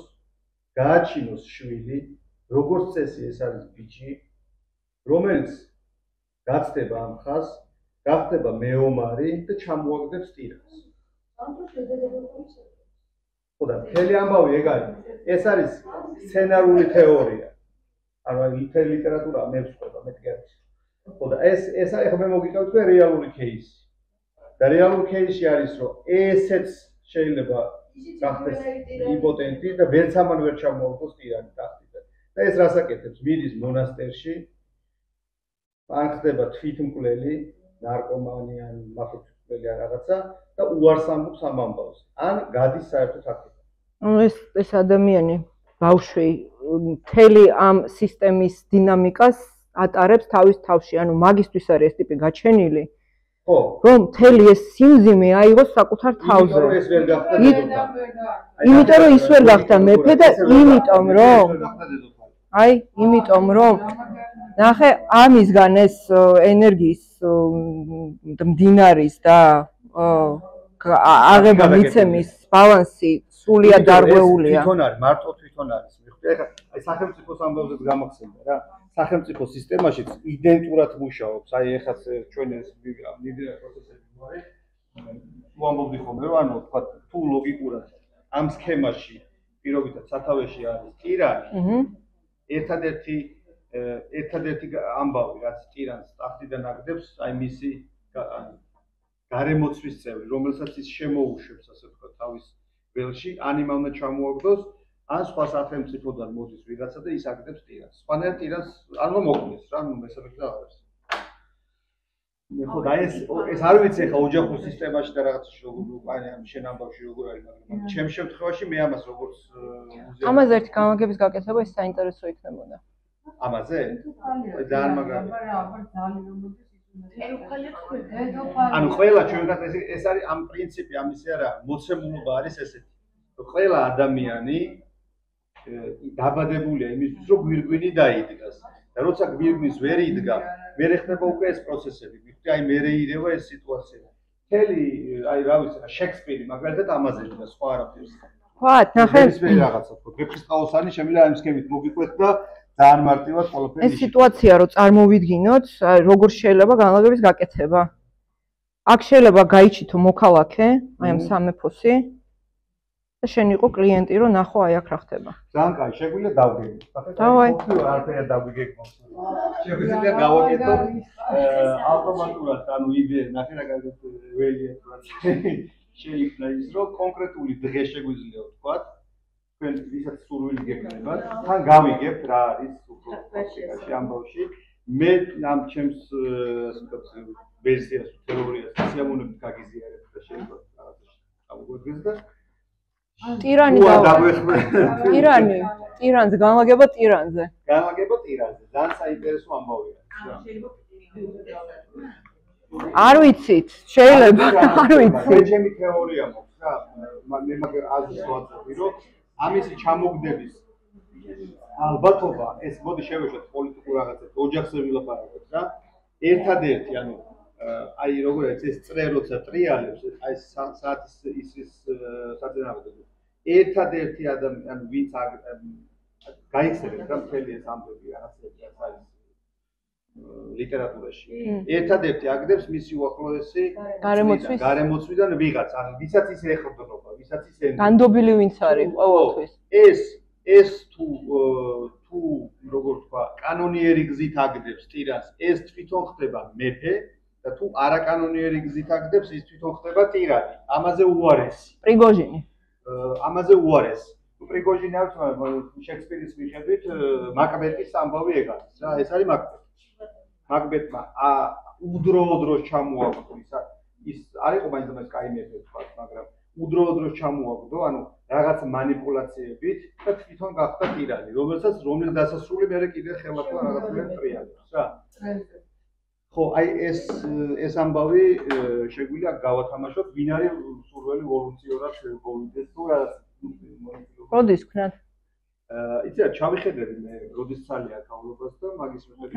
გააჩინოს შვილი, როგორც წესი ეს არის ბიჭი, რომელიც გაცდება ამ ხას, გახდება მეომარი და ჩამოაგდებს ტირანს. ხოდა, მთელი ამბავი ეგ არის. ეს არის სცენარული თეორია. ანუ ლიტერატურა მე ვსწავლობ, მე გქონდა. ხოდა ეს ახლა მე მოგიყავთ რეალური кейსი. და რეალური кейსი არის რომ ესეც შეიძლება გახდეს იმპოტენტი და ვერც ამან ვერ ჩამოაგდოს ტირანი ტახტიდან. და ეს რას აკეთებს? მიდის მონასტერში, ან ხდება თვითმკვლელი, ნარკომანი ან მაფიოზი ან რაღაცა და უარს ამბობს ამ ამბავს. ან გადის საერთოდ აქედან. ანუ ეს ადამიანი ბავშვი მთელი ამ სისტემის დინამიკას ატარებს თავის თავში, ანუ მაგისტვის არის ეს ტიპი გაჩენილი. ხო, რომ მთელი ეს სიმძიმე აიღოს საკუთარ თავზე. იმიტომ რომ ის ვერ გახდა მეფე და იმიტომ რომ ნახე ამისგან ეს ენერგიის მდინარის და აღება მიცემის ბალანსი სრულიად დარღვეულია. თვითონ არის, მარტო თვითონ არის. მიხვდი, ეხლა აი სახელმწიფოს ამბავზეც გამახსენდა რა. სახელმწიფო სისტემაშიც იდენტურად მუშაობს. აი ეხაც ჩვენ ეს მიდრე პროცესები მოარი. თუ ამბობდი ხოლმე რომ ანუ თქვა თუ ლოგიკურად ამ სქემაში პირობითად სათავეში არის ტირანი. ერთადერთი ამბავი რაც ტირანს ტახტიდან აგდებს, აი მისი გარემოცვის წევრი, რომელსაც ის შემოუშვებს, ასე ვთქვათ, თავის ველში, ან იმამ უნდა ჩამოაგდოს, ან სხვა სახელმწიფოდან მოდის ვიღაცა და ის აგდებს ტირანს. სხვანაირ ტირანს არ უნდა მოკვდეს რა, ნუ მესამე გზა არ არის. ხო და ეს არ ვიცი ახლა ოჯახურ სისტემაში და რაღაცაში როგორ უკანი ამ შენ ამბავში როგორ არის, მაგრამ ჩემ შემთხვევაში მე ამას როგორც ამაზე ერთი გამაგების გაკეთება ის საინტერესო იქნებოდა. ამაზე? ძალიან მაგარი. ანუ ყველა ჩვენგან ეს არის ამ პრინციპი ამისი არა, მოცემულობა არის ესეთი. ყველა ადამიანი დაბადებულია იმისთვის, რომ გვირგვინი დაიდგას. და როცა გვირგვინს ვერ იდგა, ვერ ეხება უკვე ეს პროცესები. მიხდი აი მერე ირევა ეს სიტუაცია. მთელი აი რა ვიცი, შექსპირი მაგალითად ამაზე და სხვა არაფერს. ვთქვათ, ნახე. ეს მე რაღაცა თქო. გეფხისტყაოსანი შემიძლია ამ სქემით მოგიყვეთ და ძალიან მარტივად ყველაფერი. ეს სიტუაცია რომ წარმოვიდგინოთ, როგორ შეიძლება განლაგების გაკეთება. აქ შეიძლება გაიჩითო მოქალაქე, აი ამ სამეფოსი და შენ იყო კლიენტი, რომ ნახო აი აქ რა ხდება. ძალიან კაი, შეგვიძლია დავგეგმოთ. დავაი. არაფერი დავგეგმოთ. შეგვიძლია გავაკეთოთ ავტომატურად, ანუ იდეა, ნახე რა კარგად ველია თქო. შეიქმნა ის, რომ კონკრეტული დღე შეგვიძლია ვთქვათ, თქვენ ვისაც სურვილი გექნებათ, თან გავიგებთ რა არის უფრო პრაქტიკაში ამბავში. მე ამ ჩემს ასე ვთქვათ ვერსიას თეორიას სიამოვნებით გაგიზიარებ და შეიძლება რაღაცა გავუგვედგეს და ტირანზე განლაგება ტირანზე. განლაგება ტირანზე. ძალიან საინტერესო ამბავია. არ ვიცით, შეიძლება, არ ვიცით. ჩემი თეორია მოქვს რა. მე მაგ აზრს ვაწევი, რომ ამისი ჩამოგდების ალბათობა ეს მოდი შევეშოთ პოლიტიკურ რაღაცებს, ოჯახზე ვილაპარაკოთ რა. ერთადერთი, ანუ აი როგორიც ეს წრე როცა ტრიალებს, აი საათის ის საწინააღმდეგო. ერთადერთი ადამიანი, ვინც გაიხსენებს რა მთელი ეს ამბები რაღაცები არის ლიტერატურაში. ერთადერთი აგდებს მისი უახლოესი გარემოცვიდან ვიღაც, ანუ ვისაც ის ეხმდნობა, ვისაც ის განდობილი ვინც არის ყოველთვის. ეს თუ როგორ თქვა, კანონიერი გზით აგდებს ტირანს, ეს თვითონ ხდება მეფე და თუ არაკანონიერი გზით აგდებს, ის თვითონ ხდება ტირანი. ამაზე უარესი. პრიგოჟინი. ამაზე უარესი. პრიგოჟინი აქვს, შექსპირის მიხედვით, მაკბეტის ამბავი ეგ არის რა, ეს არის მაკბეტი. მაკბეტმა უდროო დროს ჩამოაგდო ის არ იყო მაინც ამას კაი მეფე თქვა, მაგრამ უდროო დროს ჩამოაგდო, ანუ რაღაც манипуляციებით და თვითონ გახდა ტირანი, რომლის დასასრული მე კიდე ხელახლა რაღაცნაირად ტრიალებს რა. ხო, აი ეს ამბავი შეგვიძლია გავათამაშოთ, ვინ არის სურველი ვოლუნტიურად მოვიდეს თუ რაღაც როდის ქნათ? იცი რა, ჩავიხედები მე როდის ცალია თავლობას და მაგის მიხედვით